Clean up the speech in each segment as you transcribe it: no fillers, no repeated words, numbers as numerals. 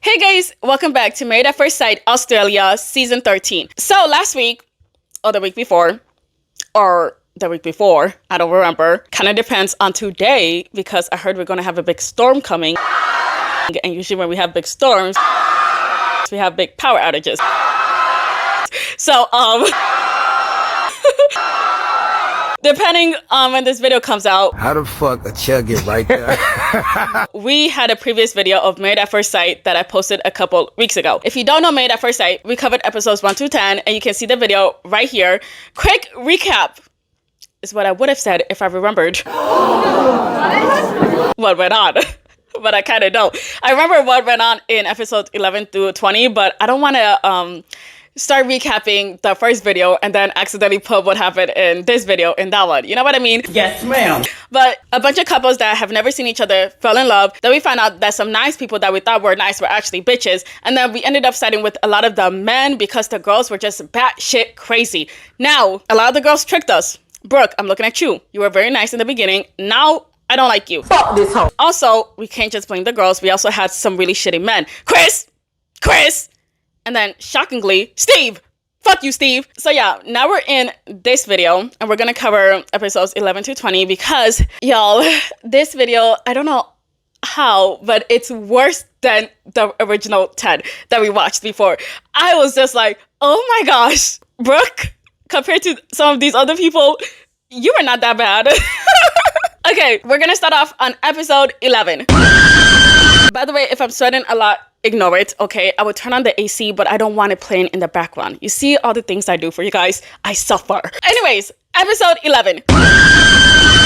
Hey guys, welcome back to Married at First Sight Australia Season 13. So last week, or the week before, I don't remember. Kind of depends on today because I heard we're going to have a big storm coming. And usually when we have big storms, we have big power outages. So, depending on when this video comes out. How the fuck a chug it right there? We had a previous video of Married at First Sight that I posted a couple weeks ago. If you don't know Married at First Sight, we covered episodes 1 through 10, and you can see the video right here. Quick recap is what I would have said if I remembered what went on. But I kind of don't. I remember what went on in episodes 11 through 20, but I don't want to start recapping the first video and then accidentally put what happened in this video in that one. You know what I mean? Yes, ma'am. But a bunch of couples that have never seen each other fell in love. Then we found out that some nice people that we thought were nice were actually bitches. And then we ended up siding with a lot of the men because the girls were just batshit crazy. Now, a lot of the girls tricked us. Brooke, I'm looking at you. You were very nice in the beginning. Now, I don't like you. Fuck this hoe. Also, we can't just blame the girls. We also had some really shitty men. Chris! And then, shockingly, Steve! Fuck you, Steve! So yeah, now we're in this video, and we're gonna cover episodes 11 to 20 because, y'all, this video, I don't know how, but it's worse than the original 10 that we watched before. I was just like, oh my gosh, Brooke, compared to some of these other people, you are not that bad. Okay, we're gonna start off on episode 11. By the way, if I'm sweating a lot, ignore it, okay? I would turn on the AC, but I don't want it playing in the background. You see all the things I do for you guys? I suffer. Anyways, episode 11.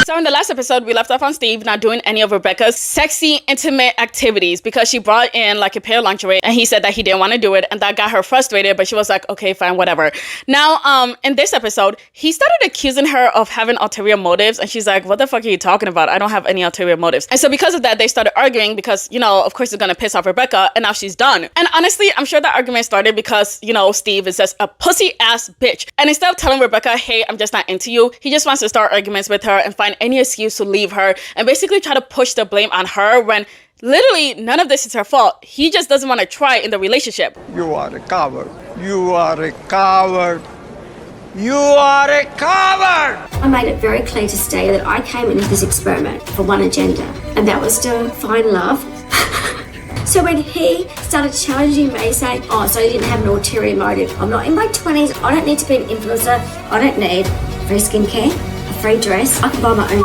So in the last episode, we left off on Steve not doing any of Rebecca's sexy, intimate activities because she brought in like a pair of lingerie and he said that he didn't want to do it, and that got her frustrated, but she was like, okay, fine, whatever. Now, in this episode, he started accusing her of having ulterior motives, and she's like, what the fuck are you talking about? I don't have any ulterior motives. And so because of that, they started arguing because, you know, of course it's gonna piss off Rebecca, and now she's done. And honestly, I'm sure that argument started because, you know, Steve is just a pussy ass bitch. And instead of telling Rebecca, hey, I'm just not into you, he just wants to start arguments with her and find any excuse to leave her and basically try to push the blame on her when literally none of this is her fault. He just doesn't want to try in the relationship. You are a coward. You are a coward. You are a coward! I made it very clear to Steve that I came into this experiment for one agenda, and that was to find love. So when he started challenging me, saying, oh, so you didn't have an ulterior motive. I'm not in my 20s. I don't need to be an influencer. I don't need free skincare, a free dress. I can buy my own.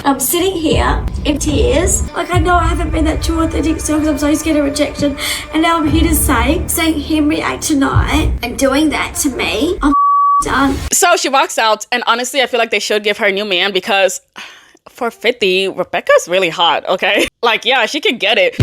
I'm sitting here in tears. Like, I know I haven't been that true authentic self because I'm so scared of rejection. And now I'm here to seeing him react tonight and doing that to me, I'm done. So she walks out, and honestly, I feel like they should give her a new man because for 50, Rebecca's really hot, okay? Like, yeah, she could get it.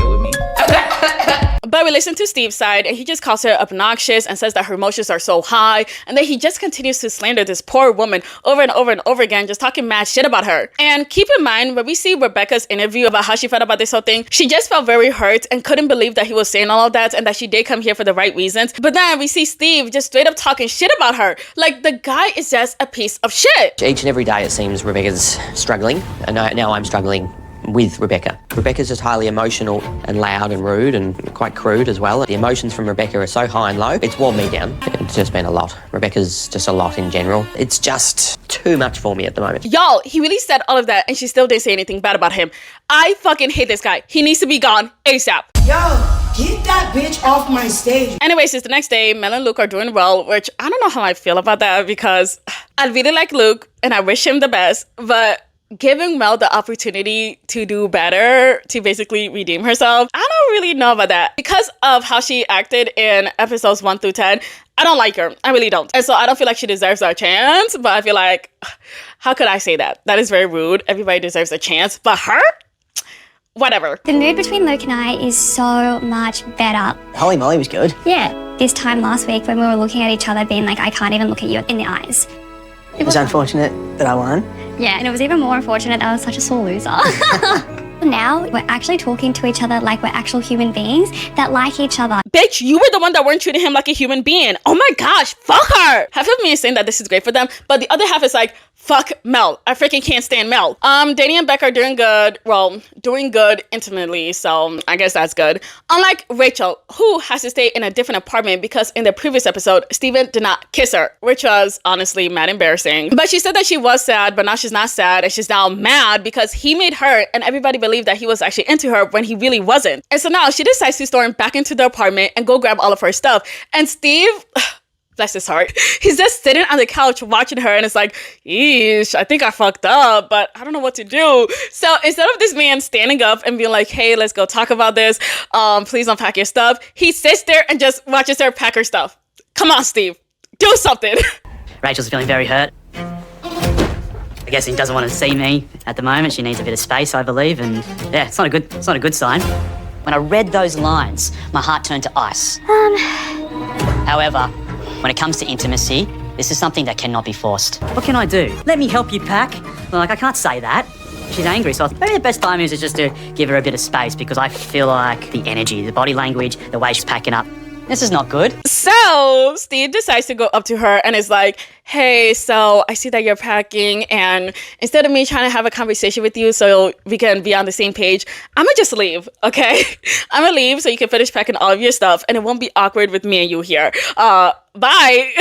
But we listen to Steve's side, and he just calls her obnoxious and says that her emotions are so high, and then he just continues to slander this poor woman over and over and over again, just talking mad shit about her. And keep in mind, when we see Rebecca's interview about how she felt about this whole thing, she just felt very hurt and couldn't believe that he was saying all of that and that she did come here for the right reasons. But then we see Steve just straight up talking shit about her. Like, the guy is just a piece of shit. Each and every day it seems Rebecca's struggling, and now I'm struggling with Rebecca. Rebecca's just highly emotional and loud and rude and quite crude as well. The emotions from Rebecca are so high and low, it's worn me down. It's just been a lot. Rebecca's just a lot in general. It's just too much for me at the moment. Y'all, he really said all of that and she still didn't say anything bad about him. I fucking hate this guy. He needs to be gone ASAP. Yo, get that bitch off my stage. Anyways, it's the next day. Mel and Luke are doing well, which I don't know how I feel about that because I really like Luke and I wish him the best, but giving Mel the opportunity to do better, to basically redeem herself, I don't really know about that. Because of how she acted in episodes 1 through 10, I don't like her. I really don't. And so I don't feel like she deserves a chance, but I feel like, how could I say that? That is very rude. Everybody deserves a chance, but her? Whatever. The mood between Luke and I is so much better. Holy moly was good. Yeah, this time last week when we were looking at each other being like, I can't even look at you in the eyes. It was unfortunate that I won. Yeah, and it was even more unfortunate that I was such a sore loser. Now we're actually talking to each other like we're actual human beings that like each other. Bitch, you were the one that weren't treating him like a human being. Oh my gosh, fuck her. Half of me is saying that this is great for them, but the other half is like, fuck Mel. I freaking can't stand Mel. Danny and Becca are doing good. Well, doing good intimately, so I guess that's good. Unlike Rachel, who has to stay in a different apartment because in the previous episode, Steven did not kiss her, which was honestly mad embarrassing. But she said that she was sad, but now she's not sad, and she's now mad because he made her and everybody believed that he was actually into her when he really wasn't. And so now she decides to storm back into the apartment and go grab all of her stuff. And Steve, bless his heart, he's just sitting on the couch watching her and it's like, eesh, I think I fucked up, but I don't know what to do. So instead of this man standing up and being like, hey, let's go talk about this, please unpack your stuff, he sits there and just watches her pack her stuff. Come on, Steve, do something. Rachel's feeling very hurt. I guess he doesn't want to see me at the moment. She needs a bit of space, I believe, and yeah, it's not a good sign. When I read those lines, my heart turned to ice. However, when it comes to intimacy, this is something that cannot be forced. What can I do? Let me help you pack? Like, I can't say that. She's angry, so I think maybe the best time is just to give her a bit of space because I feel like the energy, the body language, the way she's packing up, this is not good. So Steve decides to go up to her and is like, hey, so I see that you're packing, and instead of me trying to have a conversation with you so we can be on the same page, I'm gonna just leave, okay? I'm gonna leave so you can finish packing all of your stuff and it won't be awkward with me and you here. Bye.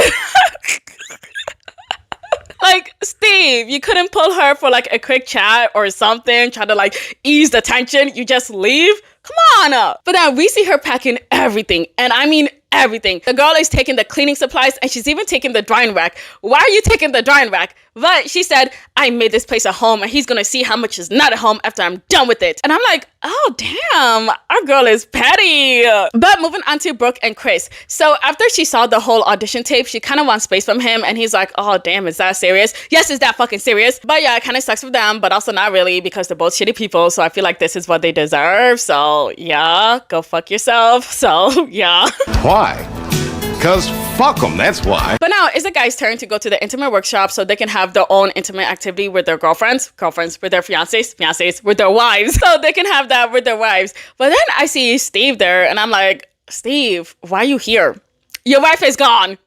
Like, Steve, you couldn't pull her for like a quick chat or something, try to like ease the tension. You just leave? Come on. But then we see her packing everything. And I mean everything. The girl is taking the cleaning supplies and she's even taking the drying rack. Why are you taking the drying rack? But she said, I made this place a home and he's gonna see how much is not a home after I'm done with it. And I'm like, oh damn, our girl is petty. But moving on to Brooke and Chris. So after she saw the whole audition tape, she kind of wants space from him and he's like, oh damn, is that serious? Yes, is that fucking serious? But yeah, it kind of sucks for them, but also not really because they're both shitty people. So I feel like this is what they deserve. So yeah, go fuck yourself. So yeah. Why? Because fuck them, that's why. But now it's the guy's turn to go to the intimate workshop so they can have their own intimate activity with their girlfriends, with their fiancés, with their wives. So they can have that with their wives. But then I see Steve there and I'm like, Steve, why are you here? Your wife is gone.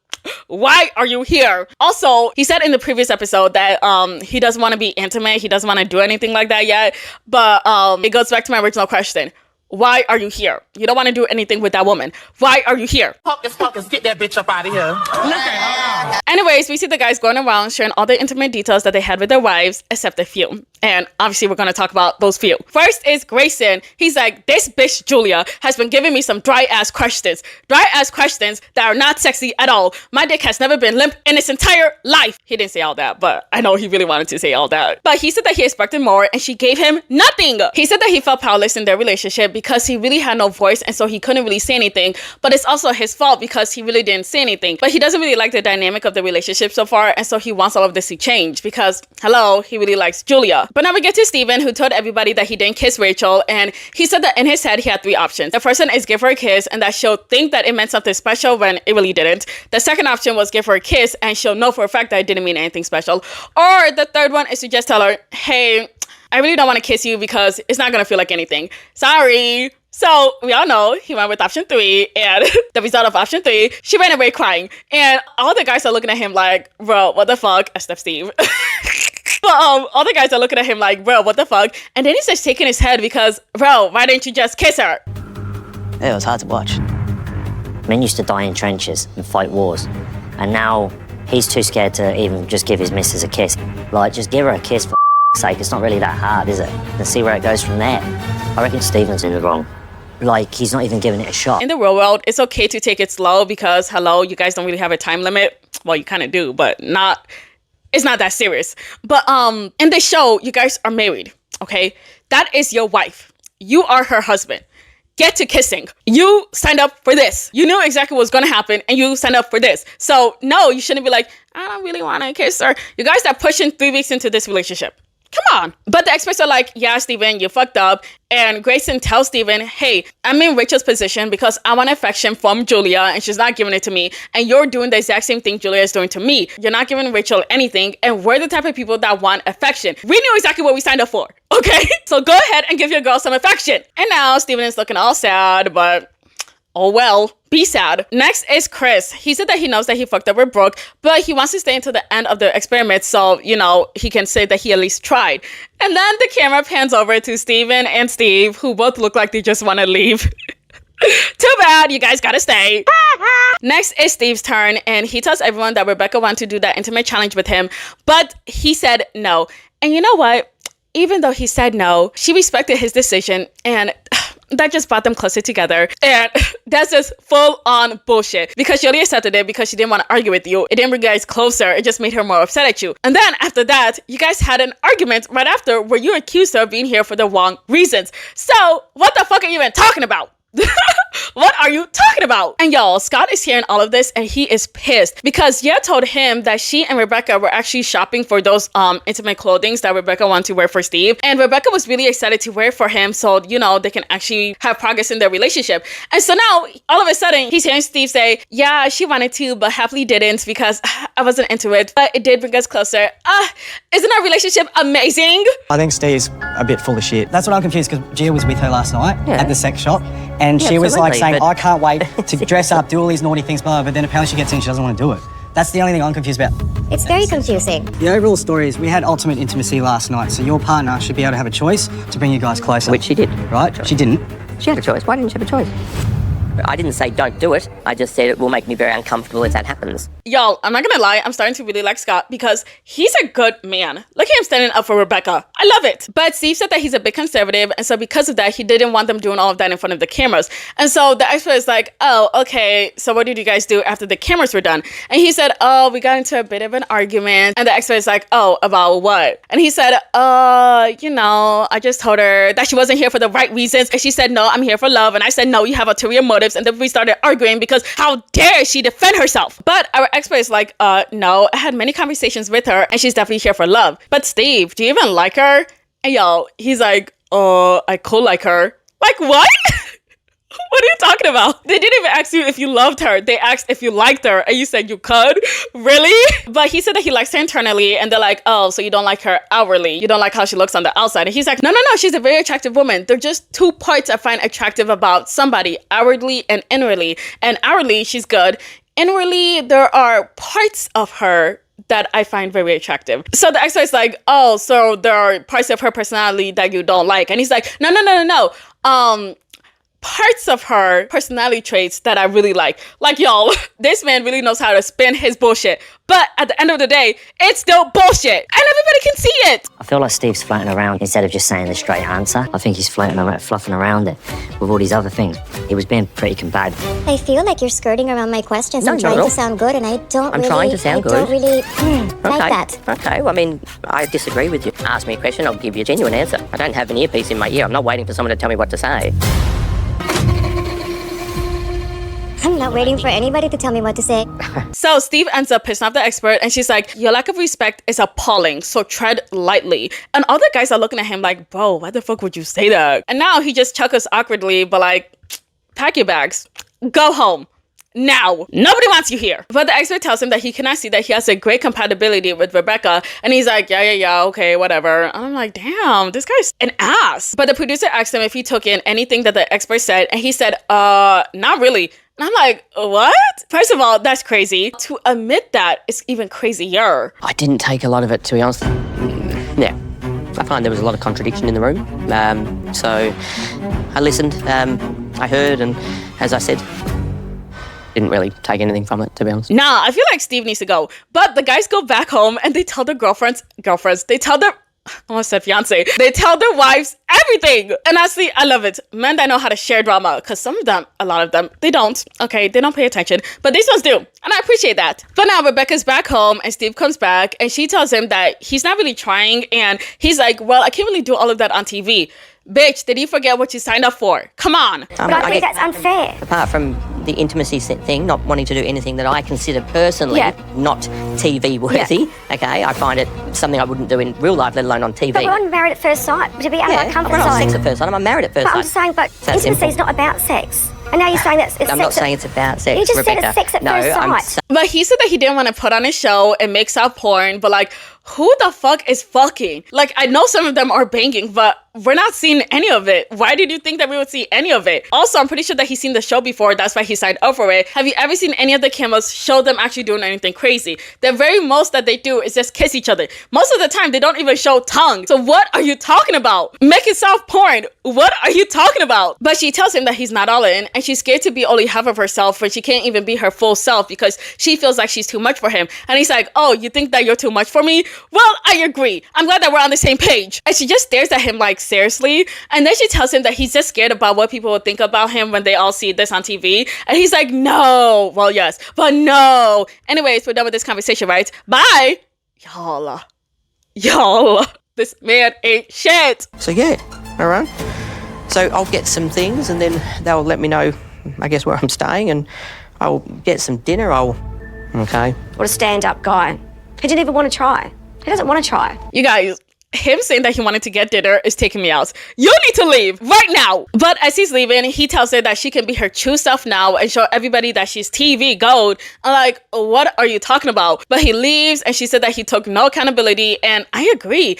Why are you here? Also, he said in the previous episode that he doesn't want to be intimate. He doesn't want to do anything like that yet. But it goes back to my original question. Why are you here? You don't want to do anything with that woman. Why are you here? Focus, get that bitch up out of here. Look at her. Anyways, we see the guys going around sharing all the intimate details that they had with their wives, except a few. And obviously, we're going to talk about those few. First is Grayson. He's like, this bitch, Julia, has been giving me some dry-ass questions. Dry-ass questions that are not sexy at all. My dick has never been limp in its entire life. He didn't say all that, but I know he really wanted to say all that. But he said that he expected more, and she gave him nothing. He said that he felt powerless in their relationship because he really had no voice, and so he couldn't really say anything. But it's also his fault because he really didn't say anything. But he doesn't really like the dynamic of the relationship so far, and so he wants all of this to change because, hello, he really likes Julia. But now we get to Steven, who told everybody that he didn't kiss Rachel, and he said that in his head he had three options. The first one is give her a kiss, and that she'll think that it meant something special when it really didn't. The second option was give her a kiss, and she'll know for a fact that it didn't mean anything special. Or the third one is to just tell her, hey, I really don't want to kiss you because it's not going to feel like anything. Sorry. So we all know he went with option 3, and the result of option 3, she ran away crying. And all the guys are looking at him like, bro, what the fuck? Except Steve. But all the guys are looking at him like, bro, what the fuck? And then he's just shaking his head because, bro, why didn't you just kiss her? Yeah, it was hard to watch. Men used to die in trenches and fight wars. And now he's too scared to even just give his missus a kiss. Like, just give her a kiss for sake. It's not really that hard, is it? And see where it goes from there. I reckon Steven's in the wrong. Like, he's not even giving it a shot. In the real world, it's okay to take it slow because, hello, you guys don't really have a time limit. Well, you kind of do, but it's not that serious. But in the show, you guys are married, okay? That is your wife. You are her husband. Get to kissing. You signed up for this. You knew exactly what was going to happen, and you signed up for this. So, no, you shouldn't be like, I don't really want to kiss her. You guys are pushing 3 weeks into this relationship. Come on. But the experts are like, yeah, Steven, you fucked up. And Grayson tells Steven, hey, I'm in Rachel's position because I want affection from Julia and she's not giving it to me. And you're doing the exact same thing Julia is doing to me. You're not giving Rachel anything. And we're the type of people that want affection. We knew exactly what we signed up for. Okay? So go ahead and give your girl some affection. And now Steven is looking all sad, but oh well, be sad. Next is Chris. He said that he knows that he fucked up with Brooke, but he wants to stay until the end of the experiment so, you know, he can say that he at least tried. And then the camera pans over to Steven and Steve, who both look like they just want to leave. Too bad, you guys gotta stay. Next is Steve's turn, and he tells everyone that Rebecca wanted to do that intimate challenge with him, but he said no. And you know what? Even though he said no, she respected his decision, and that just brought them closer together. And that's just full-on bullshit, because she only accepted it because she didn't want to argue with you. It didn't bring you guys closer. It just made her more upset at you. And then after that, you guys had an argument right after where you accused her of being here for the wrong reasons. So what the fuck are you even talking about? What are you talking about? And y'all, Scott is hearing all of this and he is pissed because Ye told him that she and Rebecca were actually shopping for those intimate clothing that Rebecca wanted to wear for Steve, and Rebecca was really excited to wear for him so, you know, they can actually have progress in their relationship. And so now all of a sudden he's hearing Steve say, yeah, she wanted to but happily didn't because I wasn't into it, but it did bring us closer. Isn't our relationship amazing? I think Steve's a bit full of shit. That's what I'm confused, because Gia was with her last night at the sex shop, and she was like saying, I can't wait to dress up, do all these naughty things, but then apparently she gets in, she doesn't want to do it. That's the only thing I'm confused about. It's very confusing. The overall story is we had ultimate intimacy last night, so your partner should be able to have a choice to bring you guys closer. Which she did. Right? She didn't. She had a choice. Why didn't she have a choice? I didn't say don't do it. I just said it will make me very uncomfortable if that happens. Y'all, I'm not gonna lie, I'm starting to really like Scott because he's a good man. Look at him standing up for Rebecca. I love it. But Steve said that he's a bit conservative, and so because of that, he didn't want them doing all of that in front of the cameras. And so the expert is like, oh, okay, so what did you guys do after the cameras were done? And he said, oh, we got into a bit of an argument. And the expert is like, oh, about what? And he said, you know, I just told her that she wasn't here for the right reasons. And she said, no, I'm here for love. And I said, no, you have ulterior motives. And then we started arguing because how dare she defend herself? But our expert is like, no, I had many conversations with her and she's definitely here for love. But Steve, do you even like her? And y'all, he's like, I could like her. Like, what? What are you talking about? They didn't even ask you if you loved her. They asked if you liked her and you said you could? Really? But he said that he likes her internally, and they're like, oh, so you don't like her outwardly. You don't like how she looks on the outside. And he's like, no, she's a very attractive woman. They're just two parts I find attractive about somebody, outwardly and inwardly. And outwardly, she's good. Inwardly, there are parts of her that I find very attractive. So the expert is like, oh, so there are parts of her personality that you don't like. And he's like, no. Parts of her personality traits that I really like. Like, y'all, this man really knows how to spin his bullshit. But at the end of the day, it's still bullshit. And everybody can see it. I feel like Steve's floating around instead of just saying the straight answer. I think he's floating around, fluffing around it with all these other things. He was being pretty combative. I feel like you're skirting around my questions. No, I'm trying to sound good, and I don't I'm trying to sound good. I don't really like that. Okay, well, I mean, I disagree with you. Ask me a question, I'll give you a genuine answer. I don't have an earpiece in my ear. I'm not waiting for someone to tell me what to say. I'm not waiting for anybody to tell me what to say. So Steve ends up pissing off the expert, and she's like, your lack of respect is appalling, so tread lightly. And all the guys are looking at him like, bro, why the fuck would you say that? And now he just chuckles awkwardly, but like, pack your bags. Go home. Now. Nobody wants you here. But the expert tells him that he cannot see that he has a great compatibility with Rebecca. And he's like, yeah, okay, whatever. And I'm like, damn, this guy's an ass. But the producer asked him if he took in anything that the expert said. And he said, not really. And I'm like, what? First of all, that's crazy. To admit that is even crazier. I didn't take a lot of it, to be honest. Yeah. I find there was a lot of contradiction in the room. So I listened, I heard, and as I said, didn't really take anything from it, to be honest. Nah, I feel like Steve needs to go. But the guys go back home and they tell their girlfriends, they tell their, I almost said fiance, they tell their wives everything. And honestly, I love it. Men that know how to share drama, because some of them, a lot of them, they don't. Okay, they don't pay attention, but these ones do. And I appreciate that. But now Rebecca's back home and Steve comes back and she tells him that he's not really trying. And he's like, well, I can't really do all of that on TV. Bitch, did you forget what you signed up for? Come on. But I think that's unfair. Apart from the intimacy thing, not wanting to do anything that I consider personally not TV worthy, okay, I find it something I wouldn't do in real life, let alone on TV. But we're on married at first sight. To be out of our comfort I'm zone. not sex at first sight, I'm married at first sight. I'm just saying, but intimacy is not about sex. And now you're saying that it's I'm not saying it's about sex, You just Rebecca. said it's sex at first sight. But he said that he didn't want to put on a show and make soft porn, but like, who the fuck is fucking? Like, I know some of them are banging, but we're not seeing any of it. Why did you think that we would see any of it? Also, I'm pretty sure that he's seen the show before. That's why he signed up for it. Have you ever seen any of the cameras show them actually doing anything crazy? The very most that they do is just kiss each other. Most of the time, they don't even show tongue. So what are you talking about? Making soft porn. What are you talking about? But she tells him that he's not all in, and she's scared to be only half of herself when she can't even be her full self because she feels like she's too much for him. And he's like, oh, you think that you're too much for me? Well, I agree. I'm glad that we're on the same page. And she just stares at him like, seriously? And then she tells him that he's just scared about what people will think about him when they all see this on TV. And he's like, no. Well, yes, but no. Anyways, we're done with this conversation, right? Bye. Y'all. This man ain't shit. So yeah, all right. So I'll get some things and then they'll let me know, I guess, where I'm staying, and I'll get some dinner. Okay. What a stand-up guy. He didn't even want to try. He doesn't want to try. You guys, him saying that he wanted to get dinner is taking me out. You need to leave right now. But as he's leaving, he tells her that she can be her true self now and show everybody that she's TV gold. I'm like, what are you talking about? But he leaves, and she said that he took no accountability, and I agree.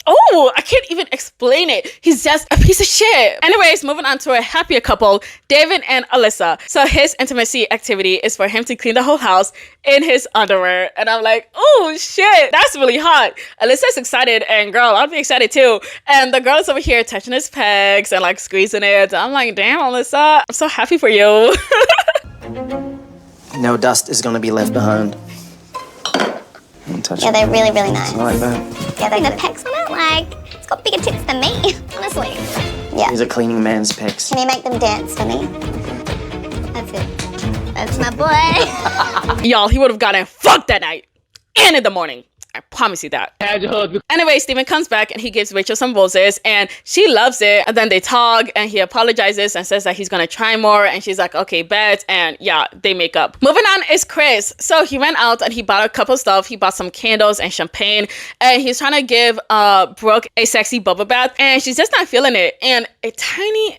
Oh, I can't even explain it. He's just a piece of shit. Anyways, moving on to a happier couple, David and Alyssa. So his intimacy activity is for him to clean the whole house in his underwear. And I'm like, oh shit, that's really hot. Alyssa's excited, and girl, I'd be excited too. And the girl is over here touching his pegs and like squeezing it. I'm like, damn, Alyssa, I'm so happy for you. No dust is gonna be left behind. Yeah, they're really, really nice. I like that. Yeah, the pecs on it, like, it's got bigger tits than me, honestly. Yeah. These are cleaning man's pecs. Can you make them dance for me? That's it. That's my boy. Y'all, he would have gotten fucked that night and in the morning. I promise you that. Anyway, Steven comes back and he gives Rachel some roses and she loves it. And then they talk and he apologizes and says that he's gonna try more. And she's like, okay, bet. And yeah, they make up. Moving on is Chris. So he went out and he bought a couple stuff. He bought some candles and champagne. And he's trying to give Brooke a sexy bubble bath. And she's just not feeling it. And a tiny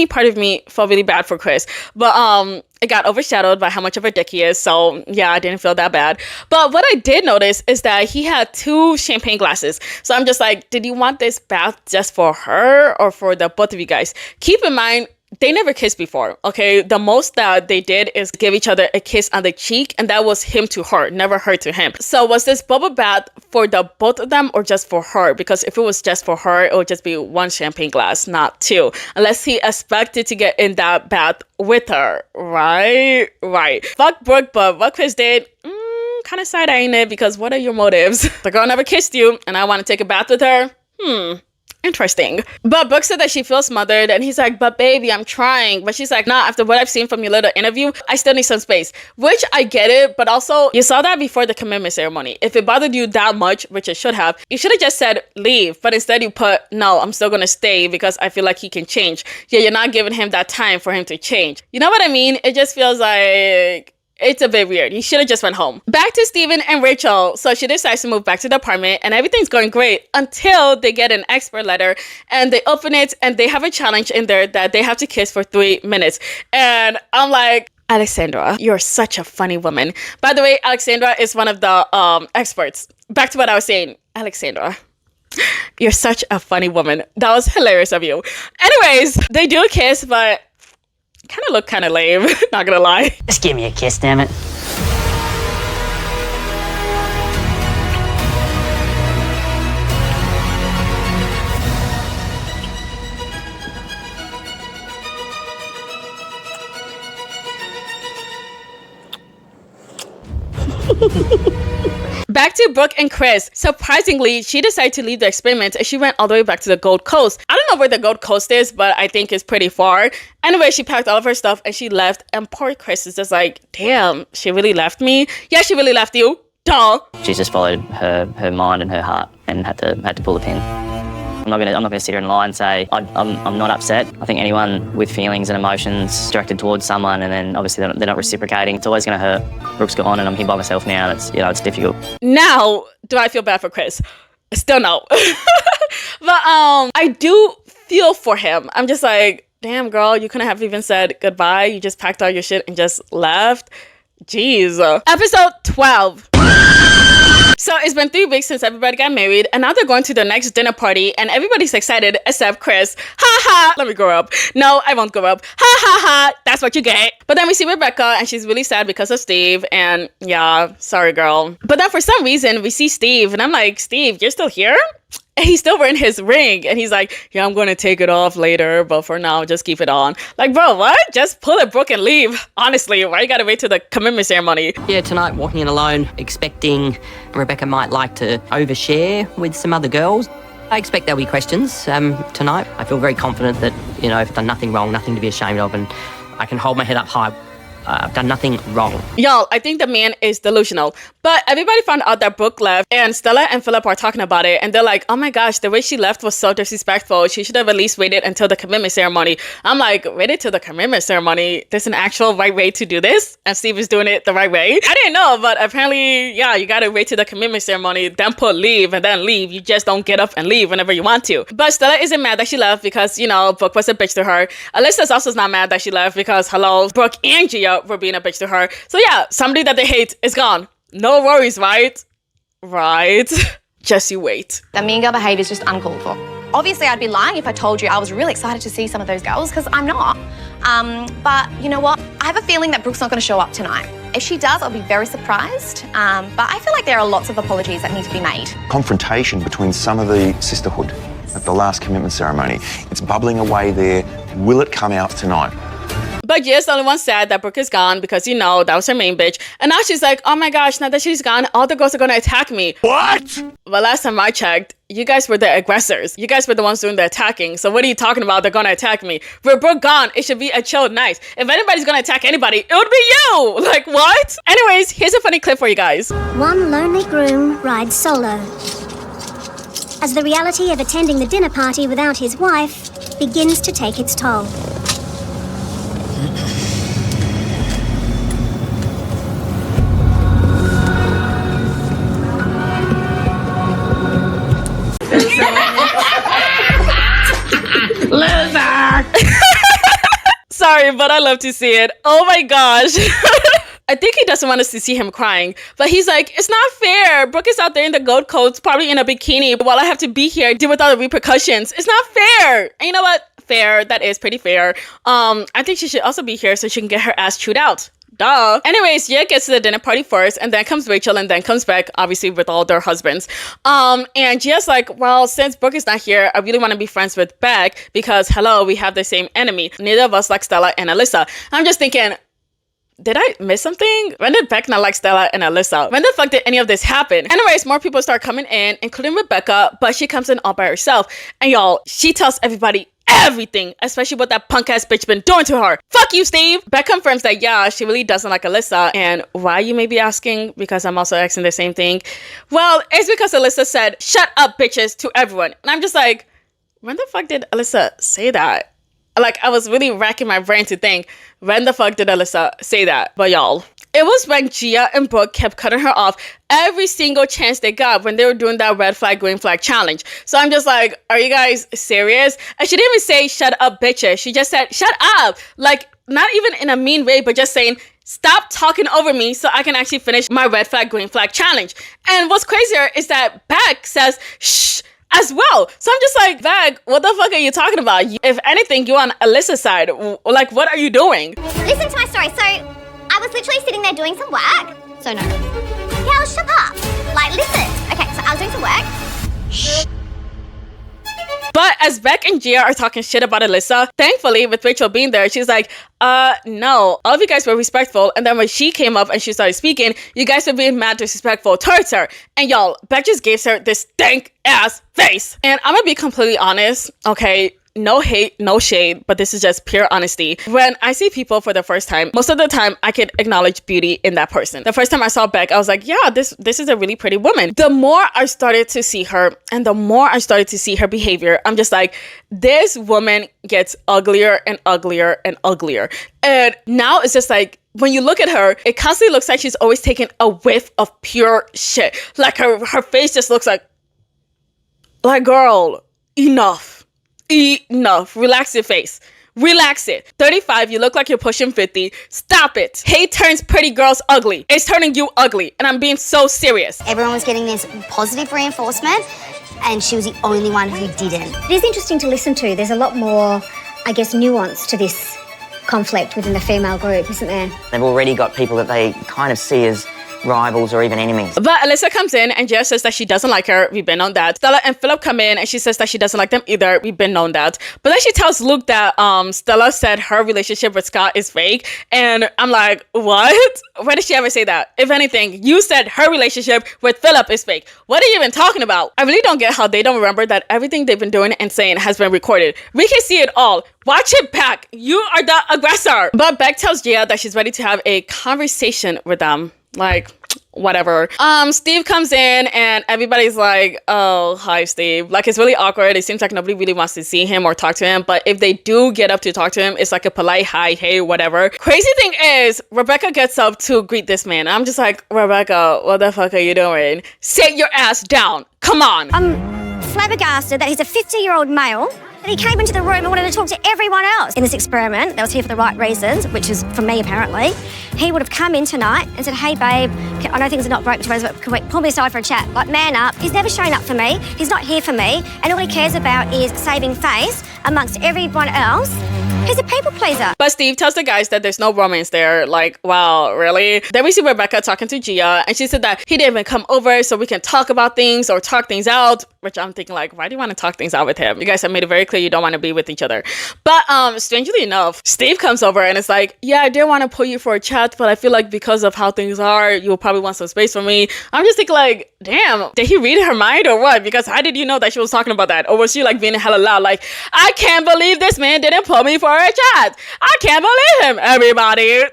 part of me felt really bad for Chris. But it got overshadowed by how much of a dick he is. So yeah, I didn't feel that bad. But what I did notice is that he had 2 champagne glasses. So I'm just like, did you want this bath just for her or for the both of you guys? Keep in mind, they never kissed before, okay? The most that they did is give each other a kiss on the cheek, and that was him to her, never her to him. So was this bubble bath for the both of them or just for her? Because if it was just for her, it would just be 1 champagne glass, not 2. Unless he expected to get in that bath with her, right? Right. Fuck Brooke, but what Chris did, kind of side-eyeing it, because what are your motives? The girl never kissed you, and I want to take a bath with her? Interesting. But Brooke said that she feels smothered, and he's like, but baby, I'm trying. But she's like, nah, after what I've seen from your little interview, I still need some space. Which I get it, but also you saw that before the commitment ceremony. If it bothered you that much, which it should have, you should have just said leave. But instead you put, no, I'm still gonna stay because I feel like he can change. Yeah, you're not giving him that time for him to change. You know what I mean? It just feels like it's a bit weird. You should have just went home. Back to Steven and Rachel. So she decides to move back to the apartment and everything's going great until they get an expert letter and they open it and they have a challenge in there that they have to kiss for 3 minutes. And I'm like, Alexandra, you're such a funny woman. By the way, Alexandra is one of the experts. Back to what I was saying. Alexandra, you're such a funny woman. That was hilarious of you. Anyways, they do a kiss, but kind of look kind of lame, not gonna lie. Just give me a kiss, damn it. Back to Brooke and Chris. Surprisingly, she decided to leave the experiment and she went all the way back to the Gold Coast. I don't know where the Gold Coast is, but I think it's pretty far. Anyway, she packed all of her stuff and she left. And poor Chris is just like, damn, she really left me? Yeah, she really left you. Duh. She just followed her mind and her heart and had to pull the pin. I'm not gonna sit here and lie and say I'm not upset. I think anyone with feelings and emotions directed towards someone and then obviously they're not reciprocating, it's always gonna hurt. Brooke's gone and I'm here by myself now. It's it's difficult. Now, do I feel bad for Chris? Still no. But I do feel for him. I'm just like, damn girl, you couldn't have even said goodbye. You just packed all your shit and just left. Jeez. Episode 12. So it's been 3 weeks since everybody got married, and now they're going to the next dinner party, and everybody's excited except Chris. Ha ha! Let me grow up. No, I won't grow up. Ha ha ha! That's what you get. But then we see Rebecca, and she's really sad because of Steve, and yeah, sorry girl. But then for some reason, we see Steve, and I'm like, Steve, you're still here? And he's still wearing his ring. And he's like, yeah, I'm going to take it off later. But for now, just keep it on. Like, bro, what? Just pull it, Brooke, and leave. Honestly, why you got to wait till the commitment ceremony? Yeah, tonight, walking in alone, expecting Rebecca might like to overshare with some other girls. I expect there'll be questions tonight. I feel very confident that, you know, I've done nothing wrong, nothing to be ashamed of, and I can hold my head up high. I've done nothing wrong. Y'all, I think the man is delusional. But everybody found out that Brooke left, and Stella and Philip are talking about it, and they're like, oh my gosh, the way she left was so disrespectful. She should have at least waited until the commitment ceremony. I'm like, waited till the commitment ceremony? There's an actual right way to do this? And Steve is doing it the right way? I didn't know, but apparently, yeah, you gotta wait till the commitment ceremony, then put leave, and then leave. You just don't get up and leave whenever you want to. But Stella isn't mad that she left because, you know, Brooke was a bitch to her. Alyssa's also not mad that she left because, hello, Brooke and Gia were being a bitch to her. So yeah, somebody that they hate is gone. No worries, right? Right. Just you wait. The mean girl behaviour is just uncalled for. Obviously, I'd be lying if I told you I was really excited to see some of those girls, because I'm not. But you know what? I have a feeling that Brooke's not going to show up tonight. If she does, I'll be very surprised. But I feel like there are lots of apologies that need to be made. Confrontation between some of the sisterhood at the last commitment ceremony. It's bubbling away there. Will it come out tonight? But Gia's the only one sad that Brooke is gone because, you know, that was her main bitch. And now she's like, oh my gosh, now that she's gone, all the girls are going to attack me. What? Well, last time I checked, you guys were the aggressors. You guys were the ones doing the attacking. So what are you talking about? They're going to attack me. With Brooke gone, it should be a chill night. If anybody's going to attack anybody, it would be you. Like, what? Anyways, here's a funny clip for you guys. One lonely groom rides solo as the reality of attending the dinner party without his wife begins to take its toll. Sorry, but I love to see it. Oh my gosh. I think he doesn't want us to see him crying. But he's like, it's not fair. Brooke is out there in the gold coats, probably in a bikini, while I have to be here, deal with all the repercussions. It's not fair. And you know what? Fair. That is pretty fair. I think she should also be here so she can get her ass chewed out. Duh. Anyways, Gia gets to the dinner party first, and then comes Rachel, and then comes Beck, obviously with all their husbands. And Gia's like, well, since Brooke is not here, I really want to be friends with Beck because, hello, we have the same enemy. Neither of us like Stella and Alyssa. I'm just thinking, did I miss something? When did Beck not like Stella and Alyssa? When the fuck did any of this happen? Anyways, more people start coming in, including Rebecca, but she comes in all by herself. And y'all, she tells everybody everything, especially what that punk ass bitch been doing to her. Fuck you, Steve. Beck confirms that, yeah, she really doesn't like Alyssa. And why, you may be asking? Because I'm also asking the same thing. Well, it's because Alyssa said, shut up, bitches, to everyone. And I'm just like, when the fuck did Alyssa say that? Like, I was really racking my brain to think, when the fuck did Alyssa say that? But y'all, it was when Gia and Brooke kept cutting her off every single chance they got when they were doing that red flag, green flag challenge. So I'm just like, are you guys serious? And she didn't even say, shut up, bitches. She just said, shut up. Like, not even in a mean way, but just saying, stop talking over me so I can actually finish my red flag, green flag challenge. And what's crazier is that Beck says, shh, as well. So I'm just like, Beck, what the fuck are you talking about? If anything, you're on Alyssa's side. Like, what are you doing? Listen to my story. So, I was literally sitting there doing some work. So no. Girl, shut up. Like, listen. Okay, so I was doing some work. Shh. But as Beck and Gia are talking shit about Alyssa, thankfully, with Rachel being there, she's like, no, all of you guys were respectful. And then when she came up and she started speaking, you guys were being mad disrespectful towards her. And y'all, Beck just gave her this stank ass face. And I'm gonna be completely honest, okay? No hate, no shade, but this is just pure honesty. When I see people for the first time, most of the time I could acknowledge beauty in that person. The first time I saw Beck, I was like, yeah, this is a really pretty woman. The more I started to see her and the more I started to see her behavior, I'm just like, this woman gets uglier and uglier and uglier. And now it's just like, when you look at her, it constantly looks like she's always taking a whiff of pure shit. Like her face just looks like girl, enough. Enough. Relax your face. Relax it. 35, you look like you're pushing 50. Stop it. Hate turns pretty girls ugly. It's turning you ugly. And I'm being so serious. Everyone was getting this positive reinforcement, and she was the only one who didn't. It is interesting to listen to. There's a lot more, I guess, nuance to this conflict within the female group, isn't there? They've already got people that they kind of see as rivals or even enemies. But Alyssa comes in and Jess says that she doesn't like her. We've been on that. Stella and Philip come in and she says that she doesn't like them either. We've been on that. But then she tells Luke that Stella said her relationship with Scott is fake. And I'm like, what? When did she ever say that? If anything, you said her relationship with Philip is fake. What are you even talking about? I really don't get how they don't remember that everything they've been doing and saying has been recorded. We can see it all. Watch it back. You are the aggressor. But Beck tells Gia that she's ready to have a conversation with them. Like, whatever. Steve comes in and everybody's like, oh, hi, Steve. Like, it's really awkward. It seems like nobody really wants to see him or talk to him. But if they do get up to talk to him, it's like a polite hi, hey, whatever. Crazy thing is, Rebecca gets up to greet this man. I'm just like, Rebecca, what the fuck are you doing? Sit your ass down. Come on. I'm flabbergasted that he's a 50-year-old male. And he came into the room and wanted to talk to everyone else. In this experiment, that was here for the right reasons, which is for me apparently, he would have come in tonight and said, hey babe, I know things are not broken tomorrow, but can we pull me aside for a chat? Like, man up. He's never shown up for me. He's not here for me. And all he cares about is saving face amongst everyone else. He's a people pleaser. But Steve tells the guys that there's no romance there. Like, wow, really? Then we see Rebecca talking to Gia, and she said that he didn't even come over so we can talk about things or talk things out, which I'm thinking, like, why do you want to talk things out with him? You guys have made it very clear you don't want to be with each other. But strangely enough, Steve comes over and it's like, yeah, I did want to pull you for a chat, but I feel like because of how things are, you'll probably want some space from me. I'm just thinking, like, damn, did he read her mind or what? Because how did you know that she was talking about that? Or was she like being hella loud, like, I can't believe this man didn't pull me for a chat. I can't believe him, everybody.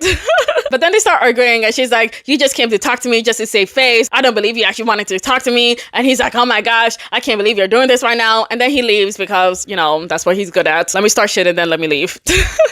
But then they start arguing and she's like, you just came to talk to me just to save face. I don't believe you actually wanted to talk to me. And he's like, oh my gosh, I can't believe you're doing this right now. And then he leaves because, you know, that's what he's good at. Let me start shit and then let me leave.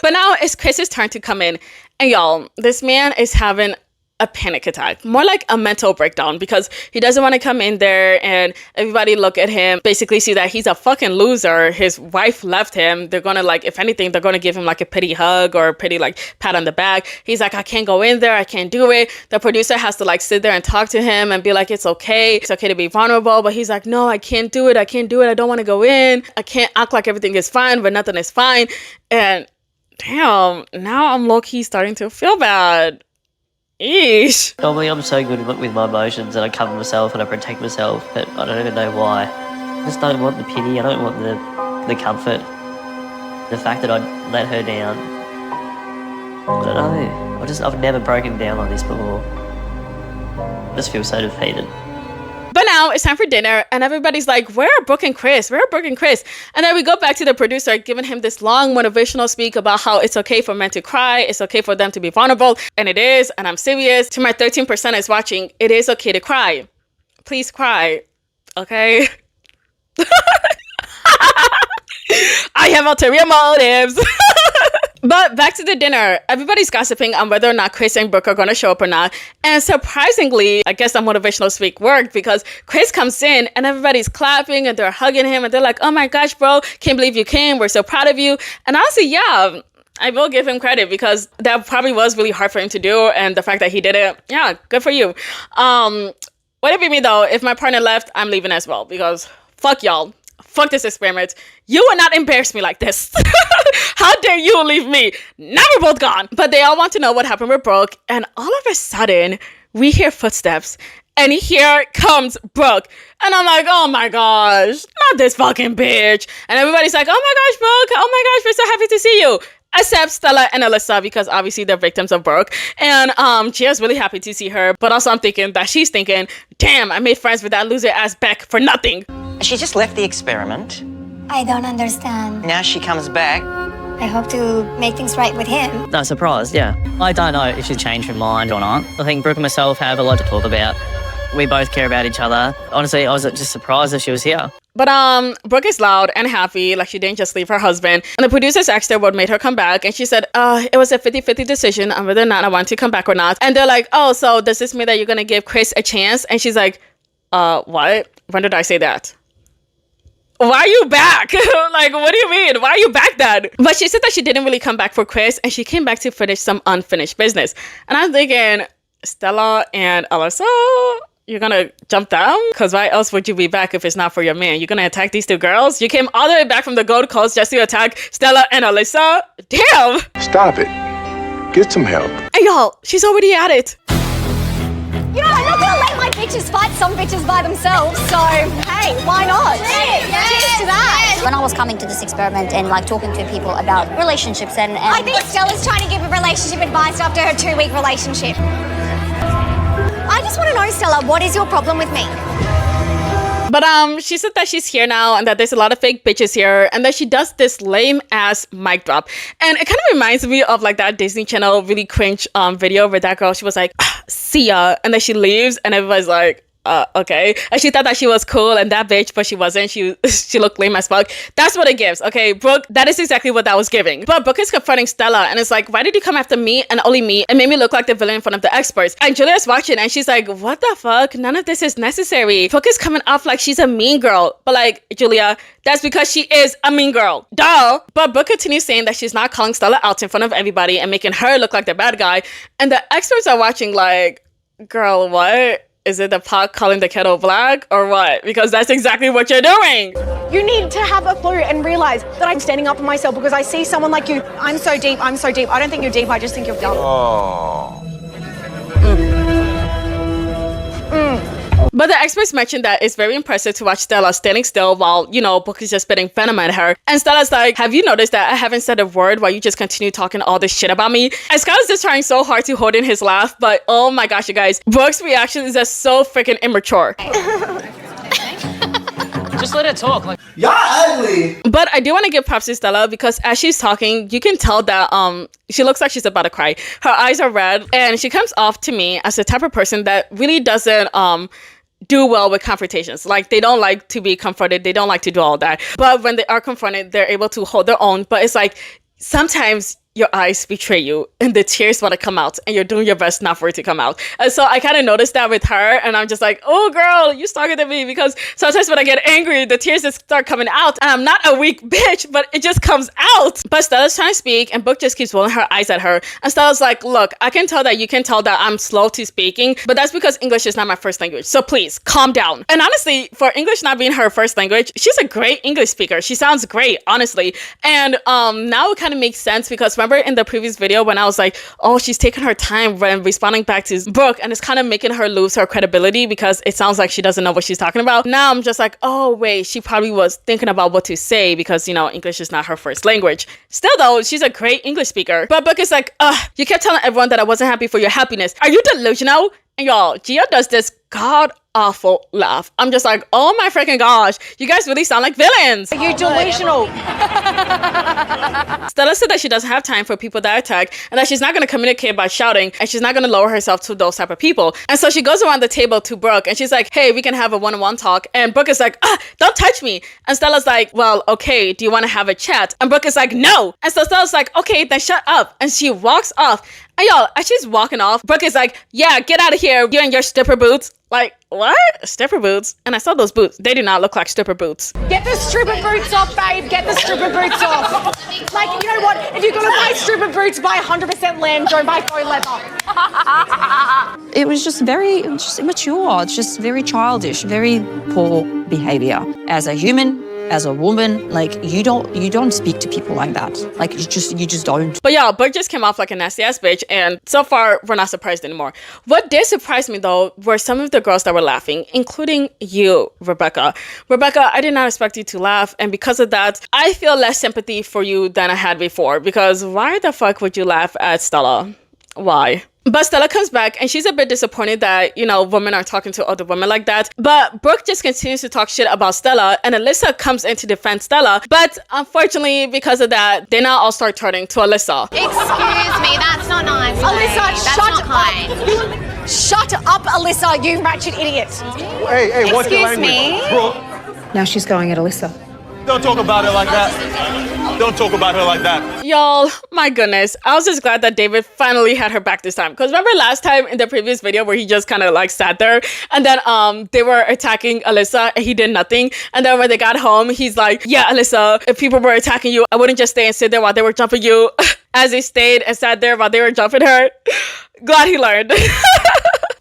But now it's Chris's turn to come in. And y'all, this man is having a panic attack, more like a mental breakdown, because he doesn't want to come in there and everybody look at him, basically see that he's a fucking loser. His wife left him. They're gonna, like, if anything, they're gonna give him like a pity hug or a pity like pat on the back. He's like, I can't go in there, I can't do it. The producer has to like sit there and talk to him and be like, it's okay to be vulnerable. But he's like, no, I can't do it, I don't want to go in. I can't act like everything is fine but nothing is fine. And damn, now I'm low-key starting to feel bad. Eesh. Normally I'm so good with my emotions and I cover myself and I protect myself, but I don't even know why. I just don't want the pity, I don't want the comfort. The fact that I let her down. I don't know. I've never broken down like this before. I just feel so defeated. But now it's time for dinner and everybody's like, where are Brooke and Chris? Where are Brooke and Chris? And then we go back to the producer giving him this long motivational speak about how it's okay for men to cry. It's okay for them to be vulnerable. And it is. And I'm serious. To my 13% watching, it is okay to cry. Please cry. Okay? I have ulterior motives. But back to the dinner. Everybody's gossiping on whether or not Chris and Brooke are going to show up or not. And surprisingly, I guess the motivational speak worked because Chris comes in and everybody's clapping and they're hugging him and they're like, oh my gosh, bro, can't believe you came. We're so proud of you. And honestly, yeah, I will give him credit because that probably was really hard for him to do. And the fact that he did it, yeah, good for you. Would it be me though? If my partner left, I'm leaving as well because fuck y'all. Fuck this experiment. You will not embarrass me like this. How dare you leave me? Now we're both gone. But they all want to know what happened with Brooke. And all of a sudden, we hear footsteps. And here comes Brooke. And I'm like, oh my gosh, not this fucking bitch. And everybody's like, oh my gosh, Brooke. Oh my gosh, we're so happy to see you. Except Stella and Alyssa, because obviously they're victims of Brooke. And Gia's really happy to see her. But also I'm thinking that she's thinking, damn, I made friends with that loser ass Beck for nothing. She just left the experiment. I don't understand. Now she comes back. I hope to make things right with him. No, surprised, yeah. I don't know if she's changed her mind or not. I think Brooke and myself have a lot to talk about. We both care about each other. Honestly, I was just surprised that she was here. But Brooke is loud and happy, like she didn't just leave her husband. And the producers asked her what made her come back. And she said, it was a 50-50 decision on whether or not I want to come back or not. And they're like, oh, so does this mean that you're going to give Chris a chance? And she's like, what? When did I say that? why are you back? Like, what do you mean? Why are you back then? But she said that she didn't really come back for Chris, and she came back to finish some unfinished business. And I'm thinking, Stella and Alyssa, you're gonna jump down? Because why else would you be back if it's not for your man? You're gonna attack these two girls? You came all the way back from the Gold Coast just to attack Stella and Alyssa? Damn! Stop it. Get some help. And y'all, she's already at it. You know, I'm not gonna let my bitches fight some bitches by themselves, so hey, why not? Cheers to that. When I was coming to this experiment and like talking to people about relationships and I think Stella's trying to give a relationship advice after her 2-week relationship. I just want to know, Stella, what is your problem with me? But she said that she's here now and that there's a lot of fake bitches here and that she does this lame ass mic drop. And it kind of reminds me of like that Disney Channel really cringe video where that girl, she was like, see ya, and then she leaves and everybody's like, okay. And she thought that she was cool and that bitch, but she wasn't. She looked lame as fuck. That's what it gives. Okay, Brooke, that is exactly what that was giving. But Brooke is confronting Stella and it's like, why did you come after me and only me and made me look like the villain in front of the experts? And Julia's watching and she's like, what the fuck? None of this is necessary. Brooke is coming off like she's a mean girl. But like, Julia, that's because she is a mean girl. Duh. But Brooke continues saying that she's not calling Stella out in front of everybody and making her look like the bad guy. And the experts are watching like, girl, what? Is it the pot calling the kettle black or what? Because that's exactly what you're doing. You need to have a clue and realize that I'm standing up for myself because I see someone like you. I'm so deep. I don't think you're deep. I just think you're dumb. Oh. But the experts mentioned that it's very impressive to watch Stella standing still while, you know, Brooke is just spitting venom at her. And Stella's like, have you noticed that I haven't said a word while you just continue talking all this shit about me? And Scott is just trying so hard to hold in his laugh, but oh my gosh, you guys, Brooke's reaction is just so freaking immature. Just let her talk. Like, y'all ugly. But I do want to give props to Stella because as she's talking, you can tell that she looks like she's about to cry. Her eyes are red, and she comes off to me as the type of person that really doesn't do well with confrontations. Like, they don't like to be confronted. They don't like to do all that. But when they are confronted, they're able to hold their own. But it's like sometimes your eyes betray you and the tears want to come out and you're doing your best not for it to come out. And so I kind of noticed that with her and I'm just like, oh girl, you stronger than me, because sometimes when I get angry, the tears just start coming out and I'm not a weak bitch, but it just comes out. But Stella's trying to speak and Brooke just keeps rolling her eyes at her. And Stella's like, look, I can tell that you can tell that I'm slow to speaking, but that's because English is not my first language. So please calm down. And honestly, for English not being her first language, she's a great English speaker. She sounds great, honestly. And now it kind of makes sense because remember in the previous video when I was like, oh, she's taking her time when responding back to Brooke and it's kind of making her lose her credibility because it sounds like she doesn't know what she's talking about. Now I'm just like, oh wait, she probably was thinking about what to say because, you know, English is not her first language. Still though, she's a great English speaker. But Brooke is like, you kept telling everyone that I wasn't happy for your happiness. Are you delusional? And y'all, Gia does this god-awful laugh. I'm just like, oh my freaking gosh, you guys really sound like villains. Are you delusional? Stella said that she doesn't have time for people that attack and that she's not going to communicate by shouting and she's not going to lower herself to those type of people. And so she goes around the table to Brooke and she's like, hey, we can have a one-on-one talk. And Brooke is like, don't touch me. And Stella's like, well, okay, do you want to have a chat? And Brooke is like, no. And so Stella's like, okay, then shut up. And she walks off. And y'all, as she's walking off, Brooke is like, yeah, get out of here, you and your stripper boots. Like, what? Stripper boots? And I saw those boots. They do not look like stripper boots. Get the stripper boots off, babe. Get the stripper boots off. Like, you know what? If you're going to buy stripper boots, buy 100% lamb. Don't buy faux leather. It was just immature. It's just very childish, very poor behavior. As a human, as a woman, like you don't speak to people like that. Like you just don't. But yeah, Brooke just came off like a nasty ass bitch, and so far we're not surprised anymore. What did surprise me though were some of the girls that were laughing, including you, Rebecca. Rebecca, I did not expect you to laugh, and because of that, I feel less sympathy for you than I had before. Because why the fuck would you laugh at Stella? Why? But Stella comes back and she's a bit disappointed that, you know, women are talking to other women like that. But Brooke just continues to talk shit about Stella and Alyssa comes in to defend Stella. But unfortunately, because of that, they now all start turning to Alyssa. Excuse me, that's not nice. Alyssa, that's shut not kind. up. Shut up, Alyssa, you ratchet idiot. Hey, what's your Excuse language? me? Brooke, Now she's going at Alyssa. don't talk about it like that. Don't talk about her like that. Y'all, my goodness. I was just glad that David finally had her back this time. Because remember last time in the previous video where he just kind of like sat there and then they were attacking Alyssa and he did nothing. And then when they got home, he's like, yeah, Alyssa, if people were attacking you, I wouldn't just stay and sit there while they were jumping you. As he stayed and sat there while they were jumping her. Glad he learned.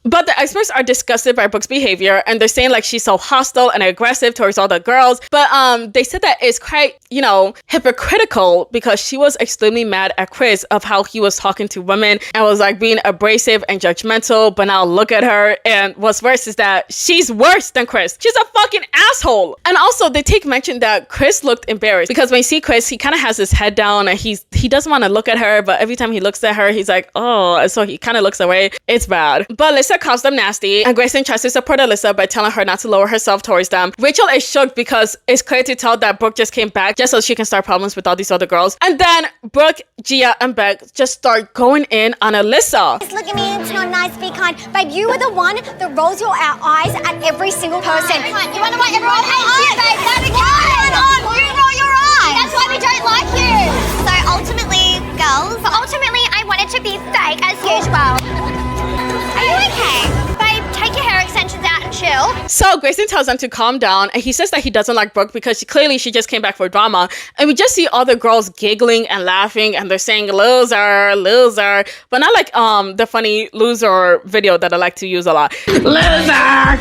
But the experts are disgusted by Brooke's behavior and they're saying like she's so hostile and aggressive towards all the girls. But they said that it's quite, you know, hypocritical because she was extremely mad at Chris of how he was talking to women and was like being abrasive and judgmental. But now look at her, and what's worse is that she's worse than Chris. She's a fucking asshole. And also they take mention that Chris looked embarrassed because when you see Chris, he kind of has his head down and he doesn't want to look at her, but every time he looks at her, he's like, oh, so he kind of looks away. It's bad. But Alyssa calls them nasty and Grayson tries to support Alyssa by telling her not to lower herself towards them. Rachel is shocked because it's clear to tell that Brooke just came back just so she can start problems with all these other girls. And then Brooke, Gia, and Beck just start going in on Alyssa. Just look at me, it's not nice, be kind. Babe, you are the one that rolls your eyes at every single person. You wonder why everyone hates you, babe? That's what's going on. You roll your eyes. That's why we don't like you. So ultimately, girls, I wanted to be fake as usual. Are you okay? Babe, take your hair extensions out and chill. So Grayson tells them to calm down and he says that he doesn't like Brooke because she just came back for drama. And we just see all the girls giggling and laughing and they're saying loser, loser. But not like the funny loser video that I like to use a lot. Loser!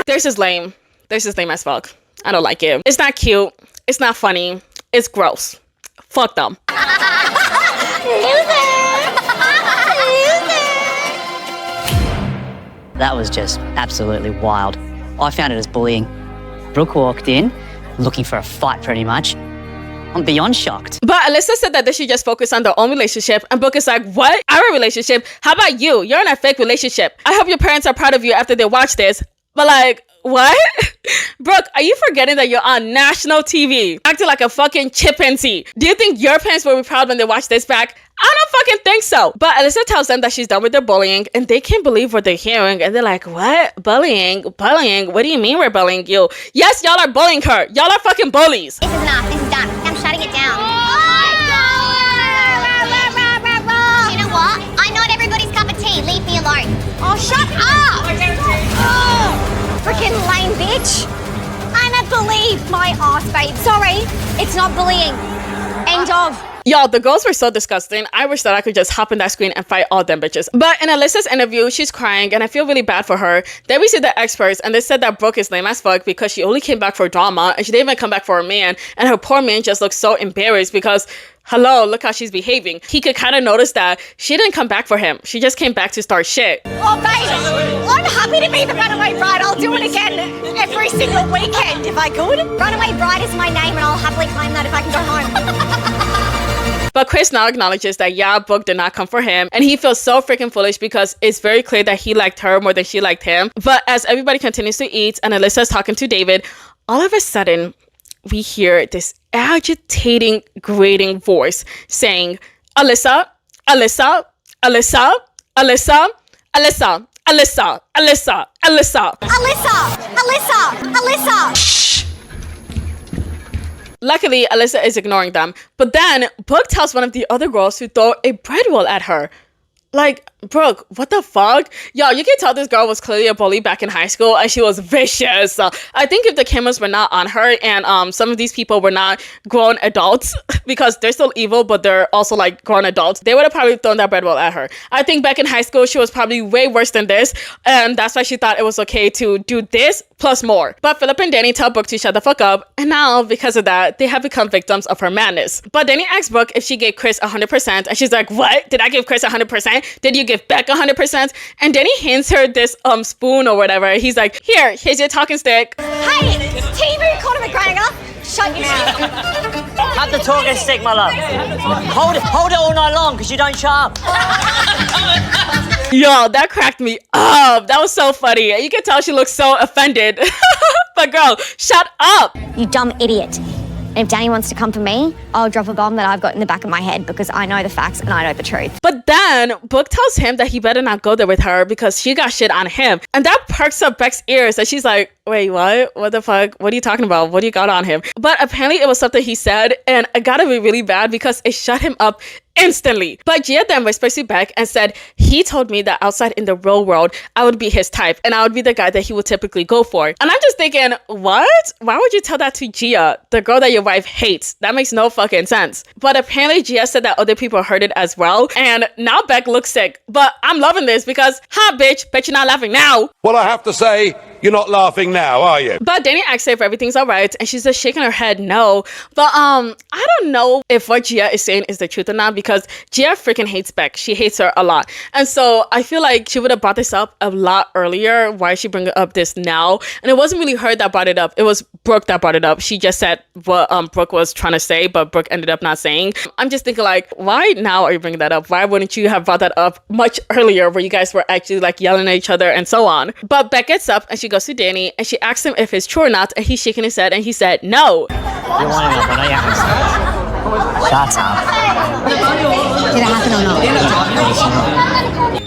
This is lame. This is lame as fuck. I don't like it. It's not cute. It's not funny. It's gross. Fuck them. That was just absolutely wild. I found it as bullying. Brooke walked in looking for a fight pretty much. I'm beyond shocked. But Alyssa said that they should just focus on their own relationship. And Brooke is like, what? Our relationship? How about you? You're in a fake relationship. I hope your parents are proud of you after they watch this. But like, what? Brooke, are you forgetting that you're on national TV? Acting like a fucking chimpanzee. Do you think your parents will be proud when they watch this back? I don't fucking think so. But Alyssa tells them that she's done with their bullying and they can't believe what they're hearing. And they're like, what? Bullying? Bullying? What do you mean we're bullying you? Yes, y'all are bullying her. Y'all are fucking bullies. This is enough. This is done. I'm shutting it down. You know what? I'm not everybody's cup of tea. Leave me alone. Oh, shut up! Freaking lame bitch. I don't believe my ass, babe. Sorry, it's not bullying. End of. Y'all, the girls were so disgusting. I wish that I could just hop in that screen and fight all them bitches. But in Alyssa's interview, she's crying and I feel really bad for her. Then we see the experts and they said that Brooke is lame as fuck because she only came back for drama and she didn't even come back for a man. And her poor man just looks so embarrassed because, hello, look how she's behaving. He could kind of notice that she didn't come back for him. She just came back to start shit. Oh, babe, I'm happy to be the runaway bride. I'll do it again every single weekend if I could. Runaway bride is my name and I'll happily claim that if I can go home. But Chris now acknowledges that, yeah, Brooke did not come for him. And he feels so freaking foolish because it's very clear that he liked her more than she liked him. But as everybody continues to eat and Alyssa's talking to David, all of a sudden, we hear this agitating, grating voice saying, Alyssa, Alyssa, Alyssa, Alyssa, Alyssa, Alyssa, Alyssa, Alyssa. Alyssa, Alyssa, Alyssa. Luckily, Alyssa is ignoring them. But then, Brooke tells one of the other girls to throw a bread roll at her. Like, Brooke, what the fuck? Yo, you can tell this girl was clearly a bully back in high school and she was vicious. I think if the cameras were not on her and some of these people were not grown adults, because they're still evil, but they're also like grown adults, they would have probably thrown that bread roll at her. I think back in high school, she was probably way worse than this. And that's why she thought it was okay to do this plus more. But Philip and Danny tell Brooke to shut the fuck up. And now, because of that, they have become victims of her madness. But Danny asks Brooke if she gave Chris 100%. And she's like, what? Did I give Chris 100%? Did you give Beck 100%? And Danny hands her this spoon or whatever. He's like, here's your talking stick. Hey, TV Conor McGregor, shut your mouth. Cut the talking stick, my love. Hold it all night long because you don't shut up. Yo, that cracked me up. That was so funny. You can tell she looks so offended. But girl, shut up. You dumb idiot. And if Danny wants to come for me, I'll drop a bomb that I've got in the back of my head because I know the facts and I know the truth. But then Brooke tells him that he better not go there with her because she got shit on him. And that perks up Beck's ears and she's like, wait, what? What the fuck? What are you talking about? What do you got on him? But apparently it was something he said and it gotta be really bad because it shut him up instantly. But Gia then whispers to Beck and said, he told me that outside in the real world, I would be his type and I would be the guy that he would typically go for. And I'm just thinking, what? Why would you tell that to Gia, the girl that your wife hates? That makes no fucking sense. But apparently Gia said that other people heard it as well. And now Beck looks sick. But I'm loving this because, bitch, bet you're not laughing now. Well, I have to say, you're not laughing now, are you? But Danny asks her if everything's all right, and she's just shaking her head no. But I don't know if what Gia is saying is the truth or not because Gia freaking hates Beck. She hates her a lot. And so I feel like she would have brought this up a lot earlier. Why is she bringing up this now? And it wasn't really her that brought it up. It was Brooke that brought it up. She just said what Brooke was trying to say, but Brooke ended up not saying. I'm just thinking like, why now are you bringing that up? Why wouldn't you have brought that up much earlier where you guys were actually like yelling at each other and so on? But Beck gets up and she goes to Danny and she asks him if it's true or not, and he's shaking his head and he said no. You're winding up, I know you haven't. Shut up. Did it happen or not?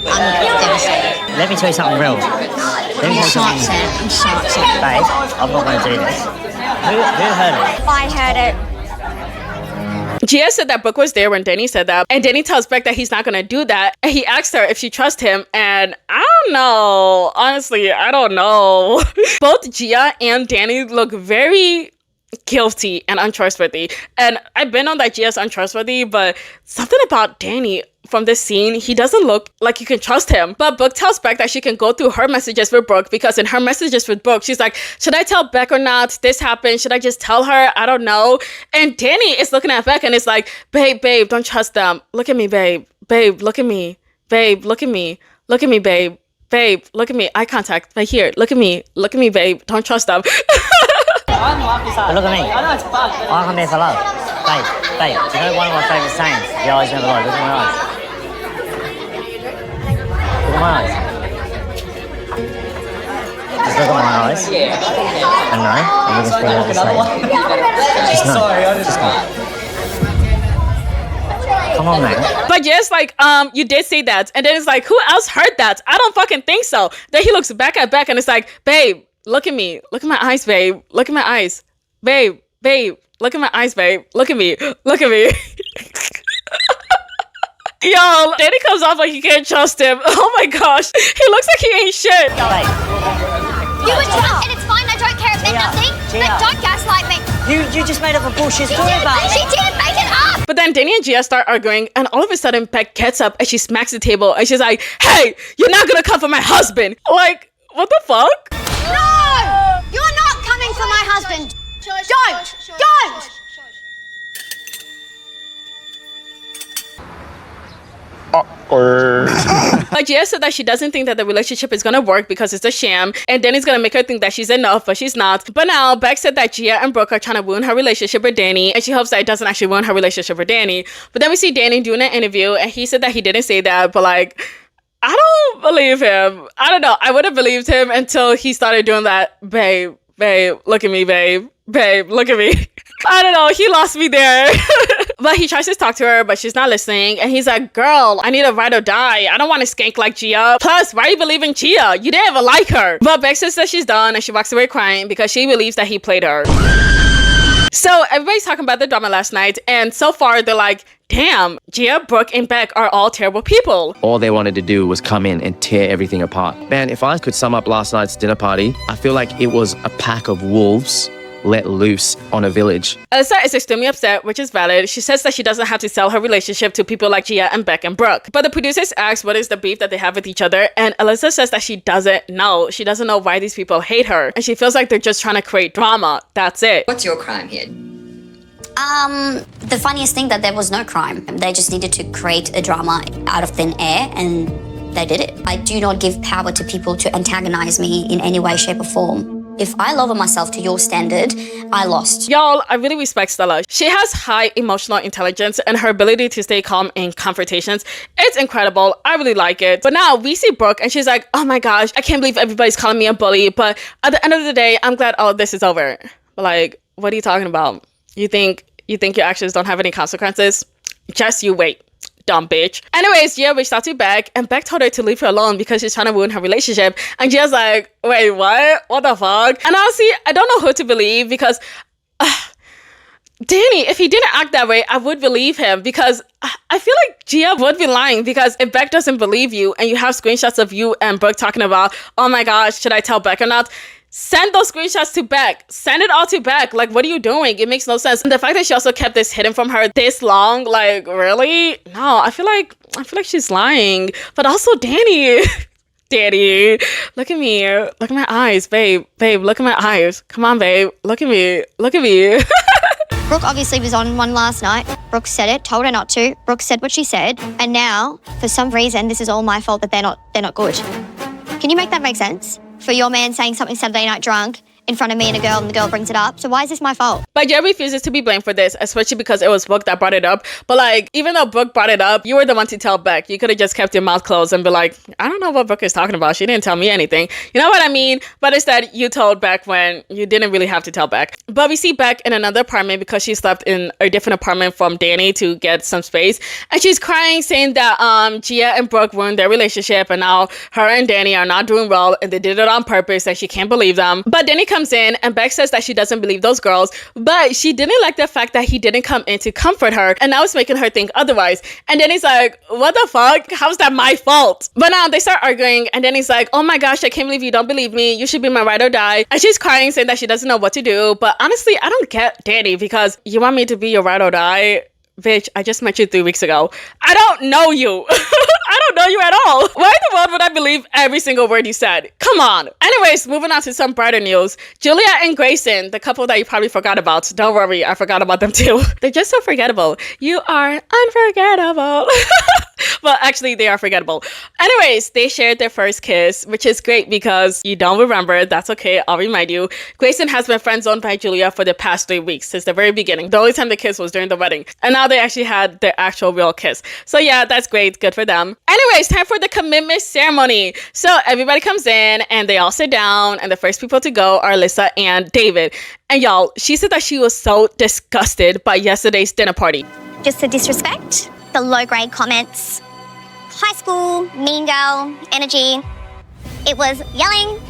I'm devastated. Let me tell you something real. Let me tell you something. I'm shocked. Babe, I'm not going to do this. Who heard it? I heard it. Gia said that Brooke was there when Danny said that, and Danny tells Beck that he's not gonna do that, and he asks her if she trusts him, and I don't know. Honestly, I don't know. Both Gia and Danny look very guilty and untrustworthy, and I've been on that Gia's untrustworthy, but something about Danny from this scene, he doesn't look like you can trust him. But Brooke tells Beck that she can go through her messages with Brooke because in her messages with Brooke, she's like, should I tell Beck or not? This happened. Should I just tell her? I don't know. And Danny is looking at Beck and it's like, babe, don't trust them. Look at me, babe. Babe, look at me. Babe, look at me. Look at me, babe. Babe, look at me. Eye contact right here. Look at me. Look at me, babe. Don't trust them. But look at me. I come here for love. Babe, do you know one of my favourite sayings? The eyes never lie. Look at my eyes. Look at my eyes. Just look at my eyes. And no, and we can speak out the same. Just no. Just no. Come on, man. But yes, like, you did say that. And then it's like, who else heard that? I don't fucking think so. Then he looks back at Beck and it's like, babe, look at me. Look at my eyes, babe. Look at my eyes. Babe, look at my eyes, babe. Look at me. Look at me. Yo, Danny comes off like you can't trust him. Oh my gosh. He looks like he ain't shit. You were drunk and it's fine. I don't care if they're nothing. But don't gaslight me. You just made up a bullshit story about me. She did. Make it up. But then Danny and Gia start arguing, and all of a sudden Beck gets up and she smacks the table and she's like, hey, you're not gonna come for my husband. Like, what the fuck? No! You're not coming for my husband. Don't! Like Gia said that she doesn't think that the relationship is gonna work because it's a sham, and Danny's gonna make her think that she's enough, but she's not. But now Beck said that Gia and Brooke are trying to ruin her relationship with Danny, and she hopes that it doesn't actually ruin her relationship with Danny. But then we see Danny doing an interview, and he said that he didn't say that, but like, I don't believe him. I don't know. I would have believed him until he started doing that. Babe, look at me, babe, look at me. I don't know. He lost me there. But he tries to talk to her, but she's not listening. And he's like, girl, I need a ride or die. I don't want to skank like Gia. Plus, why are you believing Gia? You didn't even like her. But Beck says that she's done and she walks away crying because she believes that he played her. So everybody's talking about the drama last night. And so far, they're like, damn, Gia, Brooke, and Beck are all terrible people. All they wanted to do was come in and tear everything apart. Man, if I could sum up last night's dinner party, I feel like it was a pack of wolves let loose on a village. Alyssa is extremely upset, which is valid. She says that she doesn't have to sell her relationship to people like Gia and Beck and Brooke. But the producers ask what is the beef that they have with each other, and Alyssa says that she doesn't know. She doesn't know why these people hate her, and she feels like they're just trying to create drama. That's it. What's your crime here? The funniest thing that there was no crime. They just needed to create a drama out of thin air, and they did it. I do not give power to people to antagonize me in any way, shape, or form. If I lower myself to your standard, I lost. Y'all, I really respect Stella. She has high emotional intelligence, and her ability to stay calm in confrontations, it's incredible. I really like it. But now we see Brooke and she's like, oh my gosh, I can't believe everybody's calling me a bully. But at the end of the day, I'm glad all of this is over. Like, what are you talking about? You think your actions don't have any consequences? Just you wait. Dumb bitch. Anyways, Gia reached out to Beck, and Beck told her to leave her alone because she's trying to ruin her relationship. And Gia's like, wait, what? What the fuck? And honestly, I don't know who to believe because Danny, if he didn't act that way, I would believe him because I feel like Gia would be lying because if Beck doesn't believe you and you have screenshots of you and Brooke talking about, oh my gosh, should I tell Beck or not? Send those screenshots to Beck. Send it all to Beck. Like, what are you doing? It makes no sense. And the fact that she also kept this hidden from her this long, like, really? No, I feel like she's lying. But also Danny. Danny, look at me. Look at my eyes, babe. Babe, look at my eyes. Come on, babe. Look at me. Look at me. Brooke obviously was on one last night. Brooke said it, told her not to. Brooke said what she said. And now, for some reason, this is all my fault that they're not good. Can you make that make sense? For your man saying something Saturday night drunk in front of me and a girl, and the girl brings it up. So why is this my fault? But Gia refuses to be blamed for this, especially because it was Brooke that brought it up. But like, even though Brooke brought it up, you were the one to tell Beck. You could have just kept your mouth closed and be like, I don't know what Brooke is talking about. She didn't tell me anything. You know what I mean? But instead, you told Beck when you didn't really have to tell Beck. But we see Beck in another apartment because she slept in a different apartment from Danny to get some space. And she's crying, saying that Gia and Brooke ruined their relationship, and now her and Danny are not doing well, and they did it on purpose, and she can't believe them. But Danny comes in, and Beck says that she doesn't believe those girls, but she didn't like the fact that he didn't come in to comfort her, and now it's making her think otherwise. And then he's like, what the fuck? How's that my fault? But now they start arguing, and then he's like, oh my gosh, I can't believe you don't believe me. You should be my ride or die. And she's crying, saying that she doesn't know what to do. But honestly, I don't get Danny, because you want me to be your ride or die? Bitch, I just met you 3 weeks ago. I don't know you. I don't know you at all. Why in the world would I believe every single word you said? Come on. Anyways, moving on to some brighter news. Julia and Grayson, the couple that you probably forgot about. Don't worry, I forgot about them too. They're just so forgettable. You are unforgettable. Well, actually, they are forgettable. Anyways, they shared their first kiss, which is great because you don't remember. That's okay. I'll remind you. Grayson has been friend-zoned by Julia for the past 3 weeks since the very beginning. The only time they kissed was during the wedding. And now they actually had their actual real kiss. So yeah, that's great. Good for them. Anyways, time for the commitment ceremony. So everybody comes in and they all sit down, and the first people to go are Alyssa and David. And y'all, she said that she was so disgusted by yesterday's dinner party. Just the disrespect, the low-grade comments, high school, mean girl energy. It was yelling,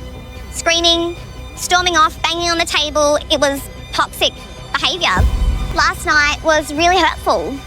screaming, storming off, banging on the table. It was toxic behaviour. Last night was really hurtful.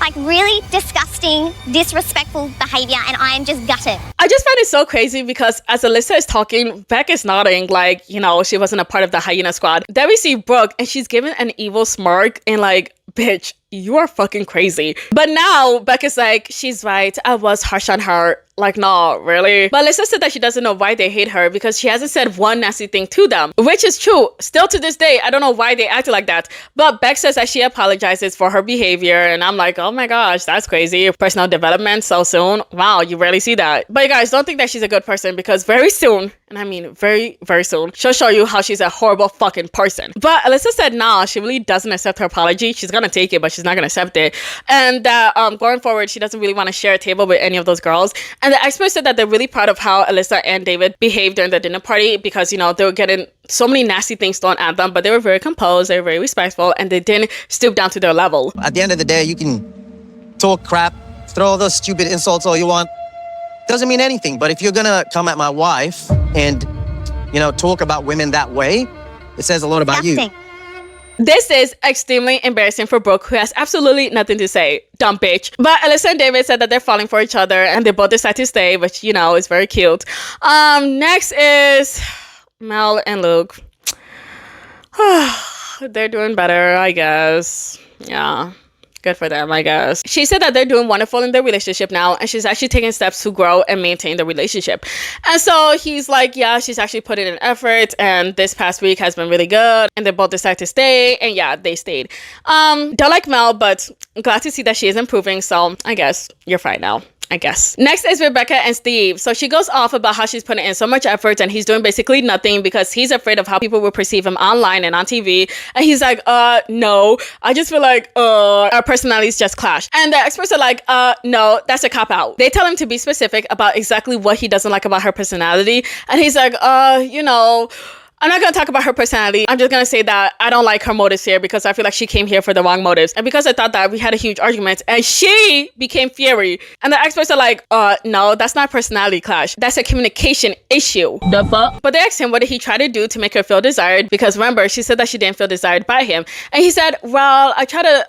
Like, really disgusting, disrespectful behaviour, and I am just gutted. I just find it so crazy because as Alyssa is talking, Beck is nodding like, you know, she wasn't a part of the hyena squad. Then we see Brooke, and she's giving an evil smirk and like, bitch, you are fucking crazy. But now Beck is like, she's right, I was harsh on her. Like, no, really? But Alyssa said that she doesn't know why they hate her because she hasn't said one nasty thing to them, which is true. Still to this day, I don't know why they acted like that. But Beck says that she apologizes for her behavior, and I'm like, oh my gosh, that's crazy. Personal development so soon. Wow, you rarely see that. But you guys, don't think that she's a good person because very soon, and I mean very, very soon, she'll show you how she's a horrible fucking person. But Alyssa said, nah, she really doesn't accept her apology. She's gonna take it, but she's not gonna accept it. And that going forward, she doesn't really want to share a table with any of those girls. And the expert said that they're really proud of how Alyssa and David behaved during the dinner party because, you know, they were getting so many nasty things thrown at them, but they were very composed, they were very respectful, and they didn't stoop down to their level. At the end of the day, you can talk crap, throw all those stupid insults all you want. Doesn't mean anything, but if you're gonna come at my wife and, you know, talk about women that way, it says a lot about you. This is extremely embarrassing for Brooke, who has absolutely nothing to say. Dumb bitch. But Alyssa and David said that they're falling for each other and they both decide to stay, which, you know, is very cute. Next is Mel and Luke. They're doing better, I guess. Yeah. Good for them, I guess. She said that they're doing wonderful in their relationship now, and she's actually taking steps to grow and maintain the relationship. And so he's like, yeah, she's actually put in an effort, and this past week has been really good, and they both decided to stay, and yeah, they stayed. Don't like Mel, but I'm glad to see that she is improving, so I guess you're fine now. I guess. Next is Rebecca and Steve. So she goes off about how she's putting in so much effort and he's doing basically nothing because he's afraid of how people will perceive him online and on TV. And he's like, no. I just feel like, our personalities just clash. And the experts are like, no, that's a cop-out. They tell him to be specific about exactly what he doesn't like about her personality. And he's like, you know, I'm not going to talk about her personality. I'm just going to say that I don't like her motives here because I feel like she came here for the wrong motives. And because I thought that we had a huge argument and she became Fury. And the experts are like, no, that's not a personality clash. That's a communication issue. The fuck? But they asked him what did he try to do to make her feel desired, because remember, she said that she didn't feel desired by him. And he said, well, I tried to,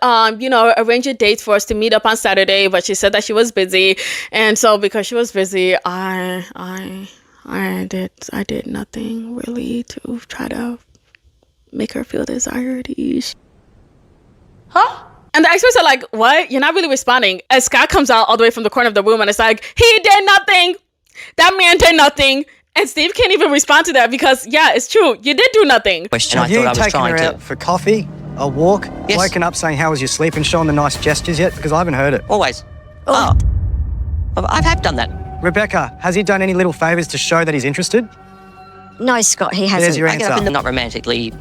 arrange a date for us to meet up on Saturday, but she said that she was busy. And so because she was busy, I did nothing really to try to make her feel desired. Huh? And the experts are like, what? You're not really responding. And Scott comes out all the way from the corner of the room and it's like, he did nothing. That man did nothing. And Steve can't even respond to that because, yeah, it's true. You did do nothing. Question. Have you taken her out for coffee, a walk, Yes. woken up saying, how was your sleep, and shown the nice gestures yet? Because I haven't heard it. Always. Oh. I have done that. Rebecca, has he done any little favours to show that he's interested? No, Scott, he hasn't. There's your I get up answer. in not romantically,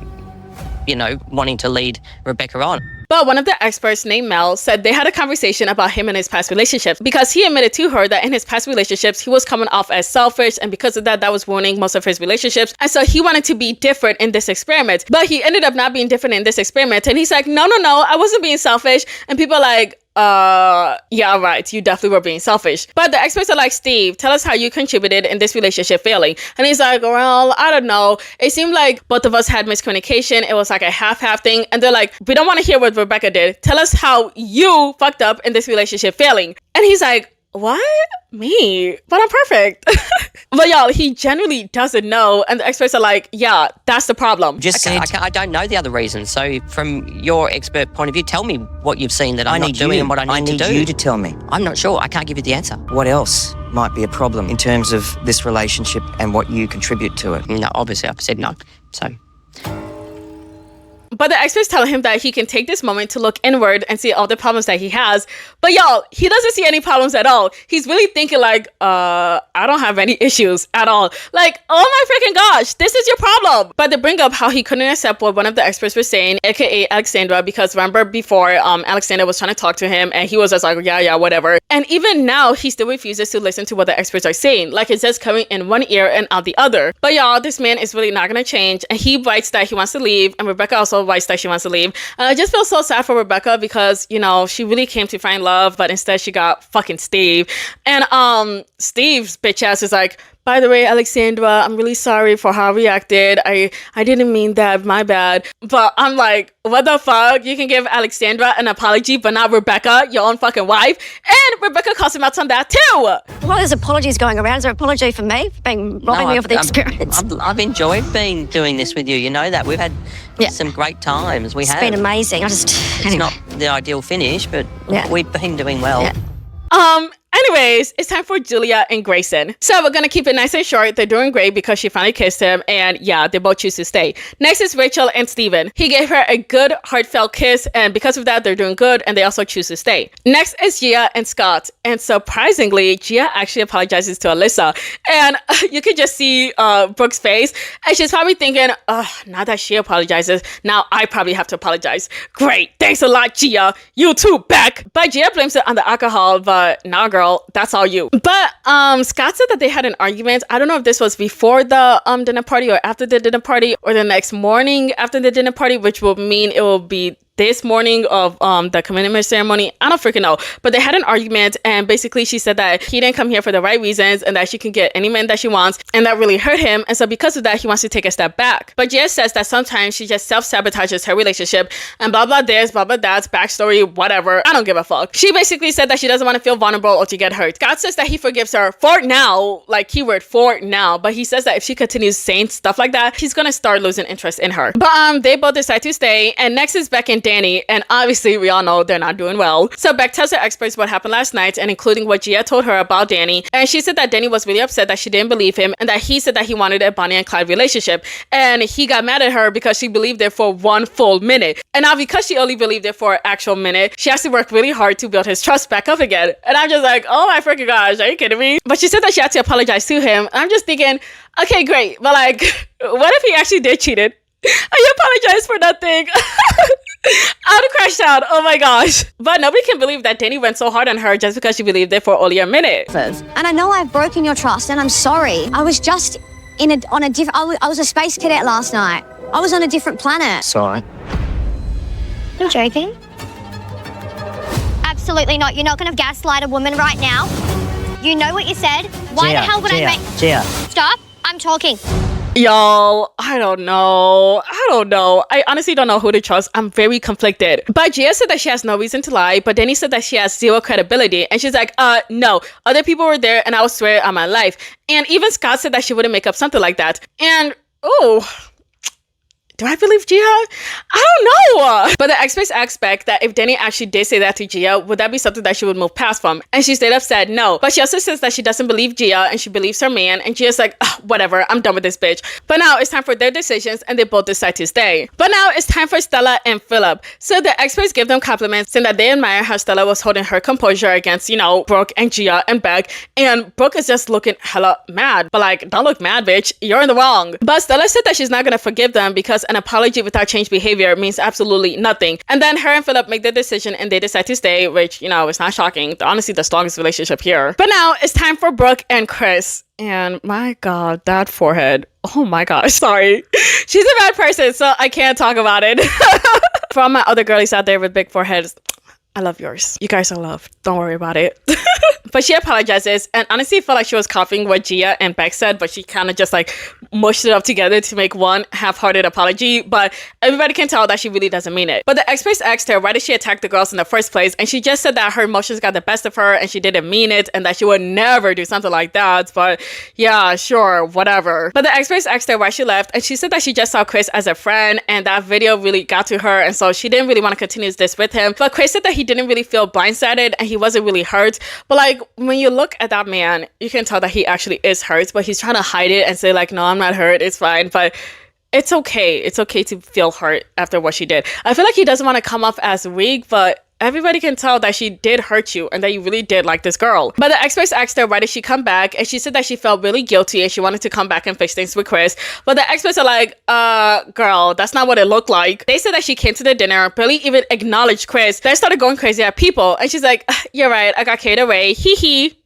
wanting to lead Rebecca on. But one of the experts named Mel said they had a conversation about him and his past relationships because he admitted to her that in his past relationships, he was coming off as selfish. And because of that was ruining most of his relationships. And so he wanted to be different in this experiment. But he ended up not being different in this experiment. And he's like, no, I wasn't being selfish. And people are like, yeah, right. You definitely were being selfish. But the experts are like, Steve, tell us how you contributed in this relationship failing. And he's like, well, I don't know. It seemed like both of us had miscommunication. It was like a half thing. And they're like, we don't want to hear what Rebecca did. Tell us how you fucked up in this relationship failing. And he's like, what? Me? But I'm perfect. But y'all, he genuinely doesn't know. And the experts are like, yeah, that's the problem. I don't know the other reasons. So from your expert point of view, tell me what you've seen that I'm not doing and what I need to do. I need you to tell me. I'm not sure. I can't give you the answer. What else might be a problem in terms of this relationship and what you contribute to it? No, obviously I've said no. So... But the experts tell him that he can take this moment to look inward and see all the problems that he has. But y'all, he doesn't see any problems at all. He's really thinking like, I don't have any issues at all. Like, oh my freaking gosh, this is your problem. But they bring up how he couldn't accept what one of the experts was saying, aka Alexandra, because remember before Alexandra was trying to talk to him and he was just like, yeah, whatever. And even now, he still refuses to listen to what the experts are saying. Like it's just coming in one ear and out the other. But y'all, this man is really not gonna change. And he writes that he wants to leave. And Rebecca also writes that she wants to leave. And I just feel so sad for Rebecca because, she really came to find love, but instead she got fucking Steve. And Steve's bitch ass is like, by the way, Alexandra, I'm really sorry for how I reacted. I didn't mean that. My bad. But I'm like, what the fuck? You can give Alexandra an apology, but not Rebecca, your own fucking wife. And Rebecca calls him out on that too. Well, there's apologies going around. Is there an apology for me for robbing me of the experience? I've enjoyed doing this with you. You know that. We've had some great times. It's been amazing. It's not the ideal finish, but we've been doing well. Yeah. Anyways, it's time for Julia and Grayson. So we're gonna keep it nice and short. They're doing great because she finally kissed him, and yeah, they both choose to stay. Next is Rachel and Steven. He gave her a good, heartfelt kiss, and because of that, they're doing good, and they also choose to stay. Next is Gia and Scott, and surprisingly, Gia actually apologizes to Alyssa, and you can just see Brooke's face, and she's probably thinking, now that she apologizes, now I probably have to apologize. Great, thanks a lot, Gia. You too, Beck. But Gia blames it on the alcohol, but nah, girl, that's all you. But Scott said that they had an argument. I don't know if this was before the dinner party or after the dinner party or the next morning after the dinner party, which will mean it will be this morning of the commitment ceremony. I don't freaking know. But they had an argument, and basically she said that he didn't come here for the right reasons and that she can get any man that she wants, and that really hurt him. And so because of that, he wants to take a step back. But Jess says that sometimes she just self-sabotages her relationship and blah blah this, blah blah that, backstory, whatever. I don't give a fuck. She basically said that she doesn't want to feel vulnerable or to get hurt. Scott says that he forgives her for now, like keyword for now, but he says that if she continues saying stuff like that, he's gonna start losing interest in her. But they both decide to stay, and next is Beck and Danny, and obviously we all know they're not doing well. So Beck tells her experts what happened last night, and including what Gia told her about Danny, and she said that Danny was really upset that she didn't believe him, and that he said that he wanted a Bonnie and Clyde relationship, and he got mad at her because she believed it for 1 full minute. And now because she only believed it for an actual minute, she has to work really hard to build his trust back up again. And I'm just like, oh my freaking gosh, are you kidding me? But she said that she had to apologize to him, and I'm just thinking, okay, great, but like, what if he actually did cheat it? I apologize for nothing. I would have crashed out. Oh my gosh. But nobody can believe that Danny went so hard on her just because she believed it for only a minute. And I know I've broken your trust, and I'm sorry. I was just I was a space cadet last night. I was on a different planet. It's all right. You're joking? Absolutely not. You're not going to gaslight a woman right now. You know what you said. Why the hell would I make... Gia. Stop. I'm talking. Y'all, I don't know. I honestly don't know who to trust. I'm very conflicted. But Gia said that she has no reason to lie, but then he said that she has zero credibility. And she's like, no, other people were there and I will swear on my life. And even Scott said that she wouldn't make up something like that. And, oh... do I believe Gia? I don't know. But the experts expect that if Danny actually did say that to Gia, would that be something that she would move past from? And she straight up said no. But she also says that she doesn't believe Gia and she believes her man. And Gia's like, whatever, I'm done with this bitch. But now it's time for their decisions and they both decide to stay. But now it's time for Stella and Philip. So the experts give them compliments saying that they admire how Stella was holding her composure against, you know, Brooke and Gia and Beck. And Brooke is just looking hella mad. But like, don't look mad, bitch. You're in the wrong. But Stella said that she's not gonna forgive them because an apology without changed behavior means absolutely nothing. And then her and Philip make the decision and they decide to stay, which, you know, it's not shocking. Honestly, the strongest relationship here. But now it's time for Brooke and Chris. And my God, that forehead. Oh my gosh, sorry. She's a bad person, so I can't talk about it. For all my other girlies out there with big foreheads, I love yours. You guys are loved. Don't worry about it. But she apologizes and honestly felt like she was copying what Gia and Beck said, but she kind of just like mushed it up together to make one half-hearted apology. But everybody can tell that she really doesn't mean it. But the experts asked her why did she attack the girls in the first place, and she just said that her emotions got the best of her and she didn't mean it and that she would never do something like that. But yeah, sure, whatever. But the experts asked her why she left and she said that she just saw Chris as a friend and that video really got to her and so she didn't really want to continue this with him. But Chris said that he didn't really feel blindsided and he wasn't really hurt. But like, when you look at that man, you can tell that he actually is hurt, but he's trying to hide it and say like, no, I'm not hurt, it's fine. But it's okay. It's okay to feel hurt after what she did. I feel like he doesn't want to come off as weak, but everybody can tell that she did hurt you and that you really did like this girl. But the experts asked her why did she come back, and she said that she felt really guilty and she wanted to come back and fix things with Chris. But the experts are like, girl, that's not what it looked like. They said that she came to the dinner, barely even acknowledged Chris, then started going crazy at people. And she's like, you're right, I got carried away, hee hee.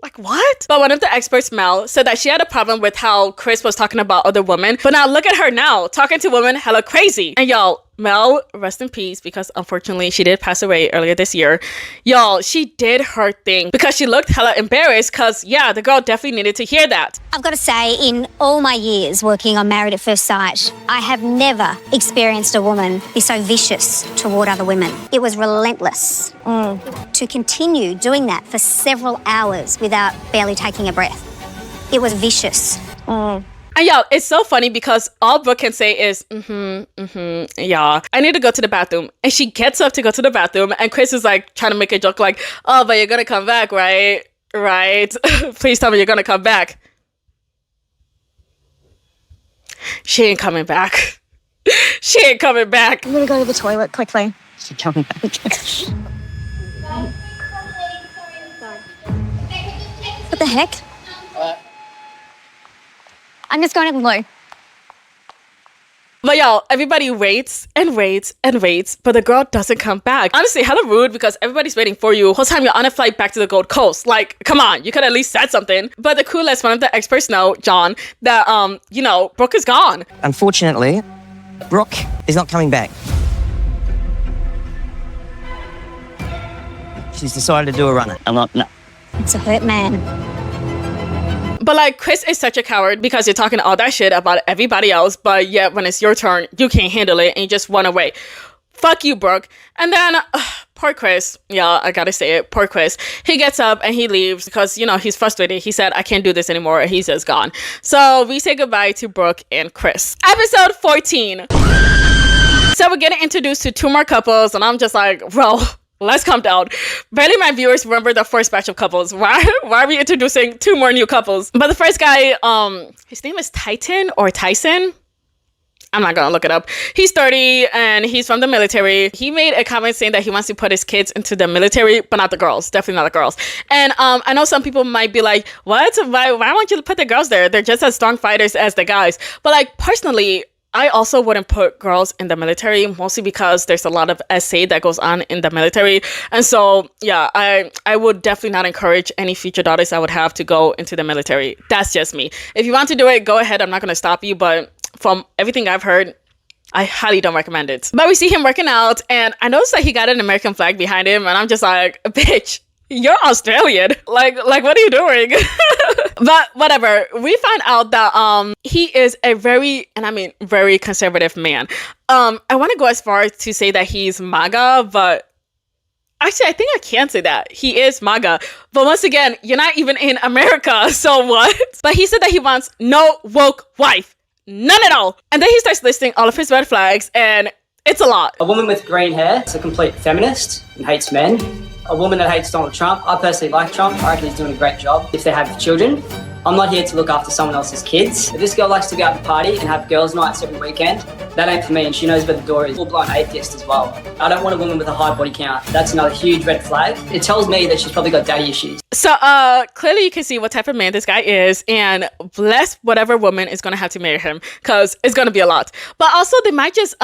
Like, what? But one of the experts, Mel, said that she had a problem with how Chris was talking about other women. But now look at her now, talking to women hella crazy. And y'all, Mel, rest in peace, because unfortunately she did pass away earlier this year. Y'all, she did her thing because she looked hella embarrassed because, yeah, the girl definitely needed to hear that. I've got to say, in all my years working on Married at First Sight, I have never experienced a woman be so vicious toward other women. It was relentless. To continue doing that for several hours without barely taking a breath. It was vicious. And y'all, it's so funny because all Brooke can say is, yeah, I need to go to the bathroom. And she gets up to go to the bathroom and Chris is like trying to make a joke like, oh, but you're gonna come back, right? Right? Please tell me you're gonna come back. She ain't coming back. She ain't coming back. I'm gonna go to the toilet quickly. She's coming back. What the heck? I'm just going to the loo. But y'all, everybody waits and waits and waits, but the girl doesn't come back. Honestly, hella rude because everybody's waiting for you. Whole time you're on a flight back to the Gold Coast. Like, come on, you could at least said something. But the crew lets one of the experts know, John, that, you know, Brooke is gone. Unfortunately, Brooke is not coming back. She's decided to do a runner. I'm not, no. It's a hurt man. But like, Chris is such a coward because you're talking all that shit about everybody else, but yet when it's your turn, you can't handle it and you just run away. Fuck you, Brooke. And then, poor Chris. Yeah, I gotta say it. Poor Chris. He gets up and he leaves because, you know, he's frustrated. He said, I can't do this anymore. And he's just gone. So we say goodbye to Brooke and Chris. Episode 14. So we're getting introduced to two more couples and I'm just like, well, let's calm down. Barely my viewers remember the first batch of couples. Why are we introducing two more new couples? But the first guy, his name is Titan or Tyson. I'm not gonna look it up. He's 30 and he's from the military. He made a comment saying that he wants to put his kids into the military, but not the girls. Definitely not the girls. And I know some people might be like, what? Why won't you put the girls there? They're just as strong fighters as the guys. But like, personally, I also wouldn't put girls in the military, mostly because there's a lot of SA that goes on in the military. And so, yeah, I would definitely not encourage any future daughters I would have to go into the military. That's just me. If you want to do it, go ahead. I'm not going to stop you. But from everything I've heard, I highly don't recommend it. But we see him working out, and I noticed that he got an American flag behind him, and I'm just like, bitch, you're Australian. Like what are you doing? But whatever. We find out that he is a very, and I mean very conservative man. I want to go as far as to say that he's MAGA, but actually I think I can say that. He is MAGA. But once again, you're not even in America, so what? But he said that he wants no woke wife. None at all. And then he starts listing all of his red flags, and it's a lot. A woman with green hair is a complete feminist and hates men. A woman that hates Donald Trump. I personally like Trump. I reckon he's doing a great job if they have children. I'm not here to look after someone else's kids. If this girl likes to go out and party and have girls' nights every weekend, that ain't for me, and she knows where the door is. Full-blown atheist as well. I don't want a woman with a high body count. That's another huge red flag. It tells me that she's probably got daddy issues. So clearly you can see what type of man this guy is, and bless whatever woman is going to have to marry him, because it's going to be a lot. But also they might just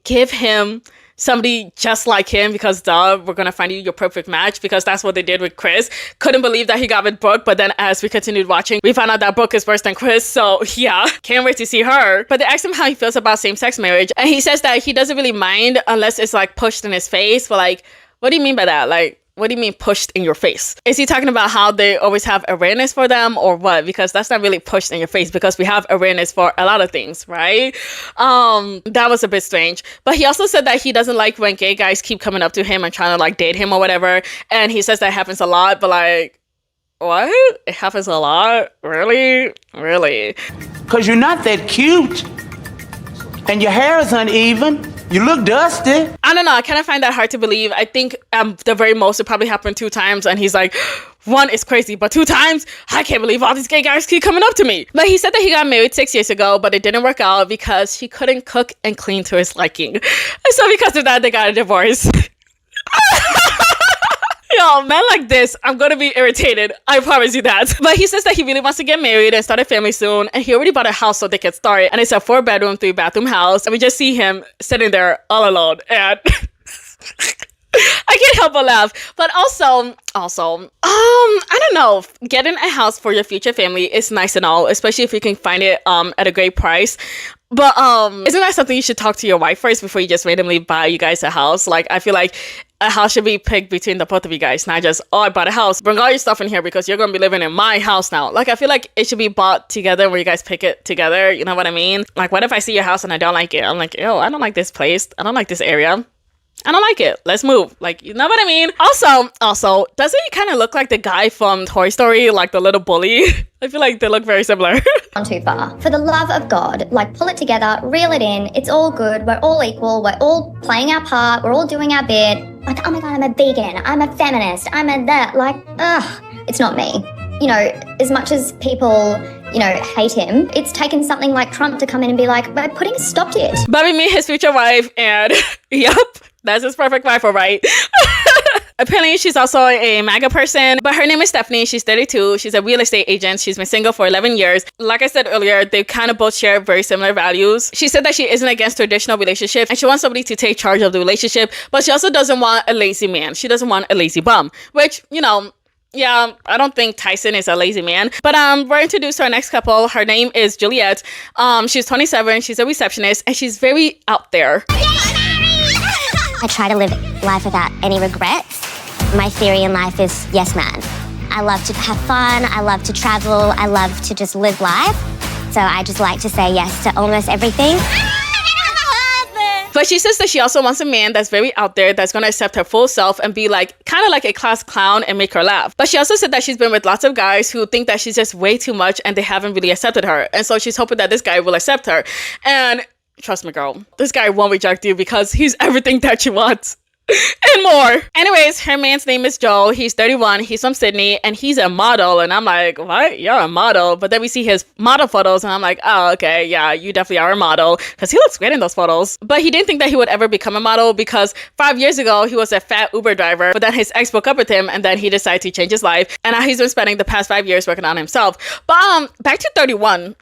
give him somebody just like him, because duh, we're gonna find you your perfect match, because that's what they did with Chris. Couldn't believe that he got with Brooke, but then as we continued watching, we found out that Brooke is worse than Chris, so yeah, can't wait to see her. But they asked him how he feels about same-sex marriage, and he says that he doesn't really mind unless it's like pushed in his face. But like, what do you mean by that? Like, what do you mean pushed in your face? Is he talking about how they always have awareness for them, or what? Because that's not really pushed in your face, because we have awareness for a lot of things, right? That was a bit strange. But he also said that he doesn't like when gay guys keep coming up to him and trying to like date him or whatever. And he says that happens a lot, but like, what? It happens a lot? Really? Really? Because you're not that cute. And your hair is uneven. You look dusty. I don't know. I kind of find that hard to believe. I think the very most it probably happened 2 times, and he's like, 1 is crazy, but 2 times, I can't believe all these gay guys keep coming up to me. But he said that he got married 6 years ago, but it didn't work out because she couldn't cook and clean to his liking. So because of that, they got a divorce. Yo, men like this, I'm gonna be irritated. I promise you that. But he says that he really wants to get married and start a family soon. And he already bought a house so they can start. And it's a 4-bedroom, 3-bathroom house. And we just see him sitting there all alone. And I can't help but laugh. But also, I don't know. Getting a house for your future family is nice and all, especially if you can find it at a great price. But isn't that something you should talk to your wife first before you just randomly buy you guys a house? Like, I feel like a house should be picked between the both of you guys, not just, oh, I bought a house, bring all your stuff in here because you're gonna be living in my house now. Like, I feel like it should be bought together where you guys pick it together. You know what I mean? Like, what if I see your house and I don't like it? I'm like, ew, I don't like this place. I don't like this area. I don't like it. Let's move. Like, you know what I mean? Also, doesn't he kind of look like the guy from Toy Story, like the little bully? I feel like they look very similar. Gone too far. For the love of God, like pull it together, reel it in. It's all good. We're all equal. We're all playing our part. We're all doing our bit. Like, oh my God, I'm a vegan. I'm a feminist. I'm a that. Like, ugh, it's not me. You know, as much as people, you know, hate him, it's taken something like Trump to come in and be like, we're putting a stop to it. Bobby meet his future wife, and yep, that's his perfect wife, all right. Apparently, she's also a MAGA person, but her name is Stephanie. She's 32. She's a real estate agent. She's been single for 11 years. Like I said earlier, they kind of both share very similar values. She said that she isn't against traditional relationships, and she wants somebody to take charge of the relationship, but she also doesn't want a lazy man. She doesn't want a lazy bum, which, you know, yeah, I don't think Tyson is a lazy man. But we're introduced to our next couple. Her name is Juliet. She's 27. She's a receptionist, and she's very out there. I try to live life without any regrets. My theory in life is yes, man. I love to have fun. I love to travel. I love to just live life. So I just like to say yes to almost everything. But she says that she also wants a man that's very out there, that's going to accept her full self and be like, kind of like a class clown and make her laugh. But she also said that she's been with lots of guys who think that she's just way too much and they haven't really accepted her. And so she's hoping that this guy will accept her. And trust me, girl, this guy won't reject you because he's everything that you want. And more. Anyways, her man's name is Joe. He's 31. He's from Sydney, and he's a model. And I'm like, what? You're a model? But then we see his model photos, and I'm like, oh, okay, yeah, you definitely are a model, because he looks great in those photos. But he didn't think that he would ever become a model, because 5 years ago, he was a fat Uber driver. But then his ex broke up with him, and then he decided to change his life. And now he's been spending the past 5 years working on himself. But back to 31,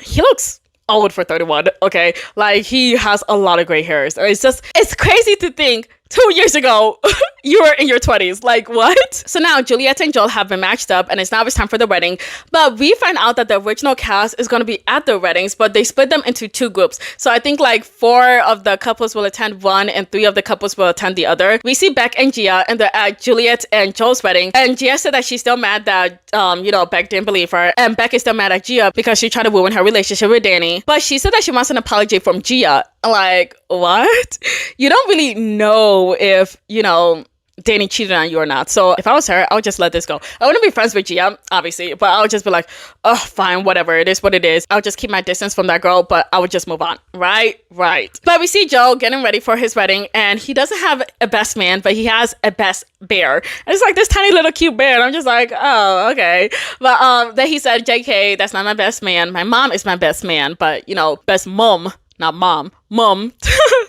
he looks old for 31, okay? Like, he has a lot of gray hairs. It's crazy to think 2 years ago, you were in your 20s. Like, what? So now Juliet and Joel have been matched up and it's time for the wedding. But we find out that the original cast is going to be at the weddings, but they split them into 2 groups. So I think like 4 of the couples will attend one and 3 of the couples will attend the other. We see Beck and Gia and they're at Juliet and Joel's wedding. And Gia said that she's still mad that, Beck didn't believe her. And Beck is still mad at Gia because she tried to ruin her relationship with Danny. But she said that she wants an apology from Gia. Like, what? You don't really know if, Danny cheated on you or not. So if I was her, I would just let this go. I wouldn't be friends with Gia, obviously, but I would just be like, oh, fine, whatever. It is what it is. I'll just keep my distance from that girl, but I would just move on. Right. But we see Joel getting ready for his wedding, and he doesn't have a best man, but he has a best bear. And it's like this tiny little cute bear. And I'm just like, oh, okay. But then he said, JK, that's not my best man. My mom is my best man, but, best mom. Not mom.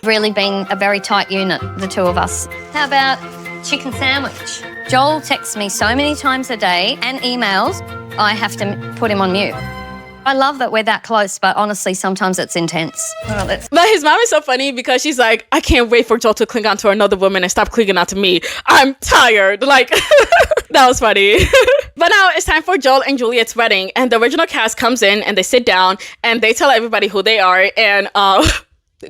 Really being a very tight unit, the 2 of us. How about chicken sandwich? Joel texts me so many times a day and emails, I have to put him on mute. I love that we're that close, but honestly, sometimes it's intense. But his mom is so funny because she's like, I can't wait for Joel to cling on to another woman and stop clinging on to me. I'm tired. Like, that was funny. But now it's time for Joel and Juliet's wedding, and the original cast comes in and they sit down and they tell everybody who they are. And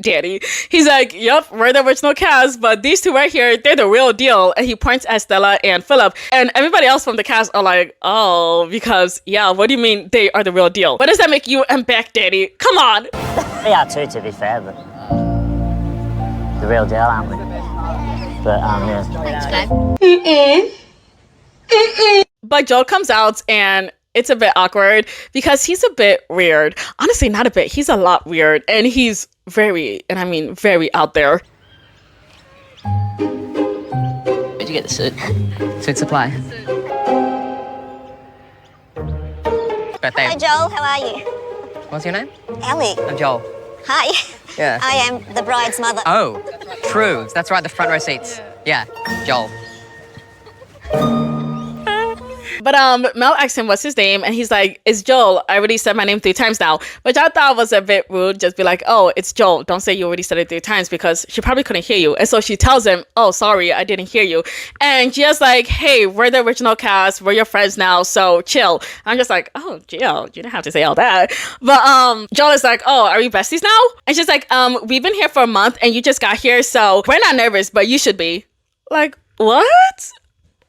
Danny, he's like, yep, we're the original cast, but these 2 right here, they're the real deal. And he points at Stella and Philip, and everybody else from the cast are like, oh, because what do you mean they are the real deal? What does that make you and Beck, Danny? Come on. We are too, to be fair, but the real deal, aren't we? But yeah. Thanks, babe. But Joel comes out and it's a bit awkward because he's a bit weird. Honestly, not a bit. He's a lot weird, and he's very out there. Where'd you get the suit? Suit supply. Birthday. Hi, Joel. How are you? What's your name? Ellie. I'm Joel. Hi. Yeah. I am the bride's mother. Oh, true. That's right, the front row seats. Yeah, Joel. But Mel asked him what's his name, and he's like, it's Joel. I already said my name 3 times now, which I thought was a bit rude. Just be like, oh, it's Joel. Don't say you already said it 3 times, because she probably couldn't hear you. And so she tells him, oh, sorry, I didn't hear you. And Gia's like, hey, we're the original cast. We're your friends now, so chill. I'm just like, oh, Gia, you didn't have to say all that. But Joel is like, oh, are we besties now? And she's like, we've been here for a month, and you just got here, so we're not nervous, but you should be. Like, what?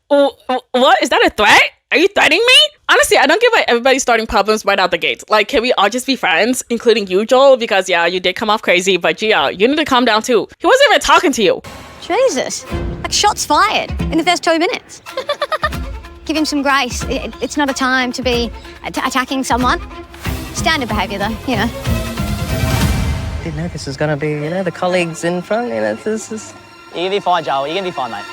What? Is that a threat? Are you threatening me? Honestly, I don't get why everybody's starting problems right out the gate. Like, can we all just be friends, including you, Joel? Because, yeah, you did come off crazy, but Gia, you need to calm down, too. He wasn't even talking to you. Jesus. Like, shots fired in the first 2 minutes. Give him some grace. It's not a time to be attacking someone. Standard behaviour, though, Didn't know this was going to be, the colleagues in front. This is... You're going to be fine, Joel. You're going to be fine, mate.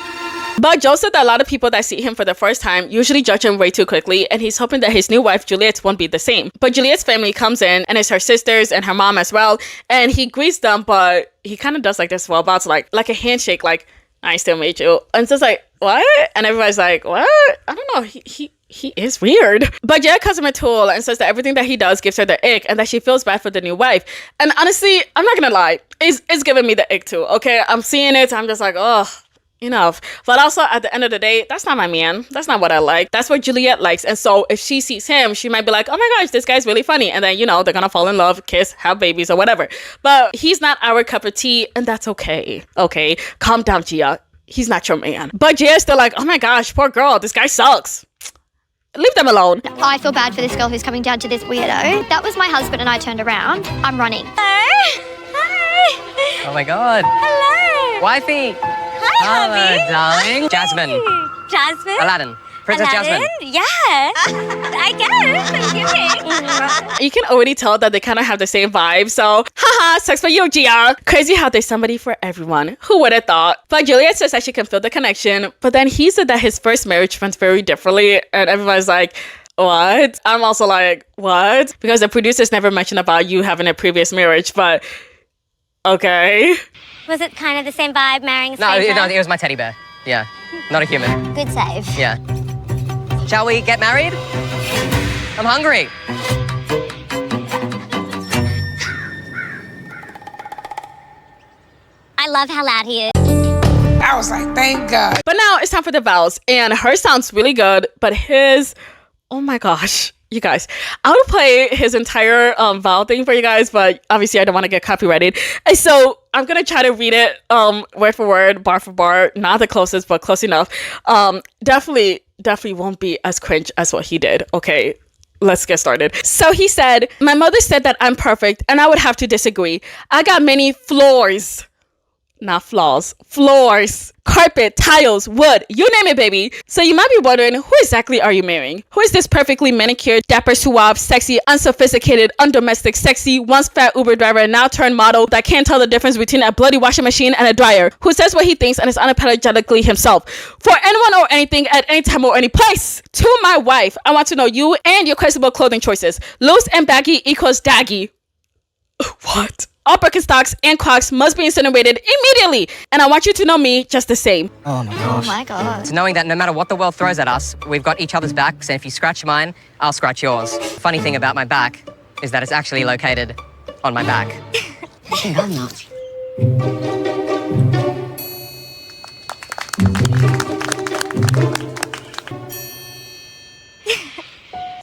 But Joe said that a lot of people that see him for the first time usually judge him way too quickly, and he's hoping that his new wife, Juliet, won't be the same. But Juliet's family comes in, and it's her sisters and her mom as well, and he greets them, but he kind of does like this robots, like a handshake, like, I still made you. And so it's like, what? And everybody's like, what? I don't know, he is weird. But Jared calls him a tool and says that everything that he does gives her the ick, and that she feels bad for the new wife. And honestly, I'm not gonna lie, it's giving me the ick too, okay? I'm seeing it, I'm just like, oh, enough. But also, at the end of the day, that's not my man. That's not what I like. That's what Juliet likes. And so if she sees him, she might be like, oh my gosh, this guy's really funny. And then, they're gonna fall in love, kiss, have babies, or whatever. But he's not our cup of tea, and that's okay. Okay? Calm down, Gia. He's not your man. But Gia's still like, oh my gosh, poor girl, this guy sucks. Leave them alone. I feel bad for this girl who's coming down to this weirdo. That was my husband and I turned around. I'm running. Hello. Hi. Oh my God. Hello. Wifey. Hi, Hello, darling. Jasmine. Jasmine? Aladdin. Princess Aladdin? Jasmine. Yeah. I guess. You can already tell that they kind of have the same vibe. So, haha, sucks for you, Gia. Crazy how there's somebody for everyone. Who would have thought? But Juliet says that she can feel the connection. But then he said that his first marriage went very differently. And everybody's like, what? I'm also like, what? Because the producers never mentioned about you having a previous marriage. But, okay. Was it kind of the same vibe, marrying a No, stranger? it was my teddy bear. Yeah, not a human. Good save. Yeah. Shall we get married? I'm hungry. I love how loud he is. I was like, thank God. But now it's time for the vows. And hers sounds really good, but his, oh my gosh. You guys, I would play his entire vow thing for you guys, but obviously I don't want to get copyrighted. And so I'm going to try to read it word for word, bar for bar. Not the closest, but close enough. Definitely won't be as cringe as what he did. Okay, let's get started. So he said, my mother said that I'm perfect and I would have to disagree. I got many floors. Not flaws, floors, carpet, tiles, wood, you name it, baby. So you might be wondering, who exactly are you marrying? Who is this perfectly manicured, dapper, suave, sexy, unsophisticated, undomestic, sexy, once fat Uber driver, now turned model that can't tell the difference between a bloody washing machine and a dryer, who says what he thinks and is unapologetically himself, for anyone or anything at any time or any place? To my wife, I want to know you and your questionable clothing choices. Loose and baggy equals daggy. What? All Birkenstocks and Crocs must be incinerated immediately, and I want you to know me just the same. Oh my gosh. Oh my God. It's knowing that no matter what the world throws at us, we've got each other's backs, and if you scratch mine, I'll scratch yours. Funny thing about my back is that it's actually located on my back. I'm not.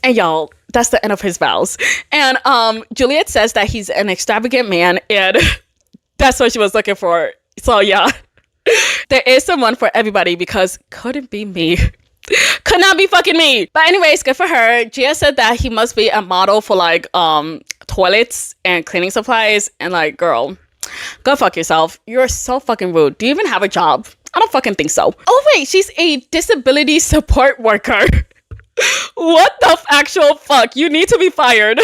And y'all, that's the end of his vows. And Juliet says that he's an extravagant man, and that's what she was looking for. So yeah, there is someone for everybody, because couldn't be me. Could not be fucking me. But anyways, good for her. Gia said that he must be a model for like toilets and cleaning supplies, and like, girl, go fuck yourself. You're so fucking rude. Do you even have a job? I don't fucking think so. Oh wait, she's a disability support worker. What the actual fuck? You need to be fired.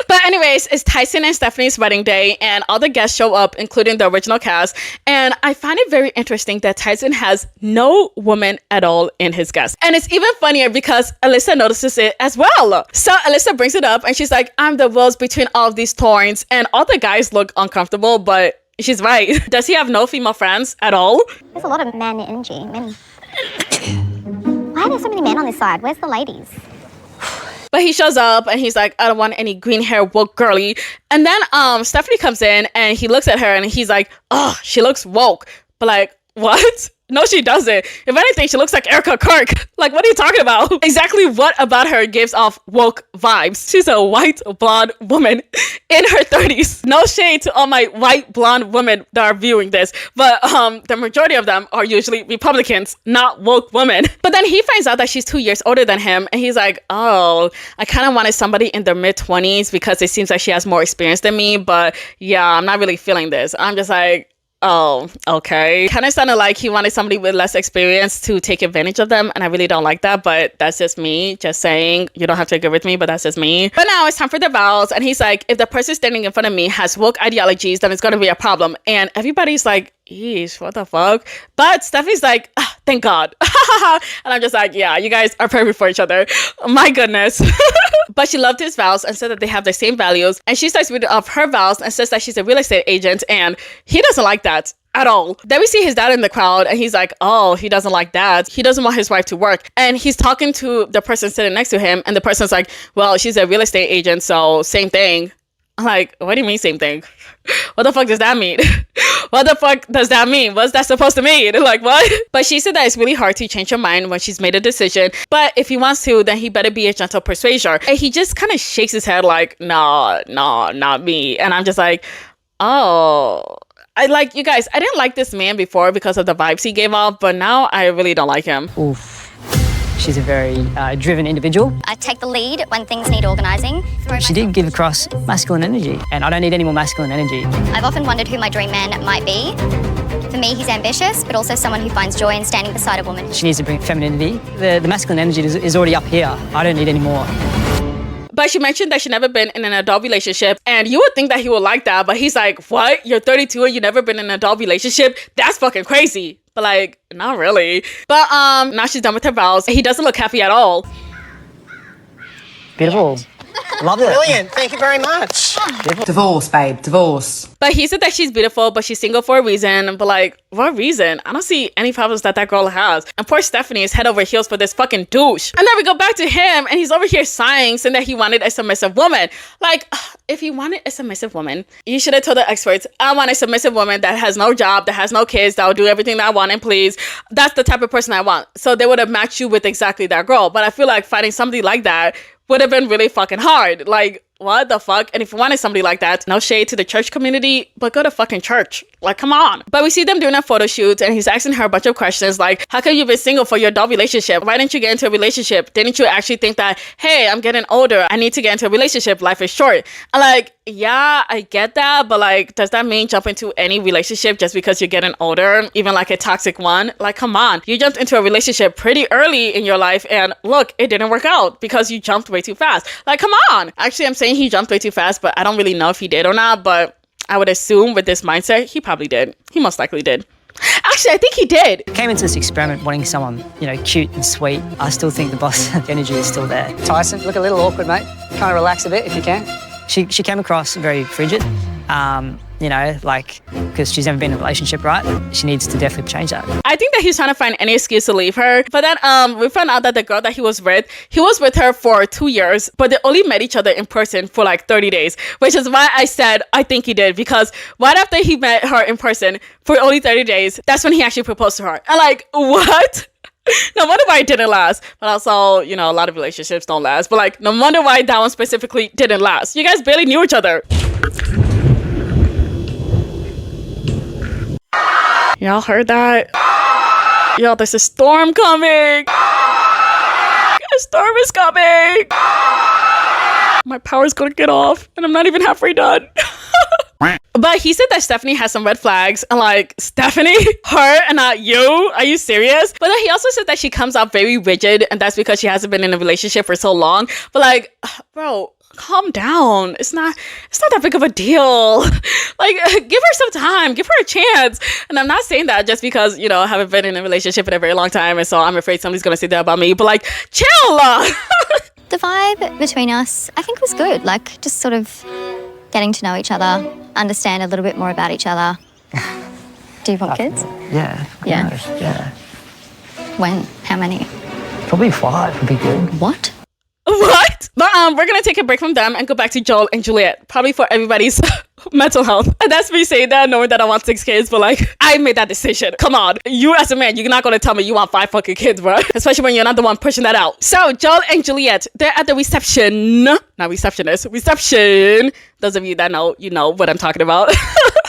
But anyways, it's Tyson and Stephanie's wedding day, and all the guests show up, including the original cast. And I find it very interesting that Tyson has no woman at all in his guests. And it's even funnier because Alyssa notices it as well. So Alyssa brings it up and she's like, I'm the rose between all of these thorns. And all the guys look uncomfortable, but she's right. Does he have no female friends at all? There's a lot of man energy. Why are there so many men on this side? Where's the ladies? But he shows up and he's like, I don't want any green hair woke girly. And then Stephanie comes in and he looks at her and he's like, oh, she looks woke. But like, what? No, she doesn't. If anything, she looks like Erica Kirk. Like, what are you talking about? Exactly what about her gives off woke vibes? She's a white blonde woman in her 30s. No shade to all my white blonde women that are viewing this, but the majority of them are usually Republicans, not woke women. But then he finds out that she's 2 years older than him, and he's like, oh, I kind of wanted somebody in their mid-20s because it seems like she has more experience than me, but yeah, I'm not really feeling this. I'm just like, oh, okay. Kind of sounded like he wanted somebody with less experience to take advantage of them, and I really don't like that, but that's just me. Just saying, you don't have to agree with me, but that's just me. But now it's time for the vows, and he's like, if the person standing in front of me has woke ideologies, then it's gonna be a problem. And everybody's like, eesh, what the fuck? But Stephanie's like, thank God. And I'm just like, yeah, you guys are perfect for each other. My goodness. But she loved his vows and said that they have the same values. And she starts reading off her vows and says that she's a real estate agent, and he doesn't like that at all. Then we see his dad in the crowd and he's like, oh, he doesn't like that. He doesn't want his wife to work. And he's talking to the person sitting next to him, and the person's like, well, she's a real estate agent, so same thing. I'm like, what do you mean same thing? What the fuck does that mean? What the fuck does that mean? What's that supposed to mean? Like, what? But she said that it's really hard to change her mind when she's made a decision. But if he wants to, then he better be a gentle persuader. And he just kind of shakes his head like, nah, not me. And I'm just like, oh. I like, you guys, I didn't like this man before because of the vibes he gave off, but now I really don't like him. Oof. She's a very driven individual. I take the lead when things need organising. She did give across masculine energy, and I don't need any more masculine energy. I've often wondered who my dream man might be. For me, he's ambitious, but also someone who finds joy in standing beside a woman. She needs to bring femininity. The masculine energy is already up here. I don't need any more. But she mentioned that she's never been in an adult relationship, and you would think that he would like that, but he's like, what? You're 32 and you've never been in an adult relationship? That's fucking crazy. But like, not really. But now she's done with her vows. He doesn't look happy at all. Beautiful. Love it. Brilliant. Thank you very much. Divorce, babe, divorce. But he said that she's beautiful, but she's single for a reason. But like, what reason? I don't see any problems that girl has. And poor Stephanie is head over heels for this fucking douche. And then we go back to him, and he's over here sighing, saying that he wanted a submissive woman. Like, if you wanted a submissive woman, you should have told the experts, I want a submissive woman that has no job, that has no kids, that will do everything that I want and please. That's the type of person I want. So they would have matched you with exactly that girl. But I feel like finding somebody like that would have been really fucking hard. Like, what the fuck? And if you wanted somebody like that, no shade to the church community, but go to fucking church. Like, come on. But we see them doing a photo shoot, and he's asking her a bunch of questions like, how come you've been single for your adult relationship? Why didn't you get into a relationship? Didn't you actually think that, hey, I'm getting older, I need to get into a relationship, life is short? And like, yeah, I get that, but like, does that mean jump into any relationship just because you're getting older, even like a toxic one? Like, come on. You jumped into a relationship pretty early in your life, and look, it didn't work out because you jumped way too fast. Like, come on. Actually, I'm saying he jumped way too fast, but I don't really know if he did or not, but I would assume with this mindset, he probably did. He most likely did. Actually, I think he did. Came into this experiment wanting someone, you know, cute and sweet. I still think the boss energy is still there. Tyson, look a little awkward, mate. Kind of relax a bit if you can. She came across very frigid, you know, like, because she's never been in a relationship, right? She needs to definitely change that. I think that he's trying to find any excuse to leave her. But then we found out that the girl that he was with her for 2 years, but they only met each other in person for like 30 days, which is why I said I think he did, because right after he met her in person for only 30 days, that's when he actually proposed to her. And like, what? No wonder why it didn't last. But also, you know, a lot of relationships don't last. But like, no wonder why that one specifically didn't last. You guys barely knew each other. Y'all heard that? Yo, there's a storm coming. A storm is coming. My power's gonna get off, and I'm not even halfway done. But he said that Stephanie has some red flags, and like, Stephanie? Her and not you? Are you serious? But then he also said that she comes out very rigid, and that's because she hasn't been in a relationship for so long. But like, bro, calm down. It's not that big of a deal. Like, give her some time, give her a chance. And I'm not saying that just because, you know, I haven't been in a relationship in a very long time, and so I'm afraid somebody's gonna say that about me. But like, chill. The vibe between us, I think, was good. Like, just sort of getting to know each other, understand a little bit more about each other. Do you want kids? Yeah. Yeah. Nice. Yeah. When? How many? Probably 5 would be good. What? What? But we're gonna take a break from them and go back to Joel and Juliet, probably for everybody's mental health. And that's me saying that, knowing that I want 6 kids, but like, I made that decision. Come on, you as a man, you're not gonna tell me you want 5 fucking kids, bro. Especially when you're not the one pushing that out. So Joel and Juliet, they're at the reception. Not receptionist, reception. Those of you that know, you know what I'm talking about.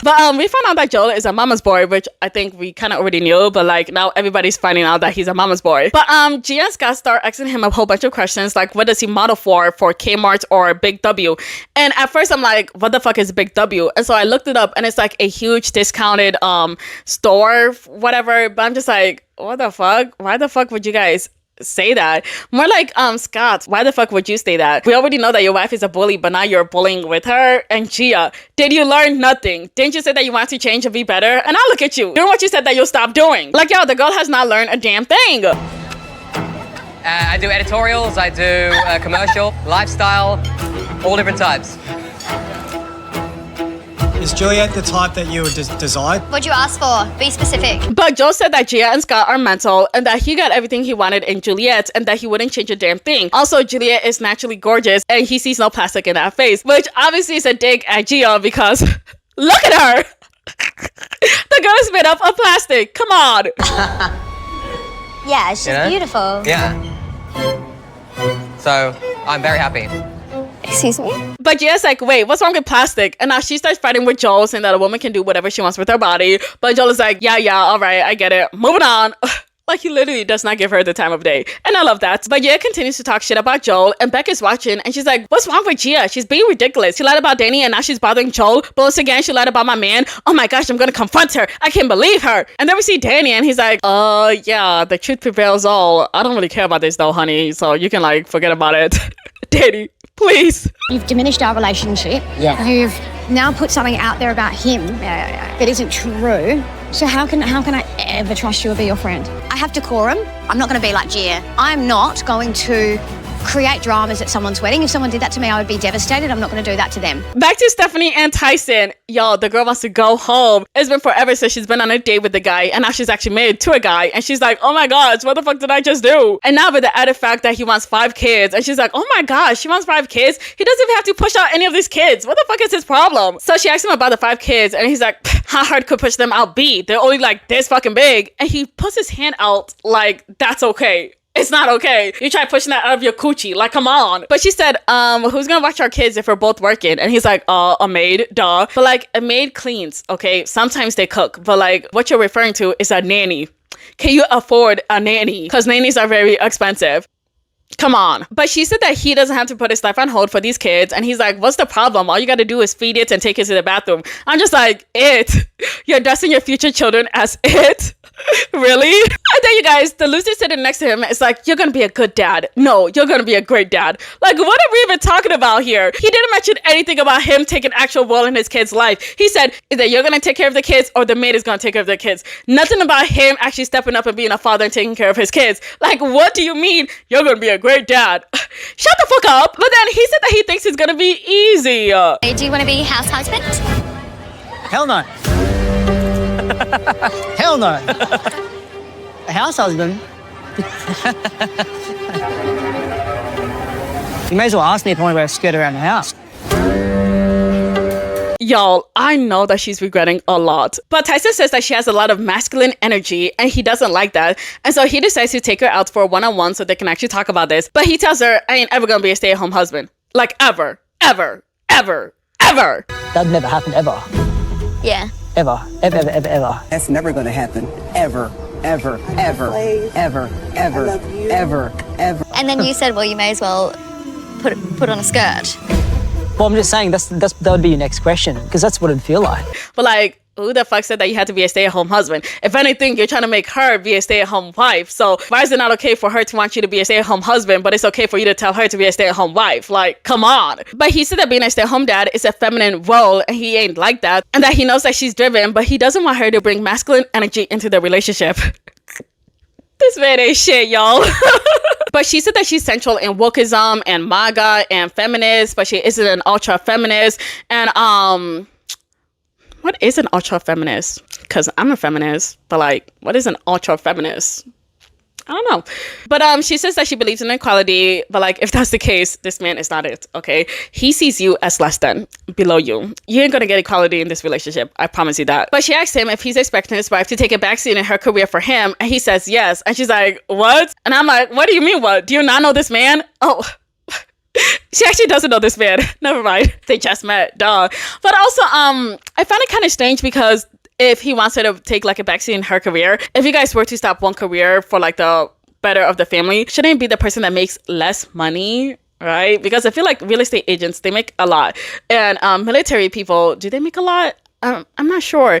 But we found out that Joel is a mama's boy, which I think we kind of already knew, but like, now everybody's finding out that he's a mama's boy. But Gia and Scott start asking him a whole bunch of questions, like, what does he model for Kmart or Big W? And at first I'm like, what the fuck is Big W? And so I looked it up, and it's like a huge discounted store, whatever. But I'm just like, what the fuck? Why the fuck would you guys say that? More like, Scott, why the fuck would you say that? We already know that your wife is a bully, but now you're bullying with her. And Gia, did you learn nothing? Didn't you say that you want to change and be better? And now look at you, doing what you said that you'll stop doing. Like, yo, the girl has not learned a damn thing. I do editorials, I do commercial, lifestyle, all different types. Is Juliet the type that you would desire? What'd you ask for? Be specific. But Joe said that Gia and Scott are mental, and that he got everything he wanted in Juliet, and that he wouldn't change a damn thing. Also, Juliet is naturally gorgeous, and he sees no plastic in that face, which obviously is a dig at Gia, because look at her. The girl is made up of plastic. Come on. Yeah, she's beautiful. Yeah. So, I'm very happy. Excuse me? But Gia's like, wait, what's wrong with plastic? And now she starts fighting with Joel, saying that a woman can do whatever she wants with her body. But Joel is like, yeah, all right, I get it. Moving on. Like, he literally does not give her the time of day. And I love that. But Gia continues to talk shit about Joel, and Beck is watching, and she's like, what's wrong with Gia? She's being ridiculous. She lied about Danny, and now she's bothering Joel. But once again, she lied about my man. Oh my gosh, I'm gonna confront her. I can't believe her. And then we see Danny, and he's like, yeah, the truth prevails all. I don't really care about this though, honey. So you can like, forget about it. Danny, please. You've diminished our relationship. Yeah. You've now put something out there about him that isn't true. So how can I ever trust you or be your friend? I have decorum. I'm not going to be like Gia. I'm not going to create dramas at someone's wedding. If someone did that to me, I would be devastated. I'm not going to do that to them. Back to Stephanie and Tyson. Y'all, the girl wants to go home. It's been forever since she's been on a date with the guy, and now she's actually married to a guy, and she's like, oh my gosh, what the fuck did I just do? And now with the added fact that he wants 5 kids, and she's like, oh my gosh, she wants 5 kids? He doesn't even have to push out any of these kids. What the fuck is his problem? So she asked him about the 5 kids, and he's like, how hard could push them out be? They're only like this fucking big. And he puts his hand out like, that's okay. It's not okay. You try pushing that out of your coochie. Like, come on. But she said, who's gonna watch our kids if we're both working? And he's like, a maid, duh. But like, a maid cleans, okay? Sometimes they cook. But like, what you're referring to is a nanny. Can you afford a nanny? Because nannies are very expensive. Come on. But she said that he doesn't have to put his life on hold for these kids. And he's like, what's the problem? All you got to do is feed it and take it to the bathroom. I'm just like, it. You're addressing your future children as it? Really? And then you guys, the loser sitting next to him is like, you're going to be a good dad. No, you're going to be a great dad. Like, what are we even talking about here? He didn't mention anything about him taking actual role in his kid's life. He said either you're going to take care of the kids or the maid is going to take care of the kids. Nothing about him actually stepping up and being a father and taking care of his kids. Like, what do you mean you're going to be a great dad? Shut the fuck up. But then he said that he thinks it's going to be easy. Do you want to be house husband? Hell no. Hell no. A house husband? You may as well ask me if I want to wear a skirt around the house. Y'all, I know that she's regretting a lot. But Tyson says that she has a lot of masculine energy and he doesn't like that. And so he decides to take her out for a one-on-one so they can actually talk about this. But he tells her, I ain't ever gonna be a stay-at-home husband. Like, ever. Ever. Ever. Ever. That'd never happen, ever. Yeah. Ever. Ever, ever, ever, ever. That's never gonna happen. Ever. Ever. Ever. Ever. Ever. Ever. Ever. And then you said, well, you may as well put on a skirt. Well, I'm just saying that would be your next question, because that's what it'd feel like. But like, who the fuck said that you had to be a stay-at-home husband? If anything, you're trying to make her be a stay-at-home wife. So why is it not okay for her to want you to be a stay-at-home husband, but it's okay for you to tell her to be a stay-at-home wife? Like, come on. But he said that being a stay-at-home dad is a feminine role, and he ain't like that. And that he knows that she's driven, but he doesn't want her to bring masculine energy into the relationship. This man ain't shit, y'all. But she said that she's central in wokeism and MAGA and feminist, but she isn't an ultra feminist. And what is an ultra feminist? Because I'm a feminist, but like, what is an ultra feminist? I don't know. But she says that she believes in equality, but like, if that's the case, this man is not it, okay? He sees you as less than, below you. You ain't gonna get equality in this relationship, I promise you that. But she asked him if he's expecting his wife to take a backseat in her career for him, and he says yes. And she's like, what? And I'm like, what do you mean what? Do you not know this man? Oh, she actually doesn't know this man. Never mind. They just met, duh. But also, I found it kind of strange because if he wants her to take like a backseat in her career, if you guys were to stop one career for like the better of the family, shouldn't it be the person that makes less money, right? Because I feel like real estate agents, they make a lot. And military people, do they make a lot? I'm not sure.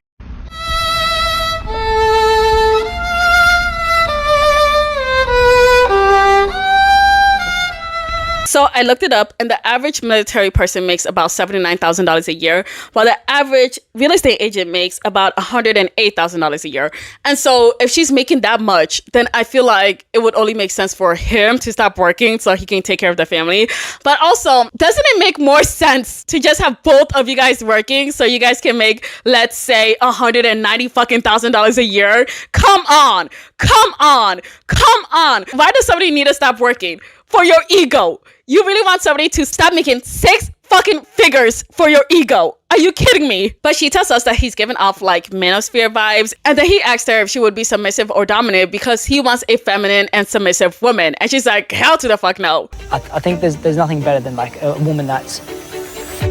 So I looked it up, and the average military person makes about $79,000 a year, while the average real estate agent makes about $108,000 a year. And so if she's making that much, then I feel like it would only make sense for him to stop working so he can take care of the family. But also, doesn't it make more sense to just have both of you guys working so you guys can make, let's say, $190,000 a year? Come on. Come on. Come on. Why does somebody need to stop working? For your ego. You really want somebody to stop making 6 fucking figures for your ego? Are you kidding me? But she tells us that he's given off like manosphere vibes, and then he asked her if she would be submissive or dominant because he wants a feminine and submissive woman. And she's like, hell to the fuck no. I think there's nothing better than like a woman that's,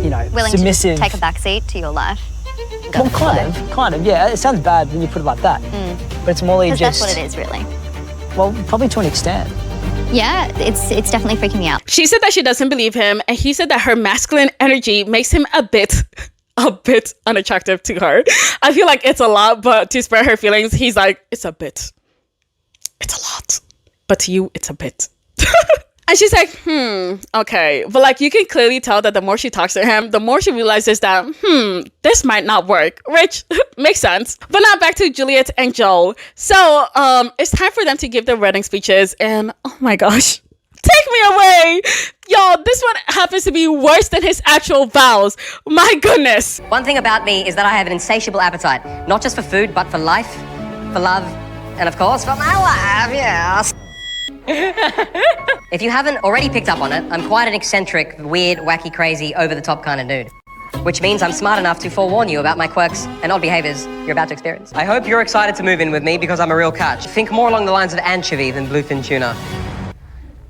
you know, willing submissive. to take a backseat to your life. Well, kind of, yeah. It sounds bad when you put it like that, but it's more just. That's what it is, really. Well, probably to an extent. Yeah, it's definitely freaking me out. She said that she doesn't believe him, and he said that her masculine energy makes him a bit unattractive to her. I feel like it's a lot, but to spare her feelings, he's like, it's a bit. It's a lot. But to you, it's a bit. And she's like, okay. But like, you can clearly tell that the more she talks to him, the more she realizes that, this might not work. Which makes sense. But now back to Juliet and Joel. So, it's time for them to give their wedding speeches. And oh my gosh, Take me away. Y'all, this one happens to be worse than his actual vows. My goodness. One thing about me is that I have an insatiable appetite, not just for food, but for life, for love, and of course, for my life, yes. If you haven't already picked up on it, I'm quite an eccentric, weird, wacky, crazy, over-the-top kind of dude. Which means I'm smart enough to forewarn you about my quirks and odd behaviors you're about to experience. I hope you're excited to move in with me because I'm a real catch. Think more along the lines of anchovy than bluefin tuna.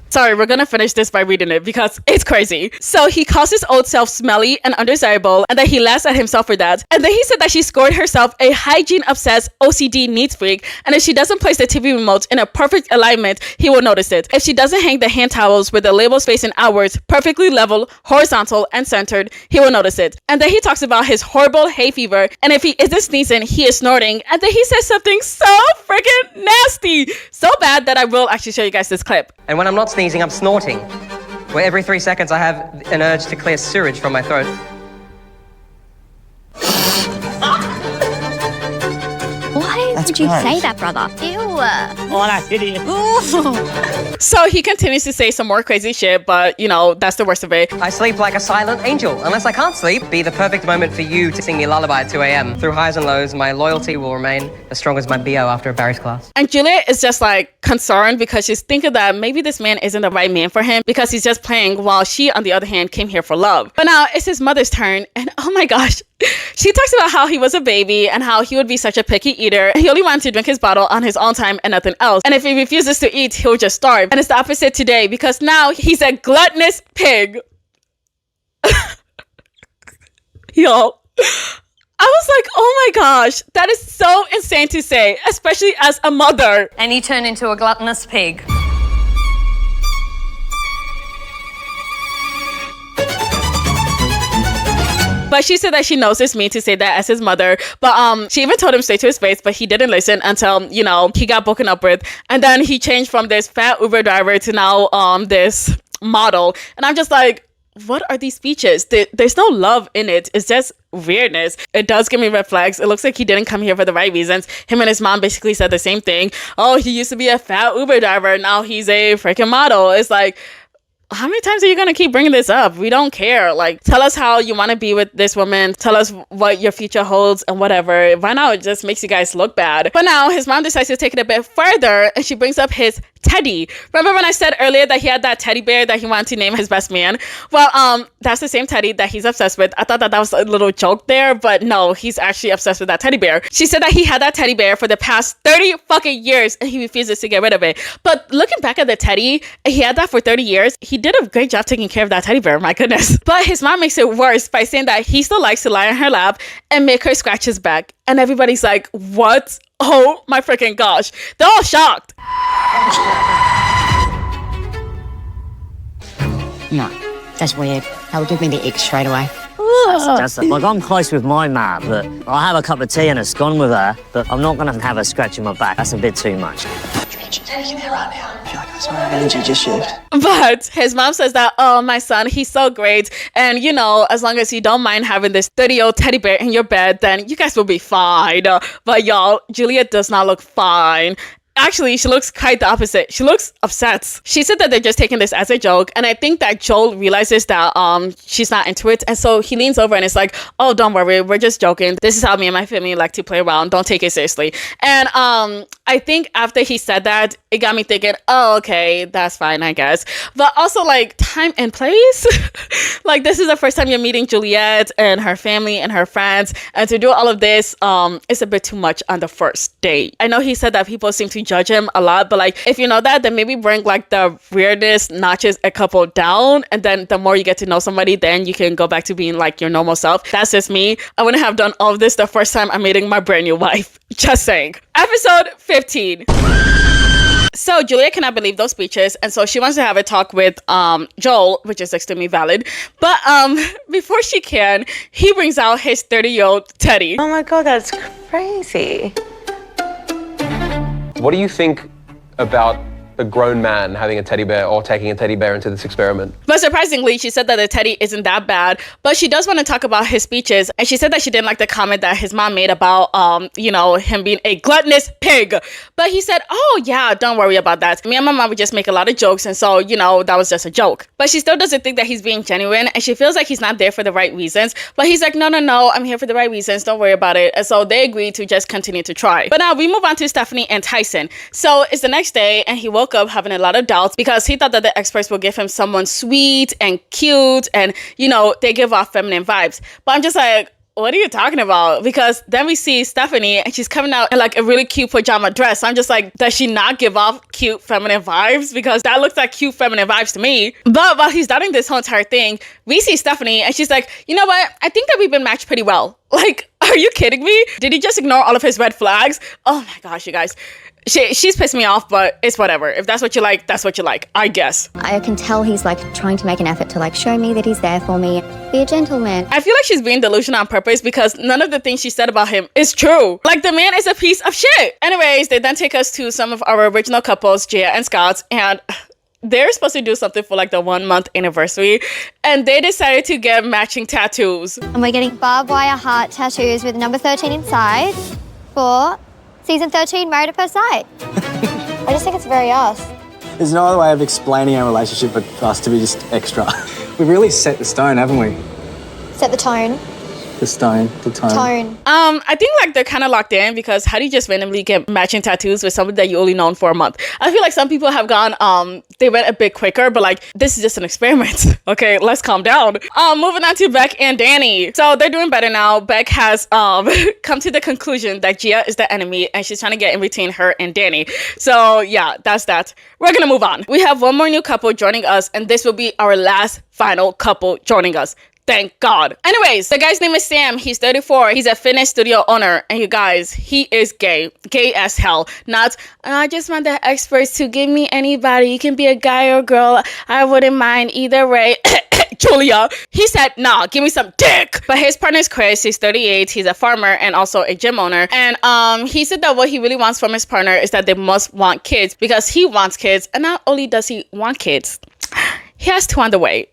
Sorry, we're gonna finish this by reading it because it's crazy. So he calls his old self smelly and undesirable, and then he laughs at himself for that. And then he said that she scored herself a hygiene-obsessed OCD needs freak, and if she doesn't place the TV remote in a perfect alignment, he will notice it. If she doesn't hang the hand towels with the labels facing outwards, perfectly level, horizontal, and centered, he will notice it. And then he talks about his horrible hay fever, and if he isn't sneezing, he is snorting. And then he says something so freaking nasty, so bad that I will actually show you guys this clip. And when I'm not sneezing, I'm snorting. Where every 3 seconds I have an urge to clear sewage from my throat. Why would you say that, brother? Ew. Oh, that's idiot. So he continues to say some more crazy shit, but you know, that's the worst of it. I sleep like a silent angel. Unless I can't sleep, be the perfect moment for you to sing me a lullaby at 2 a.m. Through highs and lows, my loyalty will remain as strong as my BO after a Barry's class. And Juliet is just like concerned because she's thinking that maybe this man isn't the right man for him because he's just playing while she, on the other hand, came here for love. But now it's his mother's turn, and oh my gosh, she talks about how he was a baby and how he would be such a picky eater. He only wanted to drink his bottle on his own time and nothing else. And if he refuses to eat, he'll just starve. And it's the opposite today because now he's a gluttonous pig. Y'all, I was like, oh my gosh, that is so insane to say, especially as a mother. And you turn into a gluttonous pig. But she said that she knows it's mean to say that as his mother. But she even told him straight to his face, but he didn't listen until, you know, he got broken up with. And then he changed from this fat Uber driver to now this model. And I'm just like, what are these speeches? There's no love in it. It's just weirdness. It does give me red flags. It looks like he didn't come here for the right reasons. Him and his mom basically said the same thing. Oh, he used to be a fat Uber driver. Now he's a freaking model. It's like, how many times are you going to keep bringing this up? We don't care. Like, tell us how you want to be with this woman. Tell us what your future holds and whatever. Right now, it just makes you guys look bad. But now his mom decides to take it a bit further and she brings up his teddy. Remember when I said earlier that he had that teddy bear that he wanted to name his best man? Well, that's the same teddy that he's obsessed with. I thought that was a little joke there, but no, he's actually obsessed with that teddy bear. She said that he had that teddy bear for the past 30 fucking years and he refuses to get rid of it. But looking back at the teddy, he had that for 30 years. He did a great job taking care of that teddy bear, my goodness. But his mom makes it worse by saying that he still likes to lie on her lap and make her scratch his back. And everybody's like, what? Oh my freaking gosh. They're all shocked. No, that's weird. That would give me the ick straight away. Just like, I'm close with my mum, but I'll have a cup of tea and a scone with her, but I'm not going to have her scratching my back. That's a bit too much. But his mom says that, oh, my son, he's so great. And, you know, as long as you don't mind having this 30-year-old teddy bear in your bed, then you guys will be fine. But y'all, Juliet does not look fine. Actually, she looks quite the opposite. She looks upset. She said that they're just taking this as a joke. And I think that Joel realizes that she's not into it. And so he leans over and is like, oh, don't worry. We're just joking. This is how me and my family like to play around. Don't take it seriously. And I think after he said that, it got me thinking, oh, okay, that's fine, I guess. But also, like, time and place. Like, this is the first time you're meeting Juliet and her family and her friends. And to do all of this, it's a bit too much on the first date. I know he said that people seem to judge him a lot, but like, if you know that, then maybe bring like the weirdest notches a couple down, and then the more you get to know somebody, then you can go back to being like your normal self. That's just me. I wouldn't have done all of this the first time I'm meeting my brand new wife. Just saying. Episode 15. So Julia cannot believe those speeches, and so she wants to have a talk with Joel, which is extremely valid. But before she can, he brings out his 30-year-old teddy. Oh my god, that's crazy. What do you think about a grown man having a teddy bear or taking a teddy bear into this experiment. But surprisingly, she said that the teddy isn't that bad, but she does want to talk about his speeches. And she said that she didn't like the comment that his mom made about, you know, him being a gluttonous pig. But he said, oh yeah, don't worry about that. Me and my mom would just make a lot of jokes. And so, you know, that was just a joke. But she still doesn't think that he's being genuine. And she feels like he's not there for the right reasons. But he's like, no, I'm here for the right reasons. Don't worry about it. And so they agreed to just continue to try. But now we move on to Stephanie and Tyson. So it's the next day and he woke up having a lot of doubts because he thought that the experts would give him someone sweet and cute and, you know, they give off feminine vibes. But I'm just like, what are you talking about? Because then we see Stephanie and she's coming out in like a really cute pajama dress. So I'm just like, does she not give off cute feminine vibes? Because that looks like cute feminine vibes to me. But while he's starting this whole entire thing, we see Stephanie and she's like, you know what? I think that we've been matched pretty well. Like, are you kidding me? Did he just ignore all of his red flags? Oh my gosh, you guys. She's pissed me off, but it's whatever. If that's what you like, that's what you like, I guess. I can tell he's like trying to make an effort to like show me that he's there for me. Be a gentleman. I feel like she's being delusional on purpose because none of the things she said about him is true. Like, the man is a piece of shit. Anyways, they then take us to some of our original couples, Gia and Scott, and they're supposed to do something for like the 1 month anniversary, and they decided to get matching tattoos. And we're getting barbed wire heart tattoos with number 13 inside for season 13, Married at First Sight. I just think it's very us. There's no other way of explaining our relationship but for us to be just extra. We've really set the stone, haven't we? Set the tone. The stone, the tone. I think like they're kind of locked in because how do you just randomly get matching tattoos with somebody that you only known for a month? I feel like some people have gone, they went a bit quicker, but like, this is just an experiment. Okay, let's calm down. Moving on to Beck and Danny. So they're doing better now. Beck has come to the conclusion that Gia is the enemy and she's trying to get in between her and Danny. So yeah, that's that. We're gonna move on. We have one more new couple joining us and this will be our last final couple joining us. Thank God. Anyways, the guy's name is Sam. He's 34. He's a fitness studio owner. And you guys, he is gay. Gay as hell. Not, I just want the experts to give me anybody. You can be a guy or girl. I wouldn't mind either way. Julia. He said, nah, give me some dick. But his partner is Chris. He's 38. He's a farmer and also a gym owner. And he said that what he really wants from his partner is that they must want kids because he wants kids. And not only does he want kids, he has 2 on the way.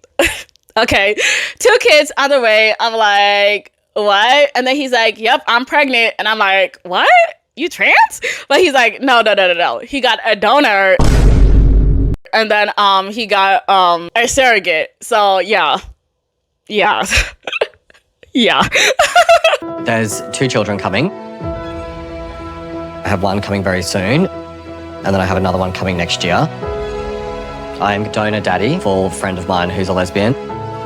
Okay, 2 kids on the way. I'm like, what? And then he's like, yep, I'm pregnant. And I'm like, what? You trans? But he's like, no. He got a donor. And then he got a surrogate. So yeah. Yeah. There's 2 children coming. I have one coming very soon. And then I have another one coming next year. I'm donor daddy for a friend of mine who's a lesbian.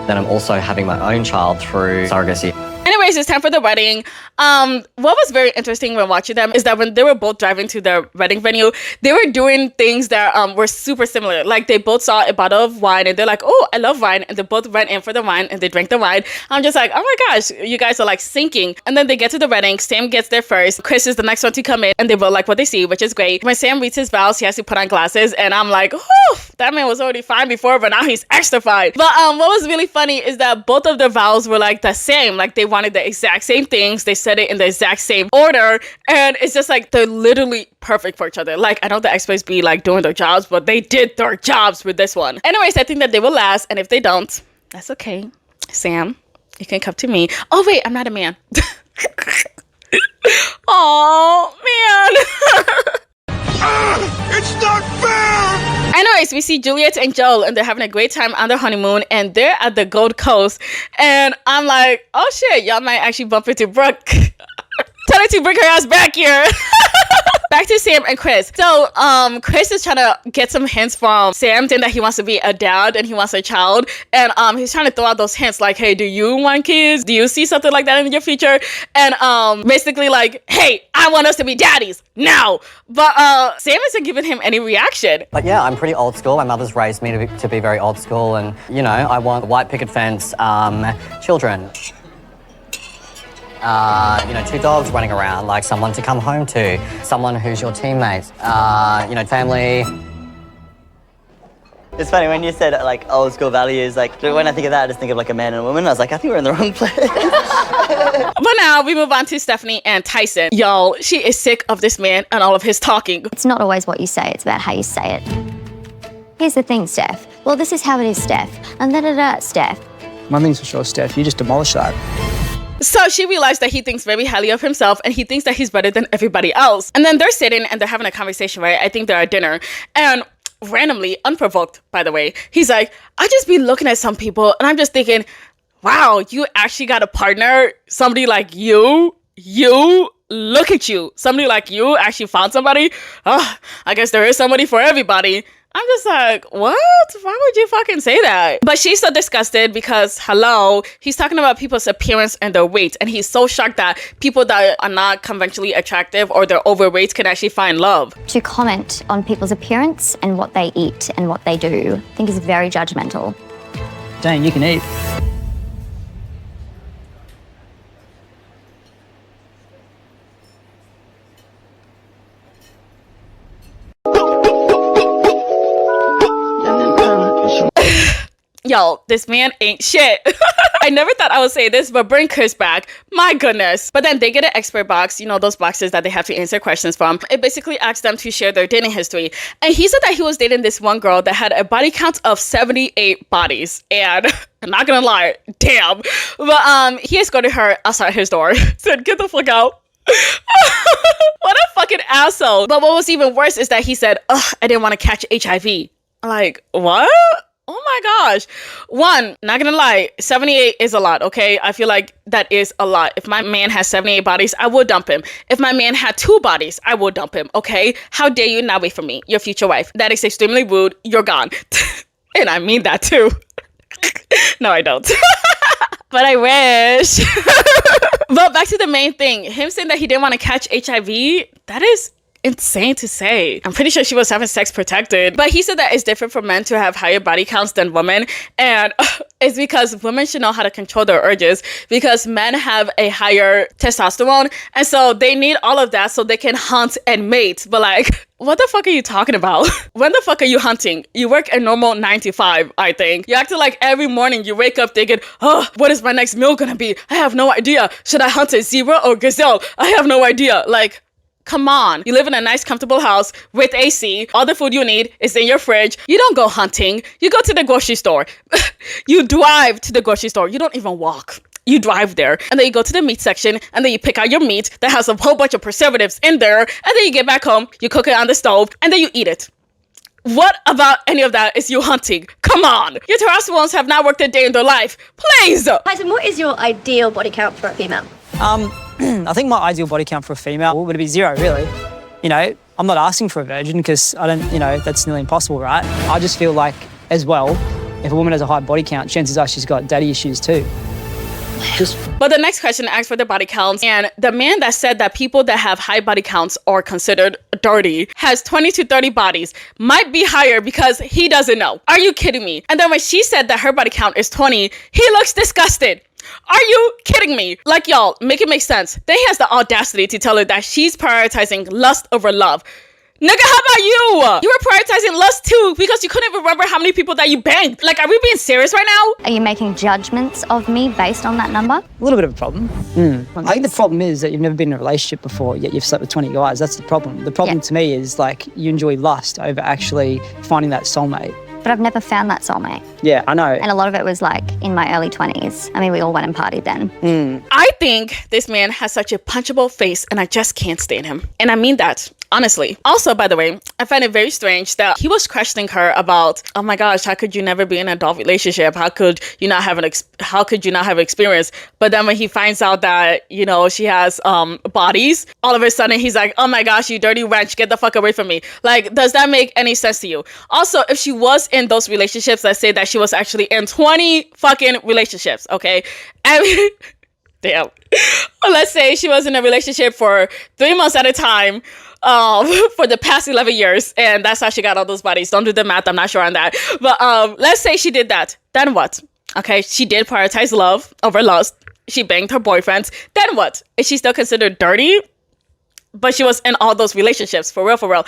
Then I'm also having my own child through surrogacy. Anyways, it's time for the wedding. What was very interesting when watching them is that when they were both driving to the wedding venue, they were doing things that were super similar. Like they both saw a bottle of wine and they're like, oh, I love wine. And they both went in for the wine and they drank the wine. I'm just like, oh my gosh, you guys are like syncing. And then they get to the wedding. Sam gets there first. Chris is the next one to come in and they both like what they see, which is great. When Sam reads his vows, he has to put on glasses. And I'm like, oh, that man was already fine before, but now he's extra fine. But what was really funny is that both of their vows were like the same. Like they wanted the exact same things. They said it in the exact same order. And it's just like they're literally perfect for each other. Like I know the experts be like doing their jobs, but they did their jobs with this one. Anyways, I think that they will last. And if they don't, that's okay. Sam, you can come to me. Oh wait, I'm not a man. Oh man. It's not fair! Anyways, we see Juliet and Joel and they're having a great time on their honeymoon and they're at the Gold Coast and I'm like, oh shit, y'all might actually bump into Brooke. Tell her to bring her ass back here. Back to Sam and Chris. So, Chris is trying to get some hints from Sam, saying that he wants to be a dad and he wants a child. And he's trying to throw out those hints like, hey, do you want kids? Do you see something like that in your future? And basically like, hey, I want us to be daddies now. But Sam isn't giving him any reaction. But yeah, I'm pretty old school. My mother's raised me to be very old school. And, you know, I want white picket fence, children. You know, 2 dogs running around, like someone to come home to, someone who's your teammate, you know, family. It's funny, when you said like old school values, like when I think of that, I just think of like a man and a woman. I was like, I think we're in the wrong place. But now we move on to Stephanie and Tyson. Yo, she is sick of this man and all of his talking. It's not always what you say, it's about how you say it. Here's the thing, Steph. Well, this is how it is, Steph. And da-da-da, Steph. One thing's for sure, Steph, you just demolished that. So she realized that he thinks very highly of himself and he thinks that he's better than everybody else. And then they're sitting and they're having a conversation, right? I think they're at dinner. And randomly, unprovoked, by the way, he's like, I just be looking at some people and I'm just thinking, wow, you actually got a partner? Somebody like you? Look at you. Somebody like you actually found somebody? Oh, I guess there is somebody for everybody. I'm just like, what? Why would you fucking say that? But she's so disgusted because, hello, he's talking about people's appearance and their weight. And he's so shocked that people that are not conventionally attractive or they're overweight can actually find love. To comment on people's appearance and what they eat and what they do, I think is very judgmental. Dang, you can eat. Yo, this man ain't shit. I never thought I would say this, but bring Chris back. My goodness. But then they get an expert box, you know, those boxes that they have to answer questions from. It basically asks them to share their dating history. And he said that he was dating this one girl that had a body count of 78 bodies. And I'm not gonna lie, damn. But he escorted her outside his door. Said, get the fuck out. What a fucking asshole. But what was even worse is that he said, ugh, I didn't want to catch HIV. Like, what? Oh my gosh. One, not gonna lie, 78 is a lot, okay? I feel like that is a lot. If my man has 78 bodies, I would dump him. If my man had 2 bodies, I would dump him, okay? How dare you not wait for me, your future wife? That is extremely rude. You're gone. And I mean that too. No, I don't. But I wish. But back to the main thing. Him saying that he didn't want to catch HIV, that is insane to say. I'm pretty sure she was having sex protected. But he said that it's different for men to have higher body counts than women. And it's because women should know how to control their urges because men have a higher testosterone. And so they need all of that so they can hunt and mate. But like, what the fuck are you talking about? When the fuck are you hunting? You work a normal 9 to 5, I think. You act like every morning you wake up thinking, oh, what is my next meal gonna be? I have no idea. Should I hunt a zebra or gazelle? I have no idea. Like, come on. You live in a nice, comfortable house with AC. All the food you need is in your fridge. You don't go hunting. You go to the grocery store. You drive to the grocery store. You don't even walk. You drive there. And then you go to the meat section. And then you pick out your meat that has a whole bunch of preservatives in there. And then you get back home. You cook it on the stove. And then you eat it. What about any of that is you hunting? Come on. Your testosterones have not worked a day in their life. Please. Tyson, what is your ideal body count for a female? I think my ideal body count for a female would be 0, really. You know, I'm not asking for a virgin because I don't, you know, that's nearly impossible, right? I just feel like, as well, if a woman has a high body count, chances are she's got daddy issues too. But the next question asks for the body counts, and the man that said that people that have high body counts are considered dirty has 20 to 30 bodies, might be higher because he doesn't know. Are you kidding me? And then when she said that her body count is 20, he looks disgusted. Are you kidding me? Like, y'all, make it make sense. Then he has the audacity to tell her that she's prioritizing lust over love. Nigga, how about you? You were prioritizing lust too because you couldn't even remember how many people that you banged. Like, are we being serious right now? Are you making judgments of me based on that number? A little bit of a problem. I think the problem is that you've never been in a relationship before, yet you've slept with 20 guys. That's the problem. The problem to me is, like, you enjoy lust over actually finding that soulmate. But I've never found that soulmate. Yeah, I know. And a lot of it was like in my early 20s. I mean, we all went and partied then. I think this man has such a punchable face and I just can't stand him. And I mean that. Honestly. Also, by the way, I find it very strange that he was questioning her about, oh my gosh, how could you never be in an adult relationship? How could you not have experience? But then when he finds out that, you know, she has bodies, all of a sudden he's like, oh my gosh, you dirty wench, get the fuck away from me. Like, does that make any sense to you? Also, if she was in those relationships, let's say that she was actually in 20 fucking relationships, okay? I mean, damn. Let's say she was in a relationship for 3 months at a time, for the past 11 years, and that's how she got all those bodies. Don't do the math, I'm not sure on that. But let's say she did that. Then what? Okay, she did prioritize love over lust. She banged her boyfriends. Then what? Is she still considered dirty? But she was in all those relationships, for real, for real.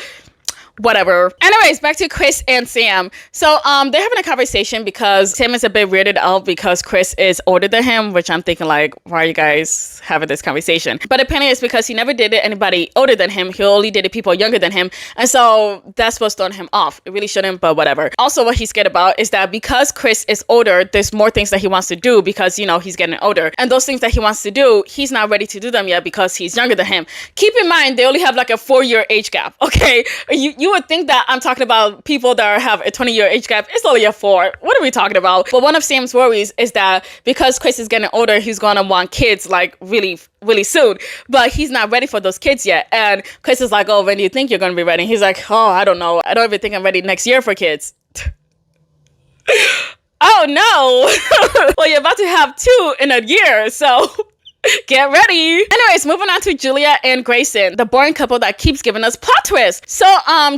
whatever. Anyways, back to Chris and Sam. So they're having a conversation because Sam is a bit weirded out because Chris is older than him, which I'm thinking like, why are you guys having this conversation? But apparently it's because he never dated anybody older than him. He only dated people younger than him, and so that's what's throwing him off. It really shouldn't, but whatever. Also, what he's scared about is that because Chris is older, there's more things that he wants to do because, you know, he's getting older, and those things that he wants to do, he's not ready to do them yet because he's younger than him. Keep in mind, they only have like a 4-year age gap, okay? You would think that I'm talking about people that have a 20-year age gap. It's only a 4. What are we talking about? But one of Sam's worries is that because Chris is getting older, he's gonna want kids like really soon, but he's not ready for those kids yet. And Chris is like, oh, when do you think you're gonna be ready? He's like, oh, I don't know. I don't even think I'm ready next year for kids. Oh no. Well, you're about to have 2 in a year, so get ready. Anyways, moving on to Juliet and Grayson, the boring couple that keeps giving us plot twists. So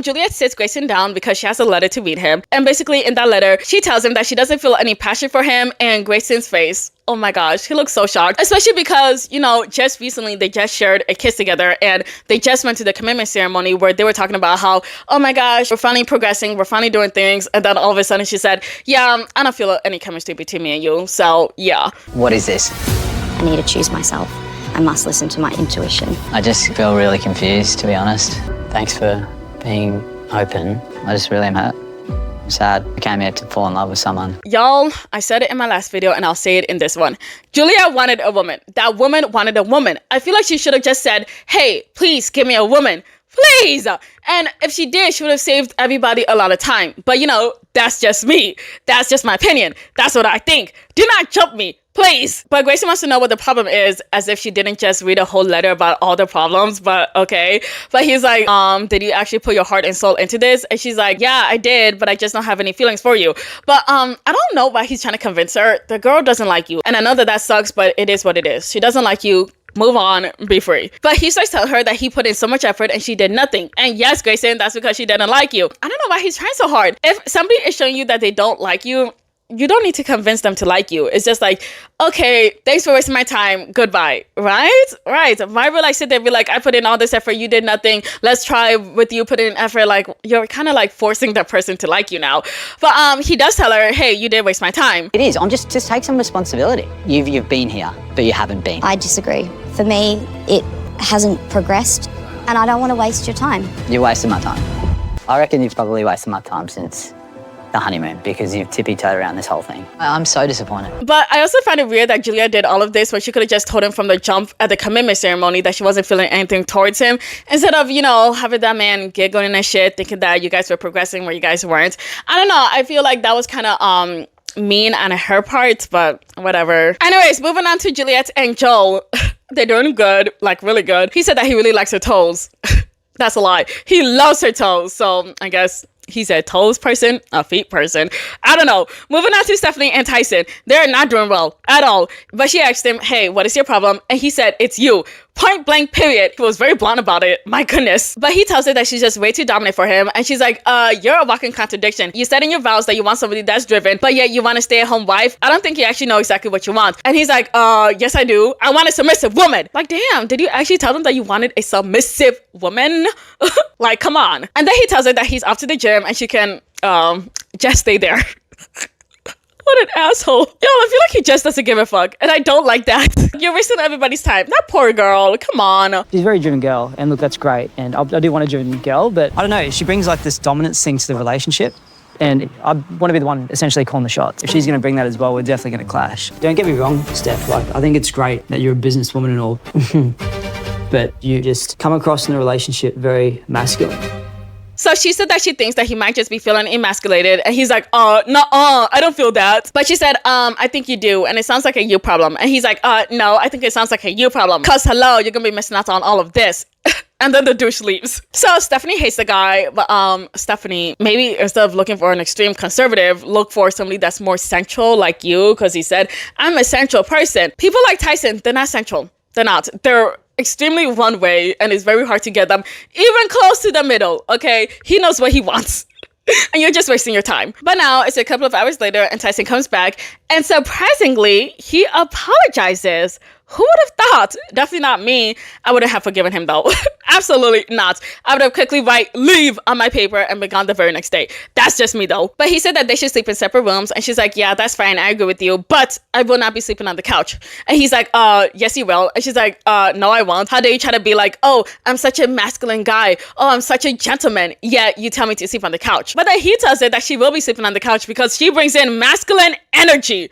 Juliet sits Grayson down because she has a letter to read him, and basically in that letter she tells him that she doesn't feel any passion for him. And Grayson's face, oh my gosh, he looks so shocked, especially because, you know, just recently they just shared a kiss together, and they just went to the commitment ceremony where they were talking about how, oh my gosh, we're finally progressing, we're finally doing things. And then all of a sudden she said, yeah, I don't feel any chemistry between me and you, so yeah. What is this? I need to choose myself. I must listen to my intuition. I just feel really confused, to be honest. Thanks for being open. I just really am hurt. I'm sad. I came here to fall in love with someone. Y'all, I said it in my last video and I'll say it in this one. Julia wanted a woman. That woman wanted a woman. I feel like she should have just said, hey, please give me a woman. Please. And if she did, she would have saved everybody a lot of time. But you know, that's just me. That's just my opinion. That's what I think. Do not jump me, please. But Grayson wants to know what the problem is, as if she didn't just read a whole letter about all the problems, but okay. But he's like, did you actually put your heart and soul into this? And she's like, yeah, I did, but I just don't have any feelings for you. But I don't know why he's trying to convince her. The girl doesn't like you. And I know that sucks, but it is what it is. She doesn't like you. Move on, be free. But he starts telling her that he put in so much effort and she did nothing. And yes, Grayson, that's because she didn't like you. I don't know why he's trying so hard. If somebody is showing you that they don't like you, you don't need to convince them to like you. It's just like, okay, thanks for wasting my time. Goodbye. Right? Right. Why would I sit there and be like, I put in all this effort, you did nothing. Let's try with you put in effort. Like, you're kind of like forcing that person to like you now. But he does tell her, hey, you did waste my time. It is. Just take some responsibility. You've been here, but you haven't been. I disagree. For me, it hasn't progressed, and I don't want to waste your time. You're wasting my time. I reckon you've probably wasted my time since the honeymoon, because you've tippy-toed around this whole thing. I'm so disappointed. But I also find it weird that Julia did all of this when she could have just told him from the jump at the commitment ceremony that she wasn't feeling anything towards him, instead of, you know, having that man giggling and shit, thinking that you guys were progressing where you guys weren't. I don't know. I feel like that was kind of mean on her part, but whatever. Anyways, moving on to Juliet and Joel. They're doing good, like really good. He said that he really likes her toes. That's a lie. He loves her toes. So I guess he's a toes person, a feet person. I don't know. Moving on to Stephanie and Tyson. They're not doing well at all. But she asked him, hey, what is your problem? And he said, it's you. Point blank, period. He was very blunt about it. My goodness. But he tells her that she's just way too dominant for him. And she's like, you're a walking contradiction. You said in your vows that you want somebody that's driven, but yet you want a stay-at-home wife. I don't think you actually know exactly what you want. And he's like, yes, I do. I want a submissive woman. Like, damn, did you actually tell them that you wanted a submissive woman? Like, come on. And then he tells her that he's off to the gym and she can just stay there. What an asshole. Y'all, I feel like he just doesn't give a fuck. And I don't like that. You're wasting everybody's time. That poor girl. Come on. She's a very driven girl. And look, that's great. And I do want a driven girl. But I don't know. She brings like this dominance thing to the relationship. And I want to be the one essentially calling the shots. If she's going to bring that as well, we're definitely going to clash. Don't get me wrong, Steph. Like, I think it's great that you're a businesswoman and all. But you just come across in the relationship very masculine. So she said that she thinks that he might just be feeling emasculated, and he's like, nuh-uh, I don't feel that. But she said, I think you do, and it sounds like a you problem. And he's like, no, I think it sounds like a you problem. Cause hello, you're gonna be missing out on all of this. And then the douche leaves. So Stephanie hates the guy, but Stephanie, maybe instead of looking for an extreme conservative, look for somebody that's more central like you, because he said, I'm a central person. People like Tyson, they're not central. They're not. They're extremely one way, and it's very hard to get them even close to the middle, okay? He knows what he wants. And you're just wasting your time. But now it's a couple of hours later and Tyson comes back, and surprisingly, he apologizes. Who would have thought? Definitely not me. I wouldn't have forgiven him though. Absolutely not. I would have quickly write leave on my paper and been gone the very next day. That's just me though. But he said that they should sleep in separate rooms, and she's like, yeah, that's fine, I agree with you, but I will not be sleeping on the couch. And he's like, yes you will. And she's like, no I won't. How dare you try to be like, oh, I'm such a masculine guy, oh, I'm such a gentleman, yet you tell me to sleep on the couch. But then he tells her that she will be sleeping on the couch because she brings in masculine energy.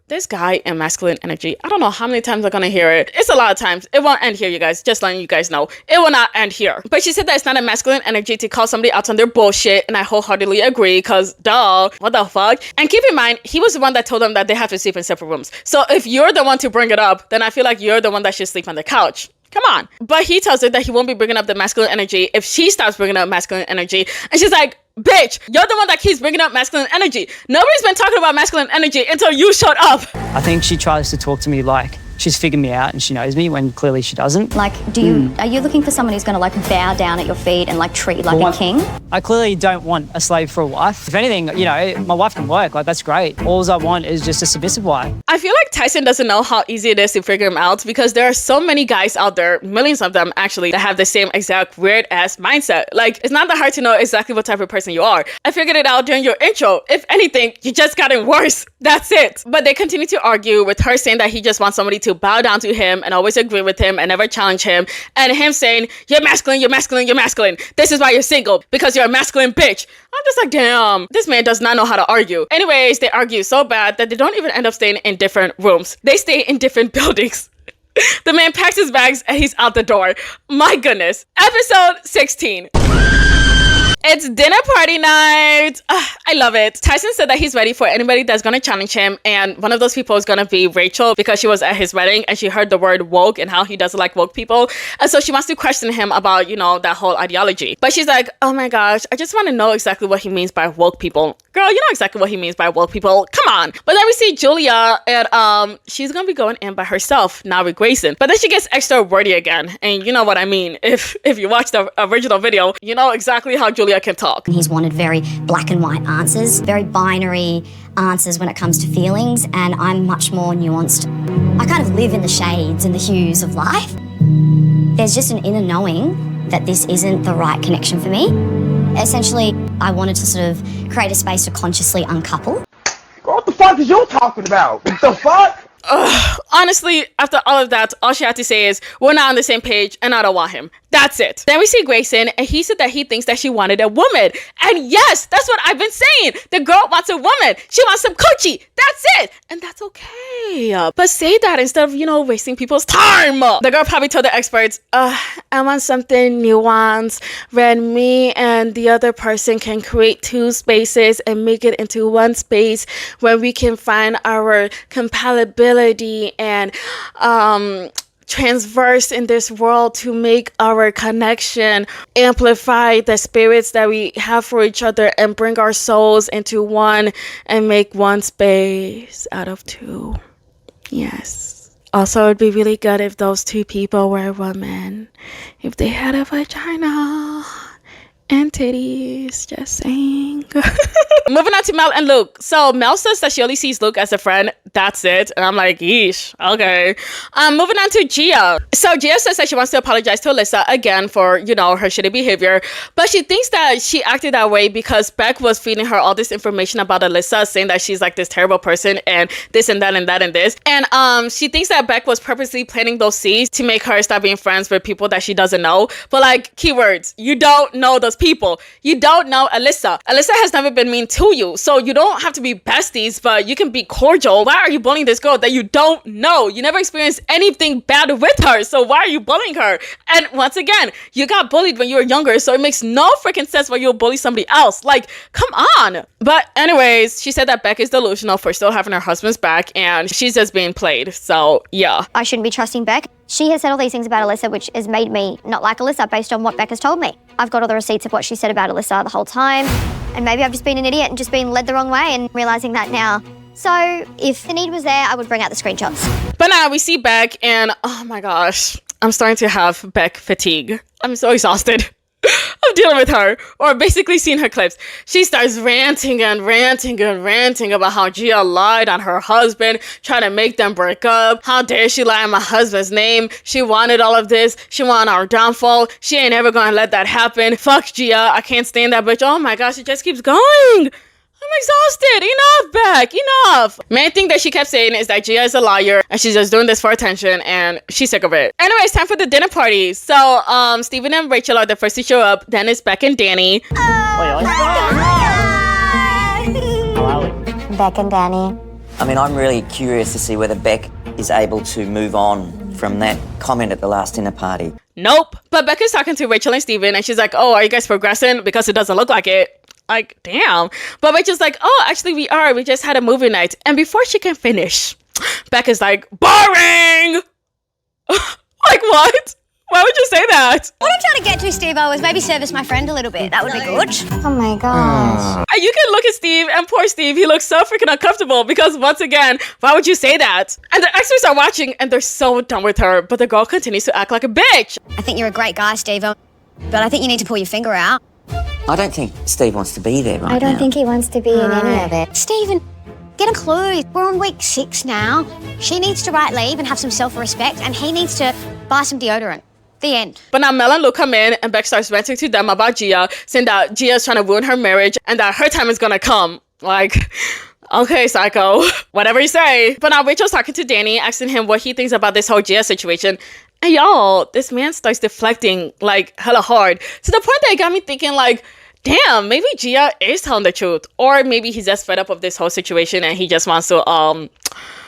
This guy and masculine energy, I don't know how many times I'm gonna hear it. It's a lot of times. It won't end here, you guys. Just letting you guys know. It will not end here. But she said that it's not a masculine energy to call somebody out on their bullshit, and I wholeheartedly agree, because duh, what the fuck? And keep in mind, he was the one that told them that they have to sleep in separate rooms. So if you're the one to bring it up, then I feel like you're the one that should sleep on the couch. Come on. But he tells her that he won't be bringing up the masculine energy if she stops bringing up masculine energy. And she's like, bitch, you're the one that keeps bringing up masculine energy. Nobody's been talking about masculine energy until you shut up. I think she tries to talk to me like she's figured me out and she knows me when clearly she doesn't. Like, are you looking for someone who's going to like bow down at your feet and like treat you like a king? I clearly don't want a slave for a wife. If anything, you know, my wife can work, like that's great. All I want is just a submissive wife. I feel like Tyson doesn't know how easy it is to figure him out, because there are so many guys out there, millions of them actually, that have the same exact weird ass mindset. Like, it's not that hard to know exactly what type of person you are. I figured it out during your intro. If anything, you just gotten worse. That's it. But they continue to argue, with her saying that he just wants somebody to bow down to him and always agree with him and never challenge him, and him saying, you're masculine, you're masculine, you're masculine. This is why you're single, because you're a masculine bitch. I'm just like, damn, this man does not know how to argue. Anyways, they argue so bad that they don't even end up staying in different rooms. They stay in different buildings. The man packs his bags and he's out the door. My goodness. Episode 16. It's dinner party night. I love it. Tyson said that he's ready for anybody that's gonna challenge him, and one of those people is gonna be Rachel, because she was at his wedding and she heard the word woke and how he doesn't like woke people, and so she wants to question him about, you know, that whole ideology. But she's like, oh my gosh, I just want to know exactly what he means by woke people. Girl, you know exactly what he means by woke people. Come on. But then we see Julia, and she's gonna be going in by herself now with Grayson. But then she gets extra wordy again, and you know what I mean. If you watch the original video, you know exactly how Julia can talk. He's wanted very black and white answers, very binary answers when it comes to feelings, and I'm much more nuanced. I kind of live in the shades and the hues of life. There's just an inner knowing that this isn't the right connection for me. Essentially, I wanted to sort of create a space to consciously uncouple. What the fuck is you talking about? What the fuck? Honestly, after all of that, all she had to say is, we're not on the same page and I don't want him. That's it. Then we see Grayson, and he said that he thinks that she wanted a woman. And yes, that's what I've been saying. The girl wants a woman. She wants some coochie. That's it. And that's okay. But say that instead of, you know, wasting people's time. The girl probably told the experts, I want something nuanced, where me and the other person can create two spaces and make it into one space where we can find our compatibility and transverse in this world to make our connection, amplify the spirits that we have for each other, and bring our souls into one and make one space out of two. Yes. Also, it'd be really good if those two people were women, if they had a vagina and titties, just saying. Moving on to Mel and Luke. So Mel says that she only sees Luke as a friend. That's it. And I'm like, yeesh, okay. Moving on to Gia. So Gia says that she wants to apologize to Alyssa again for, you know, her shitty behavior. But she thinks that she acted that way because Beck was feeding her all this information about Alyssa, saying that she's like this terrible person and this and that and that and this. And she thinks that Beck was purposely planting those seeds to make her stop being friends with people that she doesn't know. But like, keywords, you don't know those people. You don't know Alyssa. Alyssa has never been mean to you, so you don't have to be besties, but you can be cordial. Why are you bullying this girl that you don't know? You never experienced anything bad with her, so why are you bullying her? And once again, you got bullied when you were younger, so it makes no freaking sense why you'll bully somebody else. Like, come on. But anyways, she said that Beck is delusional for still having her husband's back, and she's just being played. So yeah, I shouldn't be trusting Beck. She has said all these things about Alyssa, which has made me not like Alyssa based on what Beck has told me. I've got all the receipts of what she said about Alyssa the whole time. And maybe I've just been an idiot and just been led the wrong way and realizing that now. So if the need was there, I would bring out the screenshots. But now we see Beck, and oh my gosh, I'm starting to have Beck fatigue. I'm so exhausted. of dealing with her, or basically seeing her clips. She starts ranting and ranting and ranting about how Gia lied on her husband, trying to make them break up. How dare she lie on my husband's name? She wanted all of this. She wanted our downfall. She ain't ever gonna let that happen. Fuck Gia. I can't stand that bitch. Oh my gosh, it just keeps going. I'm exhausted. Enough, Beck. Enough. Main thing that she kept saying is that Gia is a liar and she's just doing this for attention and she's sick of it. Anyway, it's time for the dinner party. So, Steven and Rachel are the first to show up. Then it's Beck and Danny. Beck and Danny. I mean, I'm really curious to see whether Beck is able to move on from that comment at the last dinner party. Nope. But Beck is talking to Rachel and Steven and she's like, oh, are you guys progressing? Because it doesn't look like it. Like, damn. But Rachel's like, oh, actually we are. We just had a movie night. And before she can finish, Beck is like, boring! Like, what? Why would you say that? What I'm trying to get to, Steve-O, is maybe service my friend a little bit. That would be good. Oh my gosh. And you can look at Steve, and poor Steve, he looks so freaking uncomfortable because, once again, why would you say that? And the extras are watching, and they're so done with her, but the girl continues to act like a bitch. I think you're a great guy, Steve-O, but I think you need to pull your finger out. I don't think Steve wants to be there right now. I don't think he wants to be in any of it. Stephen, get a clue. We're on week 6 now. She needs to write leave and have some self-respect, and he needs to buy some deodorant. The end. But now Mel and Luke come in, and Beck starts ranting to them about Gia, saying that Gia's trying to ruin her marriage, and that her time is gonna come. Like, okay, psycho. Whatever you say. But now Rachel's talking to Danny, asking him what he thinks about this whole Gia situation. And y'all, this man starts deflecting, like, hella hard. To the point that it got me thinking, like, damn, maybe Gia is telling the truth. Or maybe he's just fed up of this whole situation and he just wants to,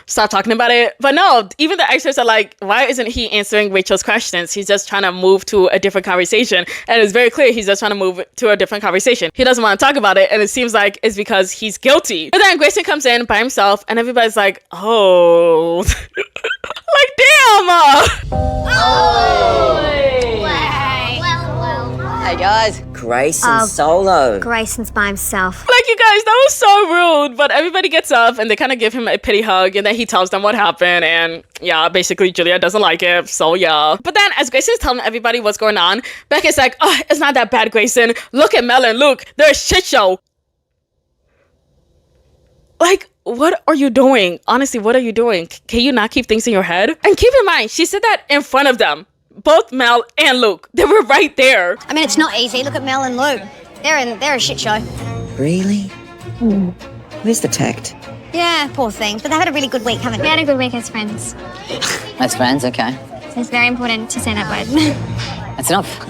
stop talking about it. But no, even the experts are like, why isn't he answering Rachel's questions? He's just trying to move to a different conversation. And it's very clear he's just trying to move to a different conversation. He doesn't want to talk about it. And it seems like it's because he's guilty. But then Grayson comes in by himself and everybody's like, oh. Like, damn. Hey guys, Grayson solo. Grayson's by himself. Like, you guys, that was so rude. But everybody gets up and they kind of give him a pity hug. And then he tells them what happened. And yeah, basically Julia doesn't like it. So yeah. But then as Grayson's telling everybody what's going on, Becca's like, oh, it's not that bad, Grayson. Look at Mel and Luke. They're a shit show. Like, what are you doing? Honestly, what are you doing? Can you not keep things in your head? And keep in mind, she said that in front of them. Both Mel and Luke. They were right there. I mean, it's not easy. Look at Mel and Luke. They're a shit show. Really? Where's the tact? Yeah, poor things. But they had a really good week, haven't they? We had a good week as friends. As friends, okay. It's very important to say that word. That's enough.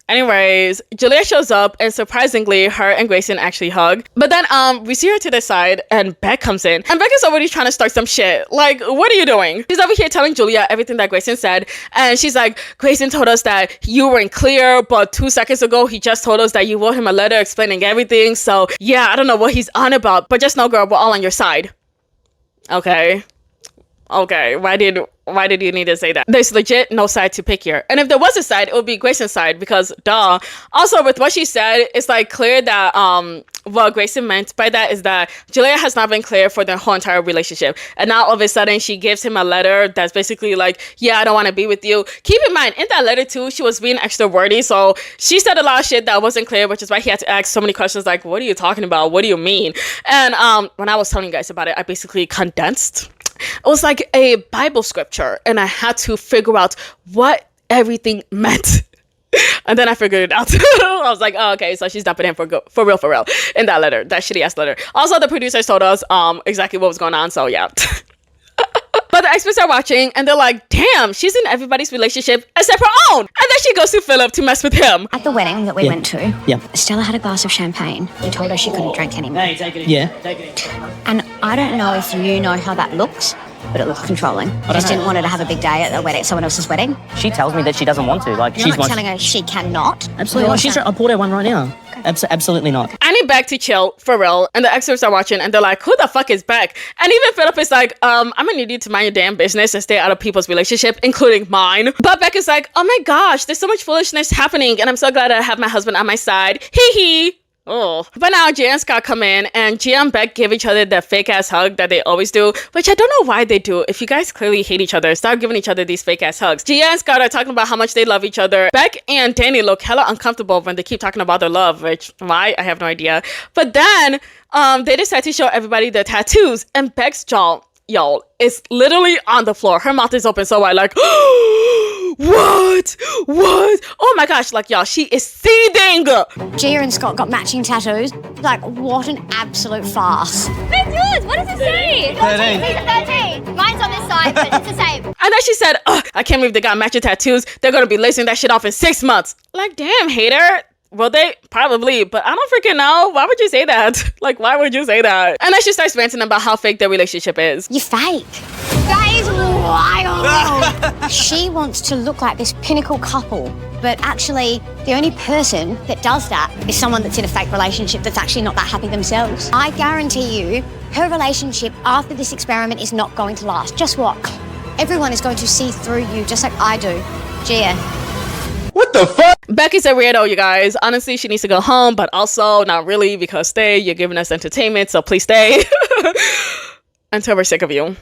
Anyways, Julia shows up and surprisingly, her and Grayson actually hug. But then we see her to the side and Beck comes in. And Beck is already trying to start some shit. Like, what are you doing? She's over here telling Julia everything that Grayson said. And she's like, Grayson told us that you weren't clear, but 2 seconds ago, he just told us that you wrote him a letter explaining everything. So yeah, I don't know what he's on about. But just know, girl, we're all on your side. Okay. Okay, why did you need to say that? There's legit no side to pick here. And if there was a side, it would be Grayson's side because duh. Also, with what she said, it's like clear that what Grayson meant by that is that Julia has not been clear for their whole entire relationship. And now all of a sudden she gives him a letter that's basically like, yeah, I don't want to be with you. Keep in mind, in that letter too, she was being extra wordy. So she said a lot of shit that wasn't clear, which is why he had to ask so many questions like, what are you talking about? What do you mean? And when I was telling you guys about it, I basically condensed. It was like a Bible scripture, and I had to figure out what everything meant. And then I figured it out. I was like, oh, okay, so she's dumping him for real, in that letter, that shitty ass letter. Also, the producers told us exactly what was going on, so yeah. But the experts are watching, and they're like, damn, she's in everybody's relationship except her own. And then she goes to Philip to mess with him. At the wedding that we went to, Stella had a glass of champagne. You told her she couldn't drink anymore. And I don't know if you know how that looks, but it looks controlling. I just didn't want her to have a big day at a wedding, someone else's wedding. She tells me that she doesn't want to. Like, You're not telling her she cannot. Absolutely. I poured her one right now. Absolutely not. I need Beck to chill, for real. And the experts are watching, and they're like, who the fuck is Beck? And even Philip is like, I'm gonna need you to mind your damn business and stay out of people's relationship, including mine. But Beck is like, oh my gosh, there's so much foolishness happening, and I'm so glad I have my husband on my side. Hee hee. Oh, but now Gia and Scott come in, and Gia and Beck give each other that fake ass hug that they always do, which I don't know why they do. If you guys clearly hate each other, stop giving each other these fake ass hugs. Gia and Scott are talking about how much they love each other. Beck and Danny look hella uncomfortable when they keep talking about their love, which why I have no idea. But then they decide to show everybody their tattoos, and Beck's jaw, y'all, is literally on the floor. Her mouth is open so wide, like, what? Oh my gosh, like, y'all, she is seething. Gia and Scott got matching tattoos. Like, what an absolute farce. Where's yours? What does it say? 13. Mine's on this side, but it's the same. And then she said, I can't believe they got matching tattoos. They're gonna be lacing that shit off in 6 months. Like, damn, hater. Will they? Probably, but I don't freaking know. Why would you say that? Like, why would you say that? And then she starts ranting about how fake their relationship is. You're fake. That is wild. She wants to look like this pinnacle couple, but actually, the only person that does that is someone that's in a fake relationship that's actually not that happy themselves. I guarantee you, her relationship after this experiment is not going to last. Just watch. Everyone is going to see through you, just like I do. Gia. What the fuck? Becky's a weirdo, you guys. Honestly, she needs to go home, but also not really, because stay. You're giving us entertainment, so please stay until we're sick of you.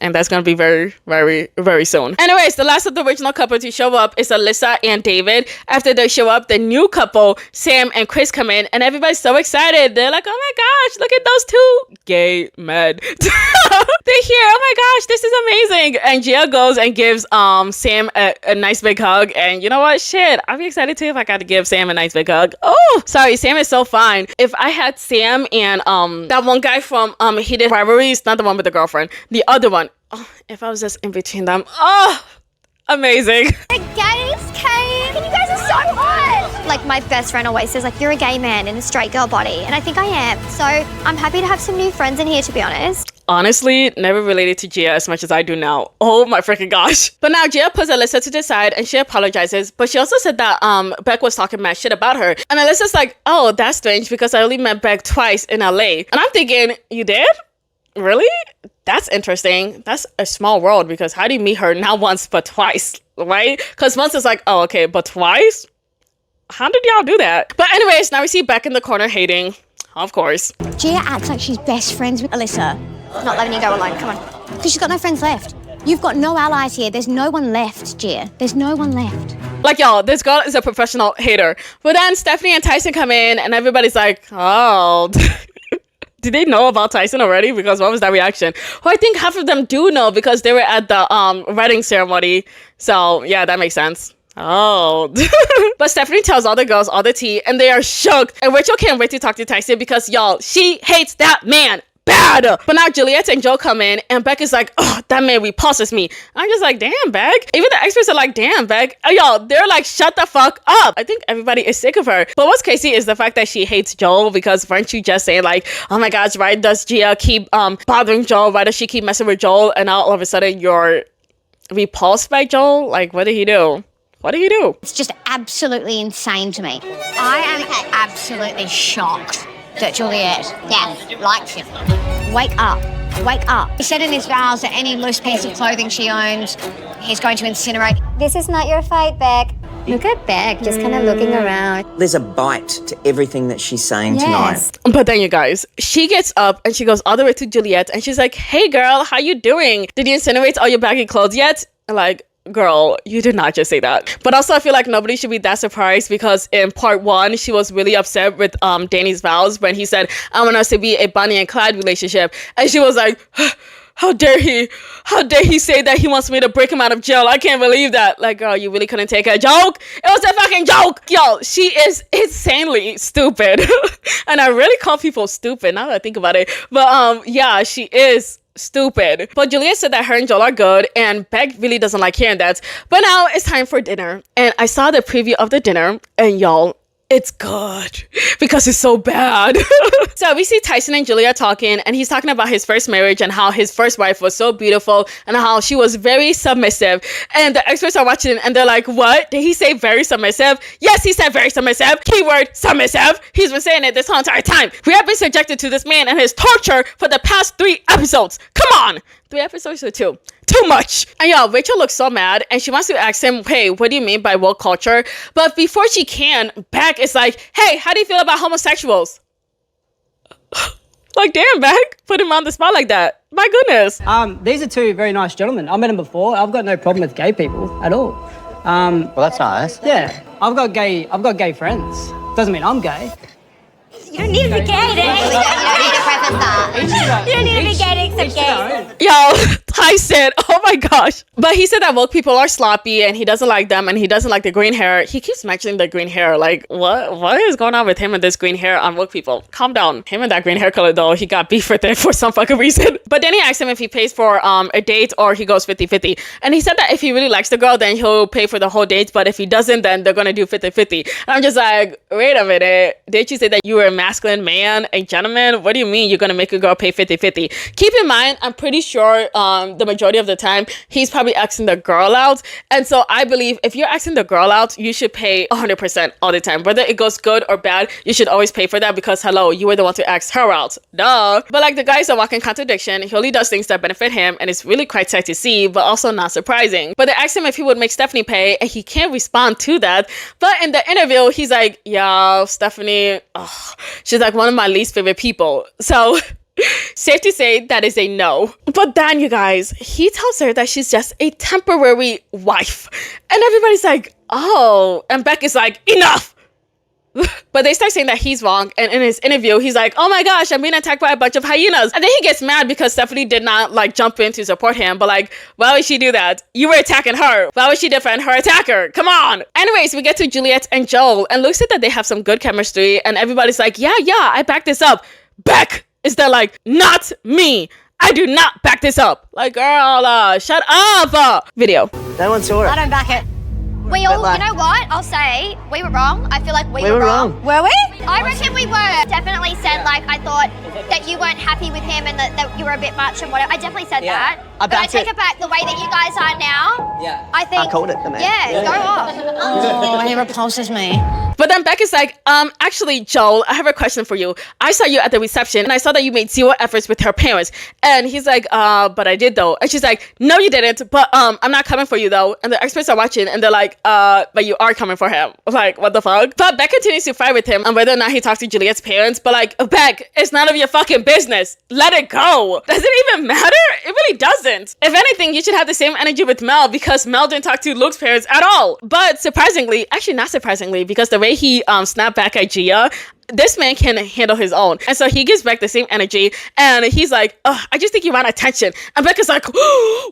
And that's gonna be very, very, very soon. Anyways, the last of the original couple to show up is Alyssa and David. After they show up, the new couple, Sam and Chris, come in, and everybody's so excited. They're like, oh my gosh, look at those two gay men. They're here. Oh my gosh, this is amazing. And Gia goes and gives Sam a nice big hug. And you know what? Shit, I'd be excited too if I got to give Sam a nice big hug. Oh, sorry, Sam is so fine. If I had Sam and that one guy from Hidden Rivalries, not the one with the girlfriend, the other one. Oh, if I was just in between them. Oh, amazing. The gays came. You guys are so hot. Like, my best friend always says, like, you're a gay man in a straight girl body. And I think I am. So I'm happy to have some new friends in here, to be honest. Honestly, never related to Gia as much as I do now. Oh my freaking gosh. But now Gia puts Alyssa to the side and she apologizes. But she also said that Beck was talking mad shit about her. And Alyssa's like, oh, that's strange because I only met Beck twice in LA. And I'm thinking, you did? Really? That's interesting. That's a small world, because how do you meet her not once but twice, right? Because once it's like, oh, okay, but twice? How did y'all do that? But anyways, now we see Beck in the corner hating, of course. Gia acts like she's best friends with Alyssa. Not letting you go alone, come on. Because she's got no friends left. You've got no allies here. There's no one left, Gia. There's no one left. Like, y'all, this girl is a professional hater. But then Stephanie and Tyson come in and everybody's like, oh... Did they know about Tyson already? Because what was that reaction? Well, I think half of them do know because they were at the wedding ceremony. So, yeah, that makes sense. Oh. But Stephanie tells all the girls all the tea and they are shocked. And Rachel can't wait to talk to Tyson because, y'all, she hates that man. Bad. But now Juliet and Joe come in and Beck is like, oh, that man repulses me. I'm just like, damn, Beck. Even the experts are like, damn, Beck. Y'all, they're like, shut the fuck up. I think everybody is sick of her. But what's crazy is the fact that she hates Joel, because weren't you just saying like, oh my gosh, why does Gia keep bothering Joel? Why does she keep messing with Joel? And now all of a sudden you're repulsed by Joel? Like, what did he do? What did he do? It's just absolutely insane to me. I am absolutely shocked that Juliet likes him. Wake up. Wake up. He said in his vows that any loose piece of clothing she owns, he's going to incinerate. This is not your fight, Beck. Look at Beck, just kind of looking around. There's a bite to everything that she's saying tonight. But then, you guys, she gets up and she goes all the way to Juliet and she's like, hey, girl, how you doing? Did you incinerate all your baggy clothes yet? Like, girl, you did not just say that. But also, I feel like nobody should be that surprised because in part 1, she was really upset with Danny's vows when he said, I want us to be a Bonnie and Clyde relationship. And she was like, how dare he? How dare he say that he wants me to break him out of jail? I can't believe that. Like, girl, you really couldn't take a joke? It was a fucking joke. Yo, she is insanely stupid. And I really call people stupid now that I think about it. But yeah, she is stupid. But Juliet said that her and Joel are good, and Beck really doesn't like hearing that. But now it's time for dinner, and I saw the preview of the dinner, and y'all, it's good because it's so bad. So we see Tyson and Julia talking, and he's talking about his first marriage and how his first wife was so beautiful and how she was very submissive. And the experts are watching and they're like, what? Did he say very submissive? Yes, he said very submissive. Keyword submissive. He's been saying it this whole entire time. We have been subjected to this man and his torture for the past 3 episodes. Come on. 3 episodes or 2? Too much. And y'all, Rachel looks so mad and she wants to ask him, hey, what do you mean by woke culture? But before she can, Beck is like, hey, how do you feel about homosexuals? Like, damn, Beck, put him on the spot like that. My goodness. These are 2 very nice gentlemen. I met them before. I've got no problem with gay people at all. Well, that's nice. Yeah, I've got gay friends. Doesn't mean I'm gay. You don't need to be gay to actually. You don't need to preface that. You don't need to be gay to accept gay. Yo, Tyson, oh my gosh. But he said that woke people are sloppy and he doesn't like them and he doesn't like the green hair. He keeps mentioning the green hair. Like, what is going on with him and this green hair on woke people? Calm down. Him and that green hair color, though, he got beef with it for some fucking reason. But then he asked him if he pays for a date or he goes 50-50. And he said that if he really likes the girl, then he'll pay for the whole date. But if he doesn't, then they're going to do 50-50. And I'm just like, wait a minute. Did you say that you were a masculine man, a gentleman? What do you mean you're going to make a girl pay 50-50? Keep in mind, I'm pretty sure the majority of the time, he's probably asking the girl out. And so I believe if you're asking the girl out, you should pay 100% all the time. Whether it goes good or bad, you should always pay for that because, hello, you were the one to ask her out. Duh. But like the guy's a walking contradiction. He only does things that benefit him and it's really quite sad to see, but also not surprising. But they asked him if he would make Stephanie pay and he can't respond to that. But in the interview, he's like, yeah, Stephanie, she's like one of my least favorite people. So safe to say that is a no. But then, you guys, he tells her that she's just a temporary wife. And everybody's like, oh. And Beck is like, enough. But they start saying that he's wrong. And in his interview, he's like, oh my gosh, I'm being attacked by a bunch of hyenas. And then he gets mad because Stephanie did not like jump in to support him. But like, why would she do that? You were attacking her. Why would she defend her attacker? Come on. Anyways, we get to Juliet and Joel. And Luke said that they have some good chemistry. And everybody's like, yeah, I back this up. Beck is there like, not me. I do not back this up. Like, girl, shut up. Video. No one saw it. I don't back it. We all, you know what? I'll say we were wrong. I feel like we were wrong. Were we? I reckon we were. Definitely said like I thought that you weren't happy with him and that you were a bit much and whatever. I definitely said that. But I take it back the way that you guys are now. Yeah. I think. I called it, the man. Yeah, go off. Oh, he repulses me. But then Beck is like, actually, Joel, I have a question for you. I saw you at the reception and I saw that you made 0 efforts with her parents. And he's like, but I did though. And she's like, no, you didn't. But I'm not coming for you though. And the experts are watching and they're like, but you are coming for him. Like, what the fuck? But Beck continues to fight with him on whether or not he talks to Juliet's parents. But like, Beck, it's none of your fucking business. Let it go. Does it even matter? It really doesn't. If anything, you should have the same energy with Mel because Mel didn't talk to Luke's parents at all. But surprisingly, actually not surprisingly, because the way he snapped back at Gia, this man can handle his own. And so he gives Beck the same energy and he's like, oh, I just think you want attention. And Beck is like,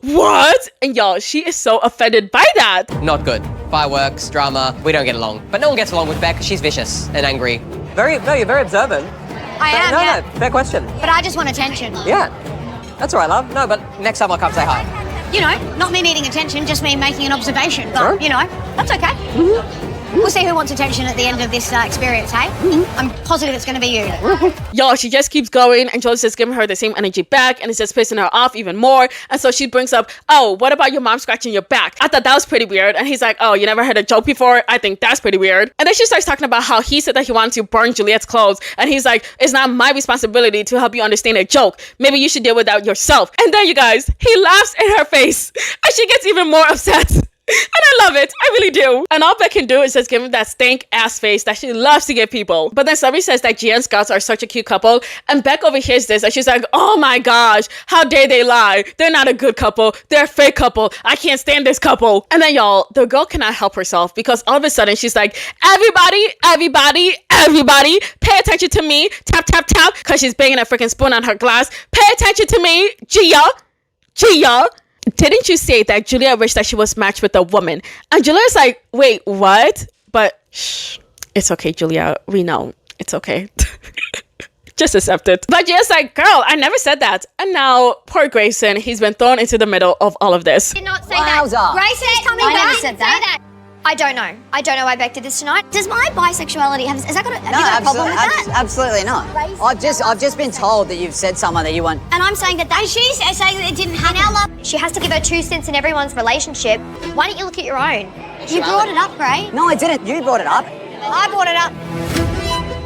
what? And y'all, she is so offended by that. Not good. Fireworks, drama, we don't get along. But no one gets along with Beck. She's vicious and angry. You're very observant. I am, yeah. No, fair question. But I just want attention. Yeah, that's all right, love. No, but next time I'll come say hi. You know, not me needing attention, just me making an observation. But, Sure. you know, that's okay. We'll see who wants attention at the end of this experience, hey? I'm positive it's going to be you. Y'all, she just keeps going and Joel's just giving her the same energy back and it's just pissing her off even more. And so she brings up, oh, what about your mom scratching your back? I thought that was pretty weird. And he's like, oh, you never heard a joke before? I think that's pretty weird. And then she starts talking about how he said that he wanted to burn Juliet's clothes. And he's like, it's not my responsibility to help you understand a joke. Maybe you should deal with that yourself. And then, you guys, he laughs in her face and she gets even more upset. And I love it. I really do. And all Beck can do is just give him that stank ass face that she loves to give people. But then somebody says that Gia and Scott are such a cute couple. And Beck overhears this and she's like, oh my gosh, how dare they lie? They're not a good couple. They're a fake couple. I can't stand this couple. And then y'all, the girl cannot help herself because all of a sudden she's like, everybody, pay attention to me. Tap, tap, tap. Because she's banging a freaking spoon on her glass. Pay attention to me. Gia. Didn't you say that Julia wished that she was matched with a woman? And Julia's like, wait, what? But shh, it's okay, Julia. We know. It's okay. Just accept it. But Julia's like, girl, I never said that. And now, poor Grayson, he's been thrown into the middle of all of this. Did not say that. Grayson's coming back. I never said that. I don't know. I don't know why Beck did this tonight. Does my bisexuality have you got a problem with that? Absolutely not. I've just been told that you've said someone that you want. And I'm saying that she's saying that it didn't happen. In our love, she has to give her 2 cents in everyone's relationship. Why don't you look at your own? You brought it up, Gray. No, I didn't. You brought it up. I brought it up.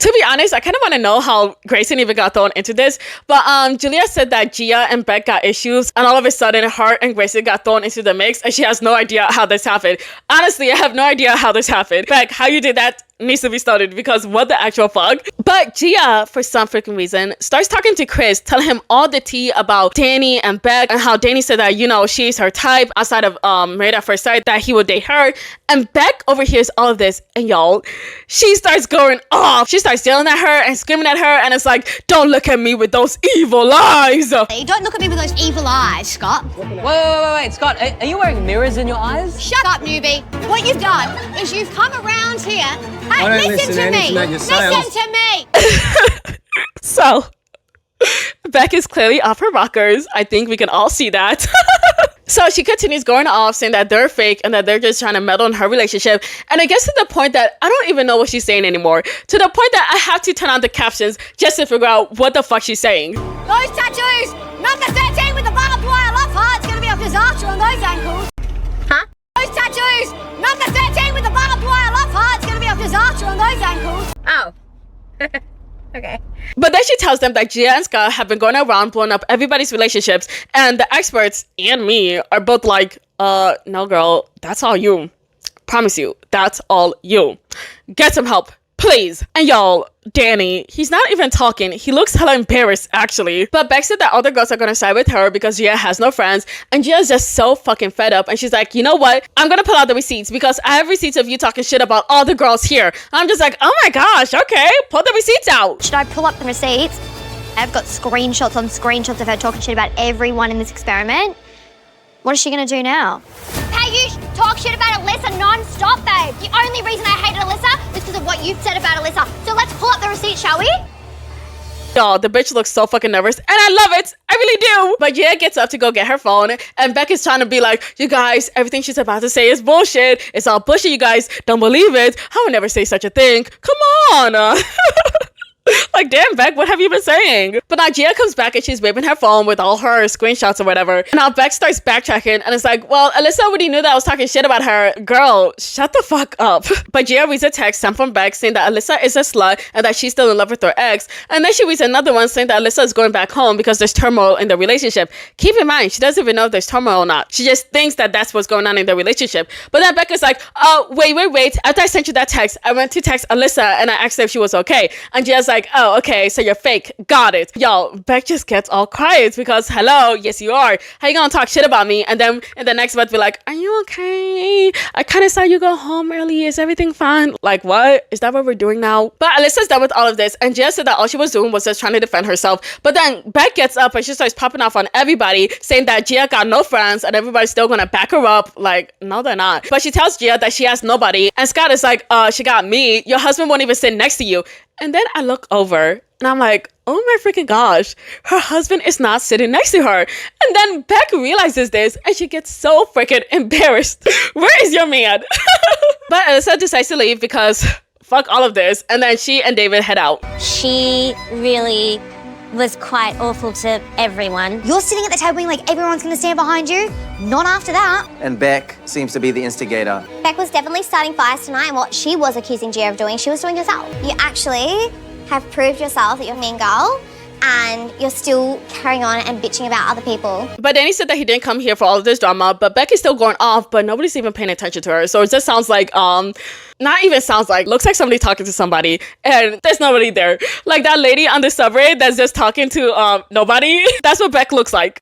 To be honest, I kind of want to know how Grayson even got thrown into this. But Julia said that Gia and Beck got issues, and all of a sudden, her and Grayson got thrown into the mix, and she has no idea how this happened. Honestly, I have no idea how this happened. Beck, how you did that needs to be studied, because what the actual fuck? But Gia, for some freaking reason, starts talking to Chris, telling him all the tea about Danny and Beck, and how Danny said that, you know, she's her type outside of Married at First Sight, that he would date her. And Beck overhears all of this, and y'all, she starts going off. She starts yelling at her and screaming at her, and it's like, don't look at me with those evil eyes. Hey, don't look at me with those evil eyes, Scott. Wait, Scott, are you wearing mirrors in your eyes? Shut up, newbie. What you've done is you've come around here. Hey, listen to me. Listen to me. So, Beck is clearly off her rockers. I think we can all see that. So she continues going off, saying that they're fake and that they're just trying to meddle in her relationship. And it gets to the point that I don't even know what she's saying anymore. To the point that I have to turn on the captions just to figure out what the fuck she's saying. Those tattoos, number 13 with the barbed wire love heart's gonna be a disaster on those ankles. Huh? Those tattoos, number 13 with the barbed wire love heart's gonna be a disaster on those ankles. Oh. Okay. But then she tells them that Gia and Scott have been going around blowing up everybody's relationships, and the experts and me are both like, no girl, that's all you. Promise you, that's all you. Get some help, please. And y'all, Danny, he's not even talking. He looks hella embarrassed, actually. But Beck said that other girls are gonna side with her because Gia has no friends, and Gia's just so fucking fed up, and she's like, you know what? I'm gonna pull out the receipts because I have receipts of you talking shit about all the girls here. I'm just like, oh my gosh, okay, pull the receipts out. Should I pull up the receipts? I've got screenshots on screenshots of her talking shit about everyone in this experiment. What is she gonna do now? Hey, you talk shit about Alyssa non-stop, babe. The only reason I hated Alyssa was because of what you've said about Alyssa. So let's pull up the receipt, shall we? Y'all, the bitch looks so fucking nervous, and I love it. I really do. But Gia gets up to go get her phone, and Beck is trying to be like, you guys, everything she's about to say is bullshit. It's all bullshit, you guys. Don't believe it. I would never say such a thing. Come on. Like, damn, Beck, what have you been saying? But now Gia comes back and she's waving her phone with all her screenshots or whatever. And now Beck starts backtracking and it's like, well, Alyssa already knew that I was talking shit about her. Girl, shut the fuck up. But Gia reads a text sent from Beck saying that Alyssa is a slut and that she's still in love with her ex. And then she reads another one saying that Alyssa is going back home because there's turmoil in the relationship. Keep in mind, she doesn't even know if there's turmoil or not. She just thinks that that's what's going on in the relationship. But then Beck is like, oh, wait. After I sent you that text, I went to text Alyssa and I asked her if she was okay. And Gia's like, oh, okay, so you're fake. Got it. Y'all, Beck just gets all quiet because, hello, yes you are. How you gonna talk shit about me? And then in the next month be like, are you okay? I kind of saw you go home early. Is everything fine? Like, what? Is that what we're doing now? But Alyssa's done with all of this, and Gia said that all she was doing was just trying to defend herself. But then Beck gets up and she starts popping off on everybody, saying that Gia got no friends and everybody's still gonna back her up. Like, no, they're not. But she tells Gia that she has nobody, and Scott is like, she got me. Your husband won't even sit next to you. And then I look over and I'm like, oh my freaking gosh, her husband is not sitting next to her. And then Beck realizes this and she gets so freaking embarrassed. Where is your man? But Alyssa decides to leave because fuck all of this. And then she and David head out. She really was quite awful to everyone. You're sitting at the table being like, everyone's gonna stand behind you. Not after that. And Beck seems to be the instigator. Beck was definitely starting fires tonight, and what she was accusing Gia of doing, she was doing herself. You actually have proved yourself that you're a mean girl, and you're still carrying on and bitching about other people. But Danny said that he didn't come here for all of this drama, but Beck is still going off, but nobody's even paying attention to her. So it just sounds like, not even sounds like, looks like somebody talking to somebody, and there's nobody there. Like that lady on the subway that's just talking to nobody. That's what Beck looks like.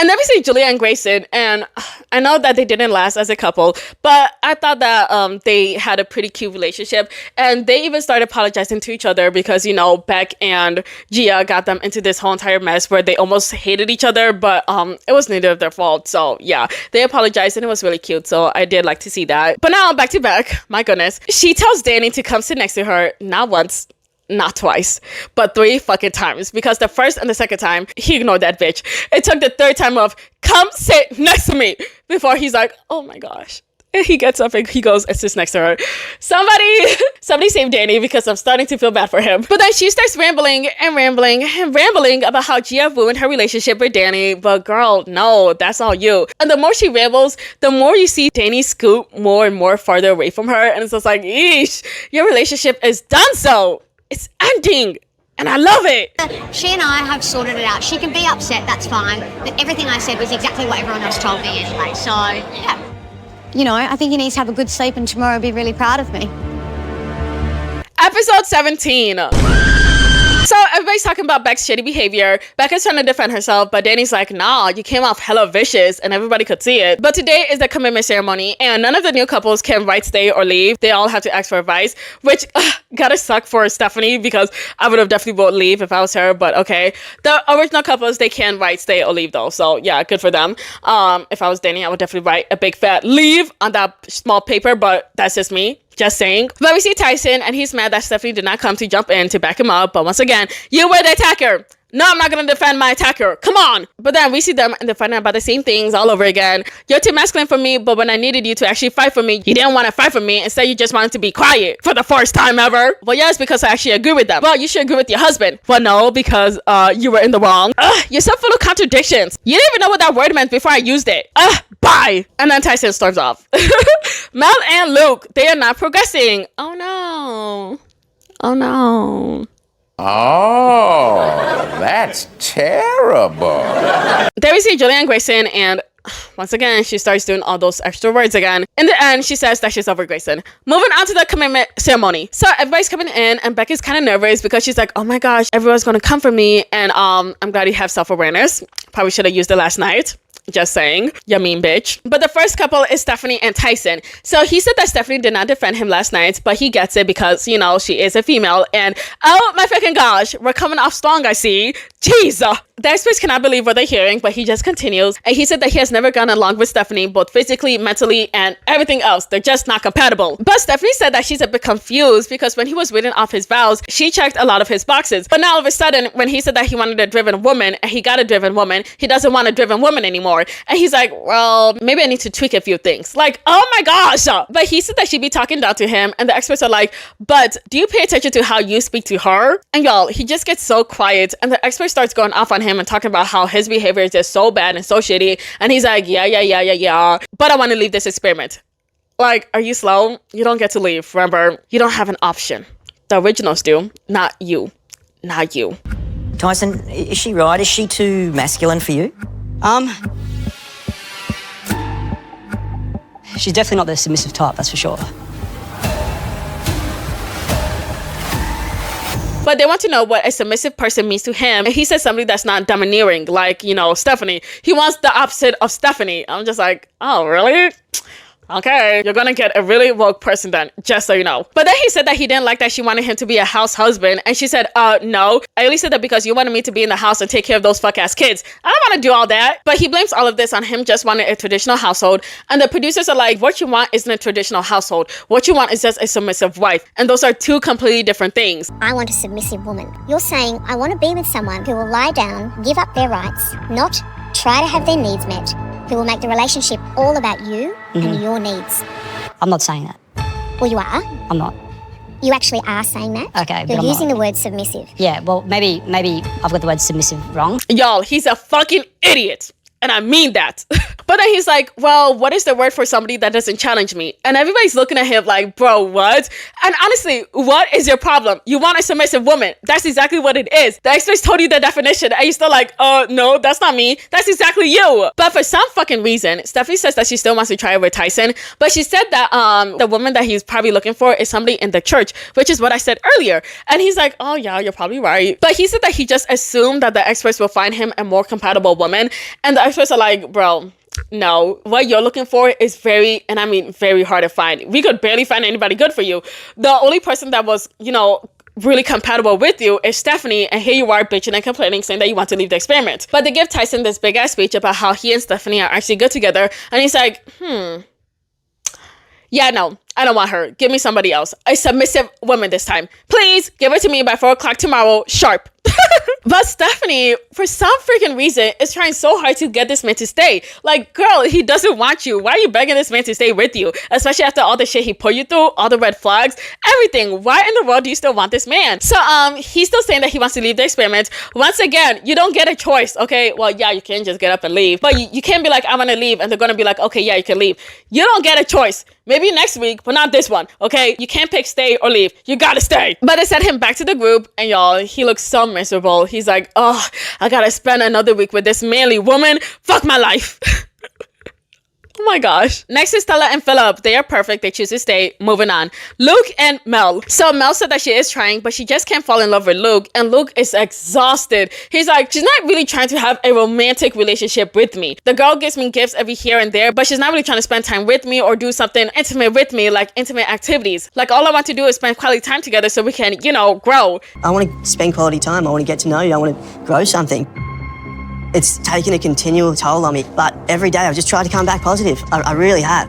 And then we see Julia and Grayson, and I know that they didn't last as a couple, but I thought that they had a pretty cute relationship, and they even started apologizing to each other because, you know, Beck and Gia got them into this whole entire mess where they almost hated each other, but it was neither of their fault. So yeah, they apologized and it was really cute, so I did like to see that. But now back to Beck. My goodness. She tells Danny to come sit next to her, not once, not twice, but 3 fucking times, because the first and the second time he ignored that bitch. It took the third time of come sit next to me before he's like, oh my gosh, And he gets up and he goes and sits next to her. Somebody save Danny because I'm starting to feel bad for him. But then she starts rambling about how Gia ruined her relationship with Danny. But girl, no, that's all you. And the more she rambles, the more you see Danny scoot more and more farther away from her. And it's just like, eesh, your relationship is done so. It's ending. And I love it. She and I have sorted it out. She can be upset, that's fine. But everything I said was exactly what everyone else told me anyway. So, yeah. You know, I think he needs to have a good sleep and tomorrow he'll be really proud of me. Episode 17. So everybody's talking about Beck's shitty behavior. Becca's trying to defend herself, but Danny's like, nah, you came off hella vicious and everybody could see it. But today is the commitment ceremony and none of the new couples can write, stay, or leave. They all have to ask for advice, which gotta suck for Stephanie because I would have definitely voted leave if I was her, but okay. The original couples, they can write, stay, or leave though. So yeah, good for them. If I was Danny, I would definitely write a big fat leave on that small paper, but that's just me. Just saying. But we see Tyson and he's mad that Stephanie did not come to jump in to back him up. But once again, you were the attacker. No, I'm not going to defend my attacker. Come on. But then we see them and they're fighting about the same things all over again. You're too masculine for me, but when I needed you to actually fight for me, you didn't want to fight for me. Instead, you just wanted to be quiet for the first time ever. Well, yes, because I actually agree with them. Well, you should agree with your husband. Well, no, because you were in the wrong. You're so full of contradictions. You didn't even know what that word meant before I used it. Bye. And then Tyson storms off. Mel and Luke, they are not progressing. Oh, no. Oh, no. Oh, that's terrible. There we see Julianne Grayson, and once again, she starts doing all those extra words again. In the end, she says that she's over Grayson. Moving on to the commitment ceremony. So everybody's coming in, and Becca's kind of nervous because she's like, oh my gosh, everyone's going to come for me, and I'm glad you have self-awareness. Probably should have used it last night. Just saying, you mean bitch. But the first couple is Stephanie and Tyson. So he said that Stephanie did not defend him last night, but he gets it because, you know, she is a female. And oh my freaking gosh, we're coming off strong, I see. Jeez. The experts cannot believe what they're hearing, but he just continues. And he said that he has never gone along with Stephanie, both physically, mentally, and everything else. They're just not compatible. But Stephanie said that she's a bit confused because when he was reading off his vows, she checked a lot of his boxes. But now all of a sudden, when he said that he wanted a driven woman and he got a driven woman, he doesn't want a driven woman anymore. And he's like, well, maybe I need to tweak a few things. Like, oh my gosh. But he said that she'd be talking down to him. And the experts are like, but do you pay attention to how you speak to her? And y'all, he just gets so quiet. And the expert starts going off on him and talking about how his behavior is just so bad and so shitty. And he's like, yeah. But I want to leave this experiment. Like, are you slow? You don't get to leave. Remember, you don't have an option. The originals do. Not you. Not you. Tyson, is she right? Is she too masculine for you? She's definitely not the submissive type, that's for sure. But they want to know what a submissive person means to him. And he says somebody that's not domineering, like, you know, Stephanie. He wants the opposite of Stephanie. I'm just like, oh, really? Okay, you're gonna get a really woke person then, just so you know. But then he said that he didn't like that she wanted him to be a house husband. And she said, no. I only said that because you wanted me to be in the house and take care of those fuck-ass kids. I don't want to do all that. But he blames all of this on him just wanting a traditional household. And the producers are like, what you want isn't a traditional household. What you want is just a submissive wife. And those are two completely different things. I want a submissive woman. You're saying, I want to be with someone who will lie down, give up their rights, not try to have their needs met, who will make the relationship all about you and your needs. I'm not saying that. Well, you are. I'm not. You actually are saying that. Okay, but You're I'm using not. the word submissive. Yeah, well, maybe I've got the word submissive wrong. Y'all, he's a fucking idiot. And I mean that. But then he's like, well, what is the word for somebody that doesn't challenge me? And everybody's looking at him like, bro, what? And honestly, what is your problem? You want a submissive woman. That's exactly what it is. The experts told you the definition and you're still like, no, that's not me. That's exactly you. But for some fucking reason, Stephanie says that she still wants to try it with Tyson. But she said that the woman that he's probably looking for is somebody in the church, which is what I said earlier. And he's like, oh yeah, you're probably right. But he said that he just assumed that the experts will find him a more compatible woman. And the experts are like, bro, no, what you're looking for is very, and I mean very hard to find. We could barely find anybody good for you. The only person that was, you know, really compatible with you is Stephanie, and here you are bitching and complaining saying that you want to leave the experiment. But they give Tyson this big ass speech about how he and Stephanie are actually good together, and he's like, yeah, no, I don't want her. Give me somebody else. A submissive woman this time. Please give it to me by 4 o'clock tomorrow, sharp. But Stephanie, for some freaking reason, is trying so hard to get this man to stay. Like, girl, he doesn't want you. Why are you begging this man to stay with you? Especially after all the shit he put you through, all the red flags, everything. Why in the world do you still want this man? So, he's still saying that he wants to leave the experiment. Once again, you don't get a choice, okay? Well, yeah, you can just get up and leave. But you can't be like, I'm gonna leave, and they're gonna be like, okay, yeah, you can leave. You don't get a choice. Maybe next week, but not this one, okay? You can't pick stay or leave. You gotta stay. But they sent him back to the group, and y'all, he looks so miserable. He's like, oh, I gotta spend another week with this manly woman. Fuck my life. Oh my gosh. Next is Stella and Philip. They are perfect. They choose to stay. Moving on. Luke and Mel. So Mel said that she is trying, but she just can't fall in love with Luke. And Luke is exhausted. He's like, she's not really trying to have a romantic relationship with me. The girl gives me gifts every here and there, but she's not really trying to spend time with me or do something intimate with me, like intimate activities. Like, all I want to do is spend quality time together so we can, you know, grow. I want to spend quality time. I want to get to know you. I want to grow something. It's taken a continual toll on me, but every day I've just tried to come back positive. I really have.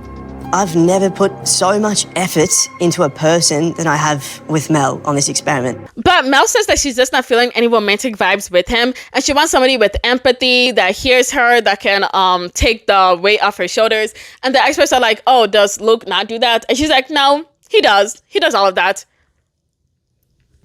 I've never put so much effort into a person than I have with Mel on this experiment. But Mel says that she's just not feeling any romantic vibes with him, and she wants somebody with empathy that hears her, that can take the weight off her shoulders. And the experts are like, oh, does Luke not do that? And she's like, no, he does. He does all of that.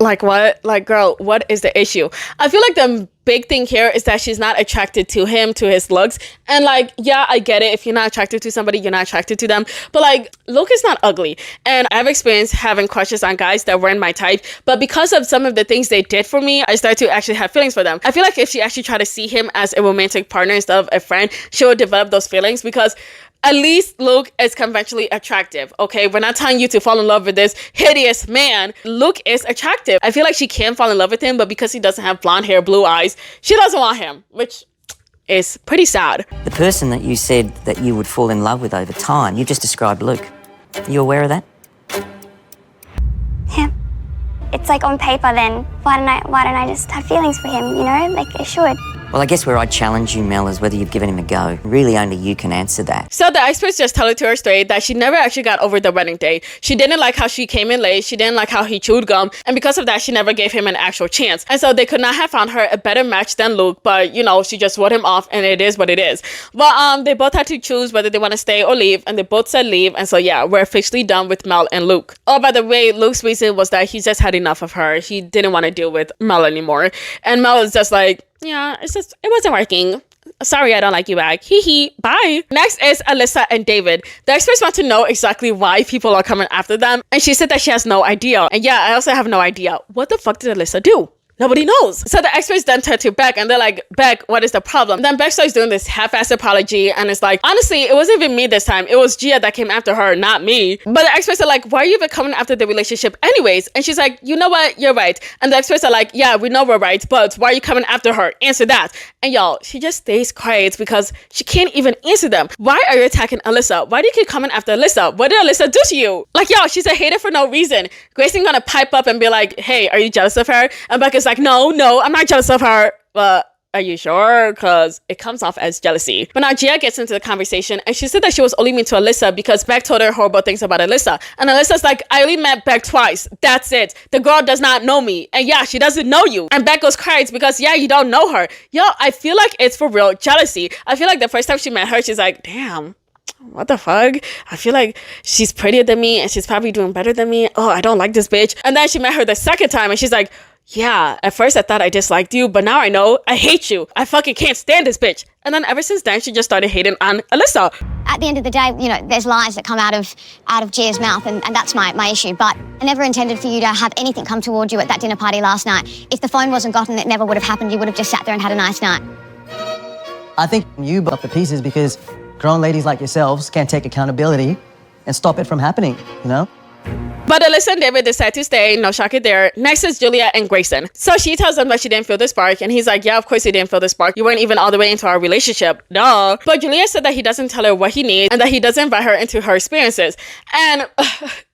Like, what? Like, girl, what is the issue? I feel like the big thing here is that she's not attracted to him, to his looks. And like, yeah, I get it. If you're not attracted to somebody, you're not attracted to them. But like, Luke is not ugly. And I've experienced having crushes on guys that weren't my type. But because of some of the things they did for me, I started to actually have feelings for them. I feel like if she actually tried to see him as a romantic partner instead of a friend, she would develop those feelings, because at least Luke is conventionally attractive, okay? We're not telling you to fall in love with this hideous man. Luke is attractive. I feel like she can fall in love with him, but because he doesn't have blonde hair, blue eyes, she doesn't want him, which is pretty sad. The person that you said that you would fall in love with over time, you just described Luke. Are you aware of that? Yeah. It's like on paper then, why don't I just have feelings for him, you know? Like I should. Well, I guess where I'd challenge you, Mel, is whether you've given him a go. Really, only you can answer that. So the experts just tell it to her straight that she never actually got over the wedding day. She didn't like how she came in late. She didn't like how he chewed gum. And because of that, she never gave him an actual chance. And so they could not have found her a better match than Luke. But, you know, she just wrote him off, and it is what it is. But they both had to choose whether they want to stay or leave. And they both said leave. And so, yeah, we're officially done with Mel and Luke. Oh, by the way, Luke's reason was that he just had enough of her. He didn't want to deal with Mel anymore. And Mel is just like, yeah, it wasn't working. Sorry, I don't like you back. Hee hee, bye. Next is Alyssa and David. The experts want to know exactly why people are coming after them. And she said that she has no idea. And yeah, I also have no idea. What the fuck did Alyssa do? Nobody knows. So the experts then turn to Beck, and they're like, Beck, what is the problem? Then Beck starts doing this half-assed apology, and it's like, honestly, it wasn't even me this time. It was Gia that came after her, not me. But the experts are like, why are you even coming after the relationship anyways? And she's like, you know what? You're right. And the experts are like, yeah, we know we're right, but why are you coming after her? Answer that. And y'all, she just stays quiet because she can't even answer them. Why are you attacking Alyssa? Why do you keep coming after Alyssa? What did Alyssa do to you? Like, y'all, she's a hater for no reason. Grayson gonna pipe up and be like, hey, are you jealous of her? And Beck is like, no, I'm not jealous of her. But are you sure? Because it comes off as jealousy. But now Gia gets into the conversation, and she said that she was only mean to Alyssa because Beck told her horrible things about Alyssa. And Alyssa's like, I only met Beck twice. That's it. The girl does not know me. And yeah, she doesn't know you. And Beck goes cries because yeah, you don't know her. Yo, I feel like it's for real jealousy. I feel like the first time she met her, she's like, damn, what the fuck? I feel like she's prettier than me, and she's probably doing better than me. Oh, I don't like this bitch. And then she met her the second time, and she's like, yeah, at first I thought I disliked you, but now I know I hate you. I fucking can't stand this bitch. And then ever since then, she just started hating on Alyssa. At the end of the day, you know, there's lies that come out of Gia's mouth, and that's my issue. But I never intended for you to have anything come towards you at that dinner party last night. If the phone wasn't gotten, it never would have happened. You would have just sat there and had a nice night. I think you broke the pieces because grown ladies like yourselves can't take accountability and stop it from happening, you know? But Alyssa and David decide to stay, no shocker there. Next is Julia and Grayson. So she tells them that she didn't feel the spark, and he's like, yeah, of course you didn't feel the spark. You weren't even all the way into our relationship. Duh. But Julia said that he doesn't tell her what he needs and that he doesn't invite her into her experiences. And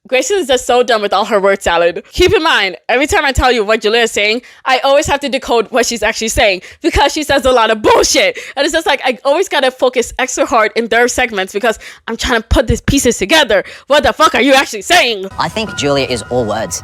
Grayson is just so done with all her word salad. Keep in mind, every time I tell you what Julia is saying, I always have to decode what she's actually saying because she says a lot of bullshit. And it's just like, I always gotta focus extra hard in their segments because I'm trying to put these pieces together. What the fuck are you actually saying? I think Julia is all words.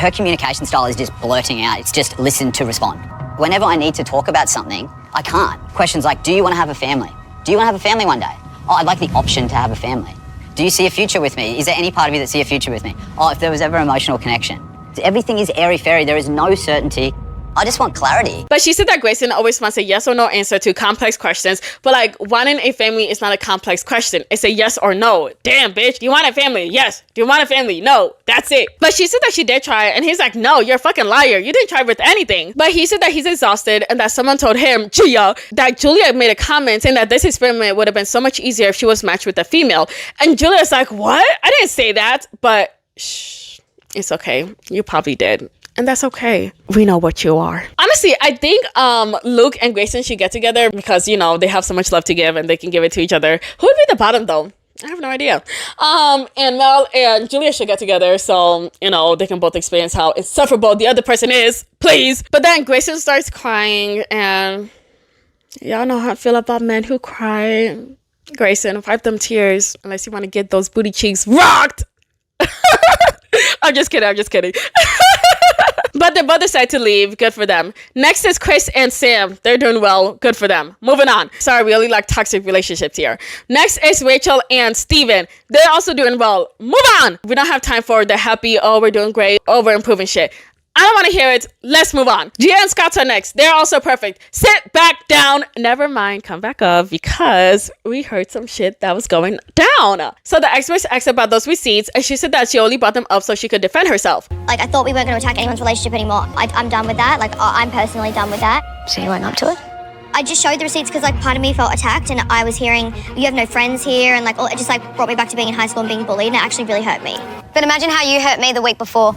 Her communication style is just blurting out. It's just listen to respond. Whenever I need to talk about something, I can't. Questions like, do you want to have a family? Do you want to have a family one day? Oh, I'd like the option to have a family. Do you see a future with me? Is there any part of you that see a future with me? Oh, if there was ever emotional connection. Everything is airy-fairy. There is no certainty. I just want clarity. But she said that Grayson always wants a yes or no answer to complex questions. But like, wanting a family is not a complex question. It's a yes or no. Damn, bitch. Do you want a family? Yes. Do you want a family? No. That's it. But she said that she did try, and he's like, no, you're a fucking liar. You didn't try with anything. But he said that he's exhausted and that someone told him, Gia, that Julia made a comment saying that this experiment would have been so much easier if she was matched with a female. And Julia's like, what? I didn't say that. But shh, it's okay. You probably did. And that's okay. We know what you are. Honestly, I think Luke and Grayson should get together because, you know, they have so much love to give and they can give it to each other. Who would be the bottom, though? I have no idea. And Mel and Julia should get together so, you know, they can both experience how insufferable the other person is. Please. But then Grayson starts crying, and y'all know how I feel about men who cry. Grayson, wipe them tears unless you want to get those booty cheeks rocked. I'm just kidding. But they both decide to leave. Good for them. Next is Chris and Sam. They're doing well. Good for them. Moving on. Sorry, we only like toxic relationships here. Next is Rachel and Steven. They're also doing well. Move on. We don't have time for the happy, oh, we're doing great, oh, we're improving shit. I don't want to hear it. Let's move on. Gia and Scott are next. They're also perfect. Sit back down. Never mind. Come back up because we heard some shit that was going down. So the experts asked about those receipts, and she said that she only brought them up so she could defend herself. Like, I thought we weren't going to attack anyone's relationship anymore. I'm done with that. Like, I'm personally done with that. So you weren't up to it? I just showed the receipts because, like, part of me felt attacked, and I was hearing, you have no friends here, and, like, it just, like, brought me back to being in high school and being bullied, and it actually really hurt me. But imagine how you hurt me the week before.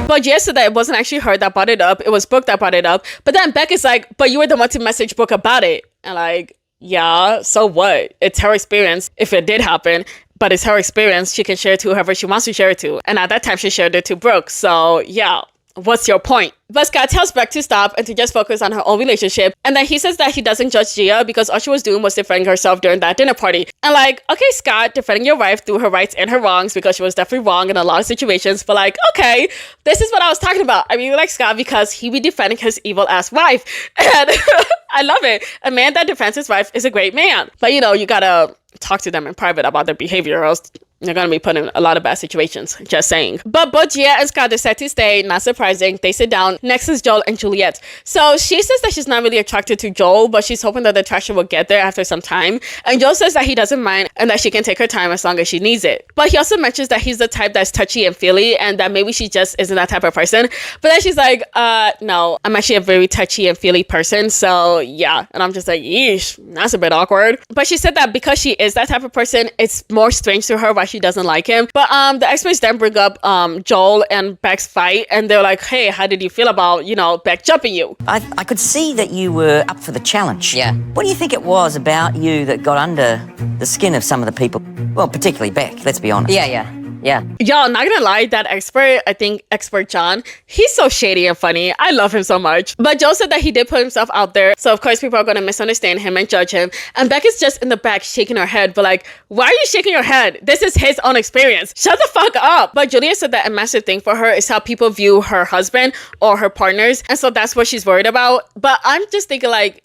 But yesterday, it wasn't actually her that brought it up. It was Brooke that brought it up. But then Beck is like, but you were the one to message Brooke about it. And like, yeah, so what? It's her experience if it did happen. But it's her experience. She can share it to whoever she wants to share it to. And at that time, she shared it to Brooke. So yeah, what's your point? But Scott tells Beck to stop and to just focus on her own relationship. And then he says that he doesn't judge Gia because all she was doing was defending herself during that dinner party. And like, okay, Scott, defending your wife through her rights and her wrongs because she was definitely wrong in a lot of situations. But like, okay, this is what I was talking about. I really like Scott because he be defending his evil ass wife. And I love it. A man that defends his wife is a great man. But you know, you gotta talk to them in private about their behavior or else you're gonna be put in a lot of bad situations. Just saying. But both Gia and Scott decide to stay. Not surprising. They sit down. Next is Joel and Juliet. So she says that she's not really attracted to Joel, but she's hoping that the attraction will get there after some time. And Joel says that he doesn't mind and that she can take her time as long as she needs it. But he also mentions that he's the type that's touchy and feely and that maybe she just isn't that type of person. But then she's like, no, I'm actually a very touchy and feely person. So yeah. And I'm just like, yeesh, that's a bit awkward. But she said that because she is that type of person, it's more strange to her why she doesn't like him. But the experts then bring up Joel and Beck's fight, and they're like, hey, how did you feel about, you know, Beck jumping you? I could see that you were up for the challenge. Yeah. What do you think it was about you that got under the skin of some of the people? Well, particularly Beck, let's be honest. Yeah. Y'all, not gonna lie, that expert, I think expert John, he's so shady and funny. I love him so much. But Joe said that he did put himself out there. So of course people are gonna misunderstand him and judge him. And Beck is just in the back shaking her head. But like, why are you shaking your head? This is his own experience. Shut the fuck up. But Julia said that a massive thing for her is how people view her husband or her partners. And so that's what she's worried about. But I'm just thinking like,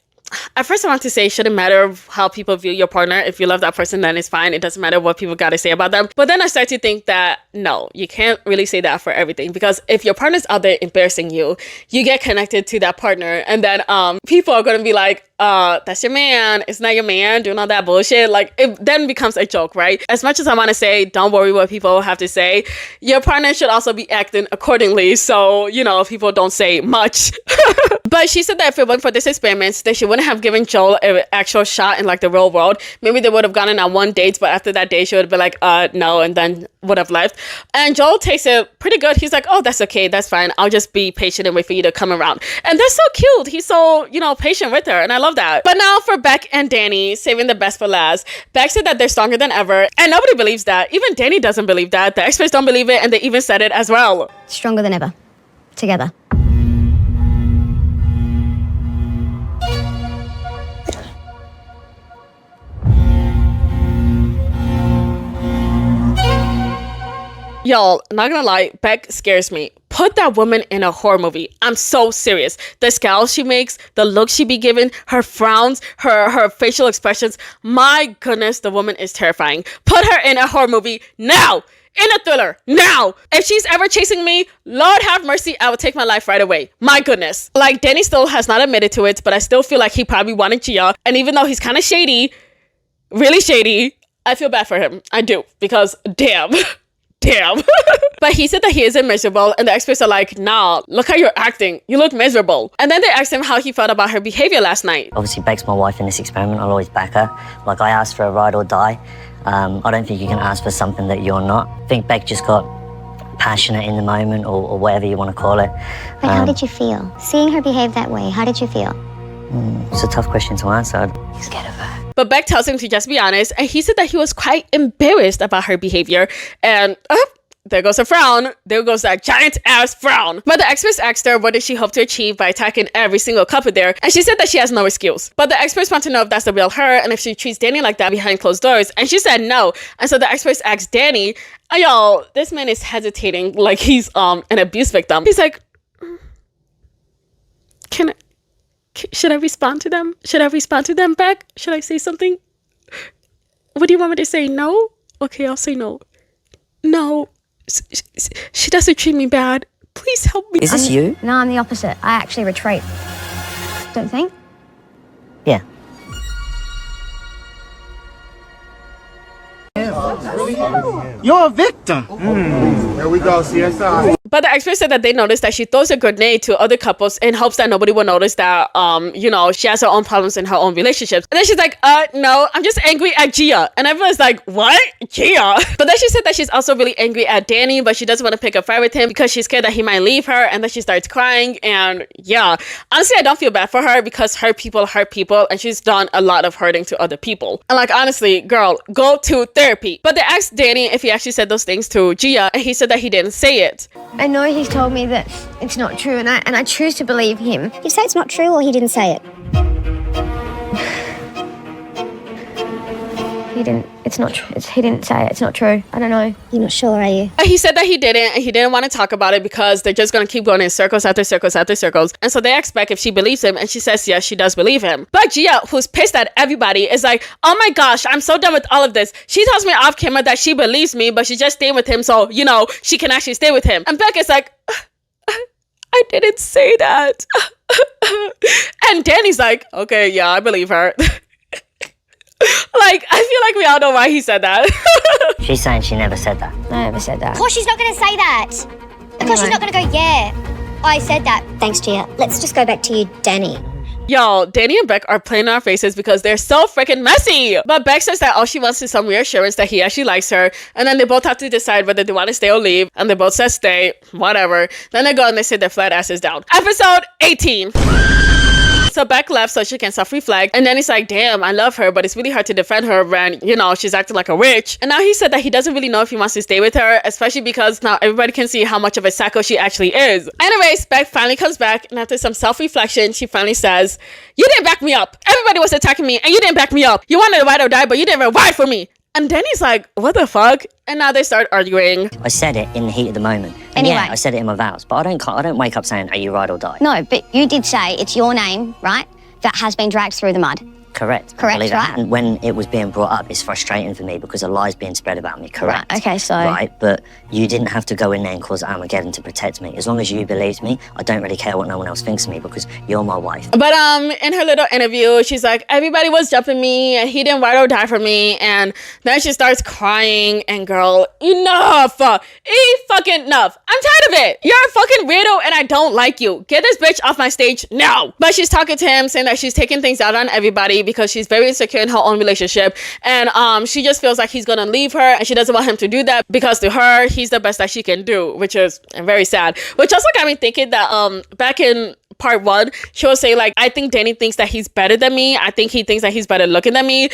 at first I want to say it shouldn't matter how people view your partner. If you love that person, then it's fine. It doesn't matter what people got to say about them. But then I start to think that no, you can't really say that for everything, because if your partner's out there embarrassing you, you get connected to that partner, and then people are going to be like, that's your man, it's not your man, doing all that bullshit. Like, it then becomes a joke, right? As much as I want to say don't worry what people have to say, your partner should also be acting accordingly, so you know, people don't say much. But she said that if it wasn't for this experiment, then she wouldn't have given Joel an actual shot in like the real world. Maybe they would have gone on one date, but after that date she would have been like no, and then would have left. And Joel takes it pretty good. He's like, oh, that's okay, that's fine, I'll just be patient and wait for you to come around. And that's so cute. He's so, you know, patient with her, and I love that. But now for Beck and Danny, saving the best for last. Beck said that they're stronger than ever, and nobody believes that. Even Danny doesn't believe that. The experts don't believe it, and they even said it as well. Stronger than ever. Together. Y'all, not gonna lie, Beck scares me. Put that woman in a horror movie. I'm so serious. The scowls she makes, the look she be giving, her frowns, her facial expressions. My goodness, the woman is terrifying. Put her in a horror movie now. In a thriller, now. If she's ever chasing me, Lord have mercy, I would take my life right away. My goodness. Like, Danny still has not admitted to it, but I still feel like he probably wanted Gia. And even though he's kind of shady, really shady, I feel bad for him. I do. Because, damn. Damn. But he said that he isn't miserable, and the experts are like, nah, look how you're acting. You look miserable. And then they asked him how he felt about her behavior last night. Obviously, Beck's my wife in this experiment. I'll always back her. Like, I asked for a ride or die. I don't think you can ask for something that you're not. I think Beck just got passionate in the moment, or whatever you want to call it. But how did you feel? Seeing her behave that way, how did you feel? It's a tough question to answer. I'm scared of her. But Beck tells him to just be honest, and he said that he was quite embarrassed about her behavior. And there goes a frown. There goes that giant ass frown. But the experts asked her what did she hope to achieve by attacking every single couple there, and she said that she has no excuse. But the experts want to know if that's the real her and if she treats Danny like that behind closed doors, and she said no. And so the experts asked Danny, y'all, this man is hesitating like he's an abuse victim. He's like, should I respond to them? Should I respond to them, Beck? Should I say something? What do you want me to say? No? Okay, I'll say no. No. She doesn't treat me bad. Please help me. Is this you? No, I'm the opposite. I actually retreat. Don't you think? Yeah. You're a victim. There we go, CSI. But the experts said that they noticed that she throws a grenade to other couples in hopes that nobody will notice that, she has her own problems in her own relationships. And then she's like, no, I'm just angry at Gia. And everyone's like, what? Gia? But then she said that she's also really angry at Danny, but she doesn't want to pick a fight with him because she's scared that he might leave her. And then she starts crying. And yeah, honestly, I don't feel bad for her because hurt people, and she's done a lot of hurting to other people. And like, honestly, girl, go to therapy. But they asked Danny if he actually said those things to Gia, and he said that he didn't say it. I know he's told me that it's not true, and I choose to believe him. Did you say it's not true or he didn't say it? He didn't. It's not true. He didn't say it. It's not true. I don't know. You're not sure, are you? He said that he didn't, and he didn't want to talk about it because they're just going to keep going in circles after circles after circles. And so they asked Beck if she believes him, and she says yes, she does believe him. But Gia, who's pissed at everybody, is like, oh my gosh, I'm so done with all of this. She tells me off camera that she believes me, but she's just staying with him so, she can actually stay with him. And Beck is like, I didn't say that. And Danny's like, okay, yeah, I believe her. Like, I feel like we all know why he said that. She's saying she never said that. I never said that. Of course she's not going to say that. Of course she's not going to go, yeah, I said that. Thanks, Gia. Let's just go back to you, Danny. Y'all, Danny and Beck are playing in our faces because they're so freaking messy. But Beck says that all she wants is some reassurance that he actually likes her. And then they both have to decide whether they want to stay or leave. And they both say stay, whatever. Then they go and they sit their flat asses down. Episode 18. So Beck left so she can self-reflect, and then he's like, damn, I love her, but it's really hard to defend her when, she's acting like a witch. And now he said that he doesn't really know if he wants to stay with her, especially because now everybody can see how much of a psycho she actually is. Anyways, Beck finally comes back, and after some self-reflection, she finally says, you didn't back me up. Everybody was attacking me, and you didn't back me up. You wanted to ride or die, but you didn't even ride for me. And Danny's like, what the fuck? And now they start arguing. I said it in the heat of the moment. And Anyway. yeah, I said it in my vows, but I don't wake up saying, are you ride or die? No, but you did say it's your name, right, that has been dragged through the mud. Correct. Correct, Believe it. right? And when it was being brought up, it's frustrating for me because a lie's being spread about me. Correct. Right, okay, so... Right, but you didn't have to go in there and cause Armageddon to protect me. As long as you believed me, I don't really care what no one else thinks of me because you're my wife. But in her little interview, she's like, everybody was jumping me and he didn't ride or die for me. And then she starts crying and girl, enough. Fucking enough. I'm tired of it. You're a fucking weirdo and I don't like you. Get this bitch off my stage now. But she's talking to him saying that she's taking things out on everybody because she's very insecure in her own relationship. And she just feels like he's gonna leave her and she doesn't want him to do that because to her, he's the best that she can do, which is very sad. Which also got me thinking that back in part 1, she was saying like, I think Danny thinks that he's better than me. I think he thinks that he's better looking than me.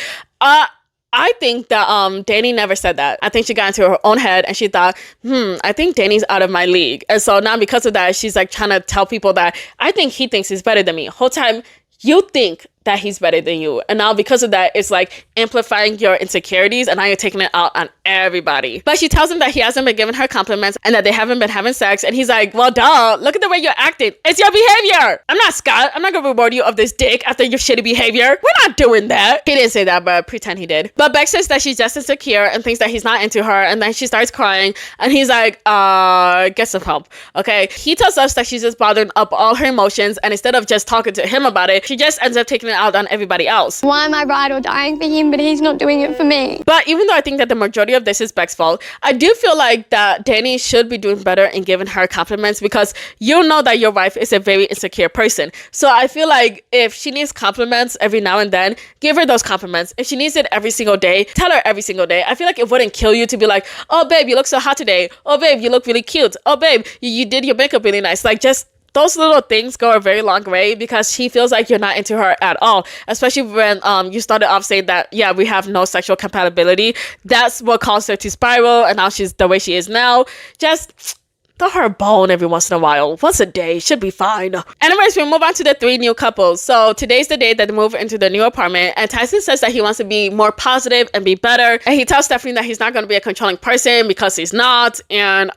I think that Danny never said that. I think she got into her own head and she thought, I think Danny's out of my league. And so now because of that, she's like trying to tell people that I think he thinks he's better than me. Whole time, you think that he's better than you. And now because of that, it's like amplifying your insecurities and now you're taking it out on everybody. But she tells him that he hasn't been giving her compliments and that they haven't been having sex. And he's like, well, duh, look at the way you're acting. It's your behavior. I'm not Scott. I'm not gonna reward you of this dick after your shitty behavior. We're not doing that. He didn't say that, but pretend he did. But Beck says that she's just insecure and thinks that he's not into her. And then she starts crying and he's like, get some help. Okay. He tells us that she's just bothering up all her emotions. And instead of just talking to him about it, she just ends up taking it out on everybody else. Why am I ride or dying for him, but he's not doing it for me? But even though I think that the majority of this is Beck's fault, I do feel like that Danny should be doing better in giving her compliments because you know that your wife is a very insecure person. So I feel like if she needs compliments every now and then, give her those compliments. If she needs it every single day, tell her every single day. I feel like it wouldn't kill you to be like, oh babe, you look so hot today. Oh babe, you look really cute. Oh babe, you did your makeup really nice. Like just those little things go a very long way because she feels like you're not into her at all, especially when you started off saying that, yeah, we have no sexual compatibility. That's what caused her to spiral, and now she's the way she is now. Just throw her a bone every once in a while. Once a day should be fine. Anyways, we move on to the 3 new couples. So today's the day that they move into the new apartment, and Tyson says that he wants to be more positive and be better. And he tells Stephanie that he's not going to be a controlling person because he's not. And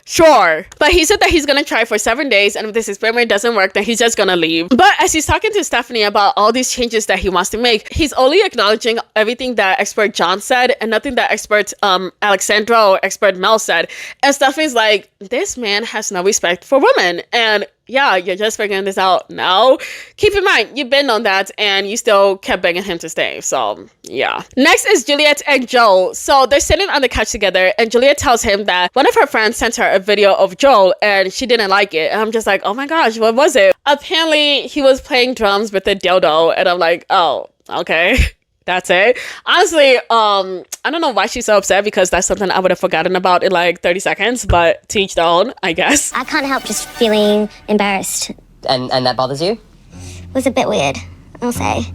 sure. But he said that he's gonna try for 7 days, and if this experiment doesn't work, then he's just gonna leave. But as he's talking to Stephanie about all these changes that he wants to make, he's only acknowledging everything that expert John said and nothing that expert Alexandra or expert Mel said. And Stephanie's like, this man has no respect for women. And yeah, you're just figuring this out now. Keep in mind, you've been on that and you still kept begging him to stay. So yeah. Next is Juliet and Joel. So they're sitting on the couch together and Juliet tells him that one of her friends sent her a video of Joel and she didn't like it. And I'm just like, oh my gosh, what was it? Apparently he was playing drums with a dildo and I'm like, oh, okay. That's it. Honestly, I don't know why she's so upset because that's something I would have forgotten about in like 30 seconds, but to each their own, I guess. I can't help just feeling embarrassed. And that bothers you? It was a bit weird, I'll say.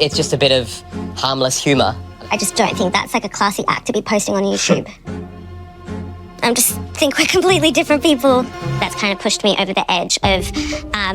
It's just a bit of harmless humour. I just don't think that's like a classy act to be posting on YouTube. I just think we're completely different people. That's kind of pushed me over the edge of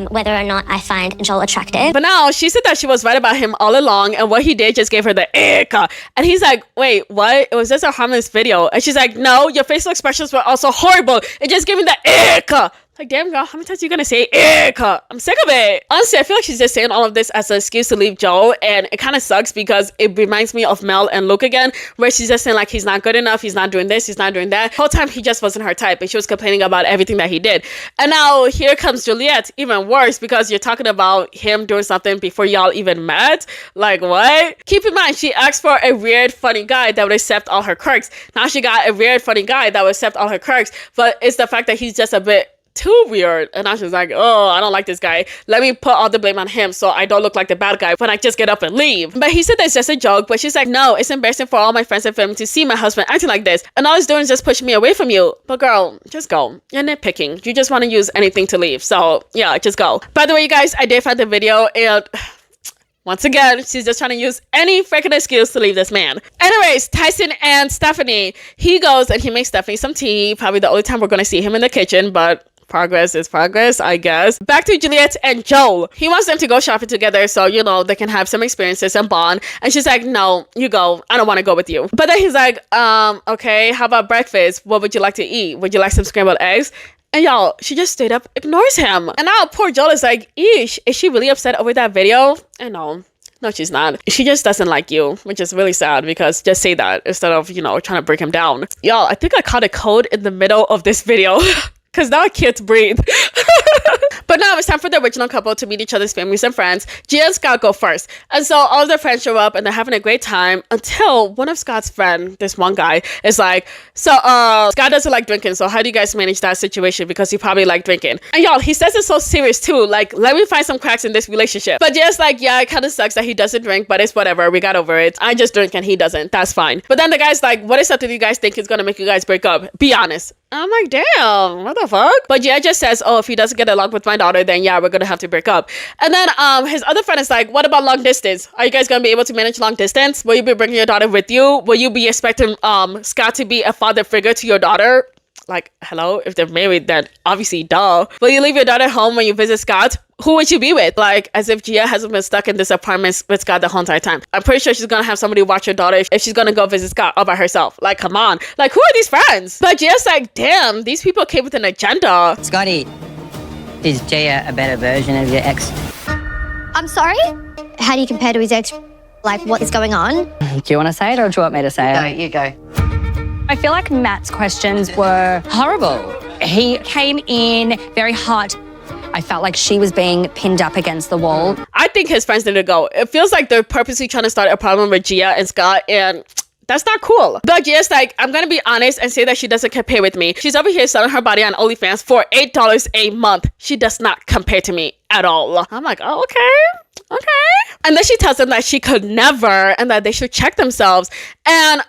whether or not I find Joel attractive. But now she said that she was right about him all along and what he did just gave her the ick. And he's like, wait, what? It was just a harmless video. And she's like, no, your facial expressions were also horrible. It just gave me the ick. Like, damn, girl, how many times are you gonna say ick? I'm sick of it. Honestly, I feel like she's just saying all of this as an excuse to leave Joel, and it kind of sucks because it reminds me of Mel and Luke again, where she's just saying, like, he's not good enough, he's not doing this, he's not doing that. The whole time, he just wasn't her type, and she was complaining about everything that he did. And now, here comes Juliet, even worse, because you're talking about him doing something before y'all even met. Like, what? Keep in mind, she asked for a weird, funny guy that would accept all her quirks. Now she got a weird, funny guy that would accept all her quirks, but it's the fact that he's just a bit too weird. And I was like, oh, I don't like this guy. Let me put all the blame on him so I don't look like the bad guy when I just get up and leave. But he said that's just a joke. But she's like, no, it's embarrassing for all my friends and family to see my husband acting like this. And all he's doing is just pushing me away from you. But girl, just go. You're nitpicking. You just want to use anything to leave. So yeah, just go. By the way, you guys, I did find the video and once again, she's just trying to use any freaking excuse to leave this man. Anyways, Tyson and Stephanie, he goes and he makes Stephanie some tea. Probably the only time we're going to see him in the kitchen, but progress is progress, I guess. Back to Juliet and Joel. He wants them to go shopping together so, you know, they can have some experiences and bond. And she's like, no, you go. I don't want to go with you. But then he's like, okay, how about breakfast? What would you like to eat? Would you like some scrambled eggs? And y'all, she just straight up ignores him. And now poor Joel is like, eesh, is she really upset over that video? And no, she's not. She just doesn't like you, which is really sad because just say that instead of, you know, trying to break him down. Y'all, I think I caught a code in the middle of this video. Because now I can't breathe. But now it's time for the original couple to meet each other's families and friends. Gia and Scott go first. And so all of their friends show up and they're having a great time until one of Scott's friends, this one guy, is like, so Scott doesn't like drinking, so how do you guys manage that situation? Because he probably like drinking. And y'all, he says it's so serious too. Like, let me find some cracks in this relationship. But Gia's like, yeah, it kind of sucks that he doesn't drink, but it's whatever. We got over it. I just drink and he doesn't. That's fine. But then the guy's like, what is something you guys think is going to make you guys break up? Be honest. I'm like, damn, what the fuck? But Gia just says, oh, if he doesn't get along with my daughter, then yeah, we're gonna have to break up. And then his other friend is like, what about long distance? Are you guys gonna be able to manage long distance? Will you be bringing your daughter with you? Will you be expecting Scott to be a father figure to your daughter? Like, hello, if they're married, then obviously, duh. Will you leave your daughter home when you visit Scott? who would you be with? Like, as if Gia hasn't been stuck in this apartment with Scott the whole entire time. I'm pretty sure she's gonna have somebody watch her daughter if she's gonna go visit Scott all by herself. Like, come on. Like, who are these friends? But Gia's like, damn, these people came with an agenda. Scotty, is Gia a better version of your ex? I'm sorry? How do you compare to his ex? Like, what is going on? Do you want to say it or do you want me to say it? You go. I feel like Matt's questions were horrible. He came in very hot. I felt like she was being pinned up against the wall. I think his friends need to go. It feels like they're purposely trying to start a problem with Gia and Scott, and that's not cool. But Gia's like, I'm gonna be honest and say that she doesn't compare with me. She's over here selling her body on OnlyFans for $8 a month. She does not compare to me at all. I'm like, oh, okay. And then she tells them that she could never and that they should check themselves. And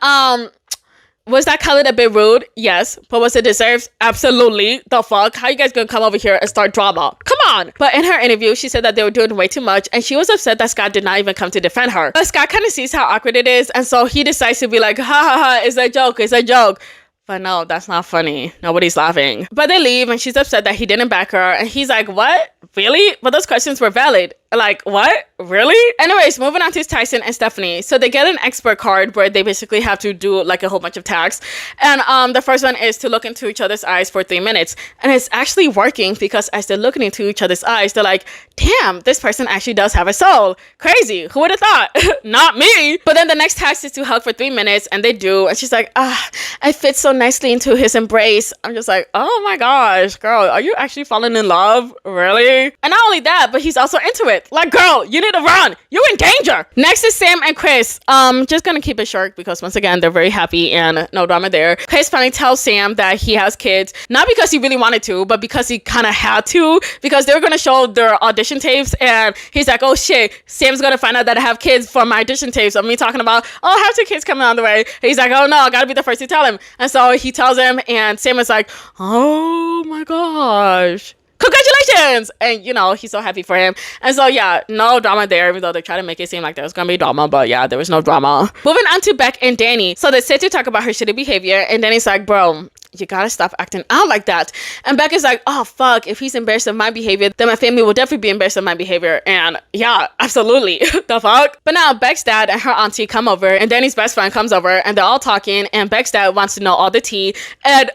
was that colored a bit rude? Yes. But was it deserved? Absolutely. The fuck? How you guys gonna come over here and start drama? Come on. But in her interview, she said that they were doing way too much, and she was upset that Scott did not even come to defend her. But Scott kind of sees how awkward it is, and so he decides to be like, ha ha ha, it's a joke, it's a joke. But no, that's not funny. Nobody's laughing. But they leave, and she's upset that he didn't back her, and he's like, what? Really? But those questions were valid. Like, what? Really? Anyways, moving on to Tyson and Stephanie. So they get an expert card where they basically have to do like a whole bunch of tasks. And the first one is to look into each other's eyes for 3 minutes. And it's actually working because as they're looking into each other's eyes, they're like, damn, this person actually does have a soul. Crazy. Who would have thought? Not me. But then the next task is to hug for 3 minutes, and they do. And she's like, I fit so nicely into his embrace. I'm just like, oh my gosh, girl, are you actually falling in love? Really? And not only that, but he's also into it. Like, girl, you need to run. You're in danger. Next is Sam and Chris. Just gonna keep it short because once again, they're very happy and no drama there. Chris finally tells Sam that he has kids, not because he really wanted to, but because he kind of had to, because they were gonna show their audition tapes, and he's like, oh shit, Sam's gonna find out that I have kids from my audition tapes of me talking about, oh, I have 2 kids coming on the way. He's like, oh no, I gotta be the first to tell him. And so he tells him, and Sam is like, oh my gosh, congratulations! And you know, he's so happy for him. And so yeah, no drama there, even though they try to make it seem like there was gonna be drama, but yeah, there was no drama. Moving on to Beck and Danny. So they sit to talk about her shitty behavior, and Danny's like, bro, you gotta stop acting out like that. And Beck is like, oh fuck, if he's embarrassed of my behavior, then my family will definitely be embarrassed of my behavior. And yeah, absolutely. The fuck? But now Beck's dad and her auntie come over, and Danny's best friend comes over, and they're all talking, and Beck's dad wants to know all the tea. And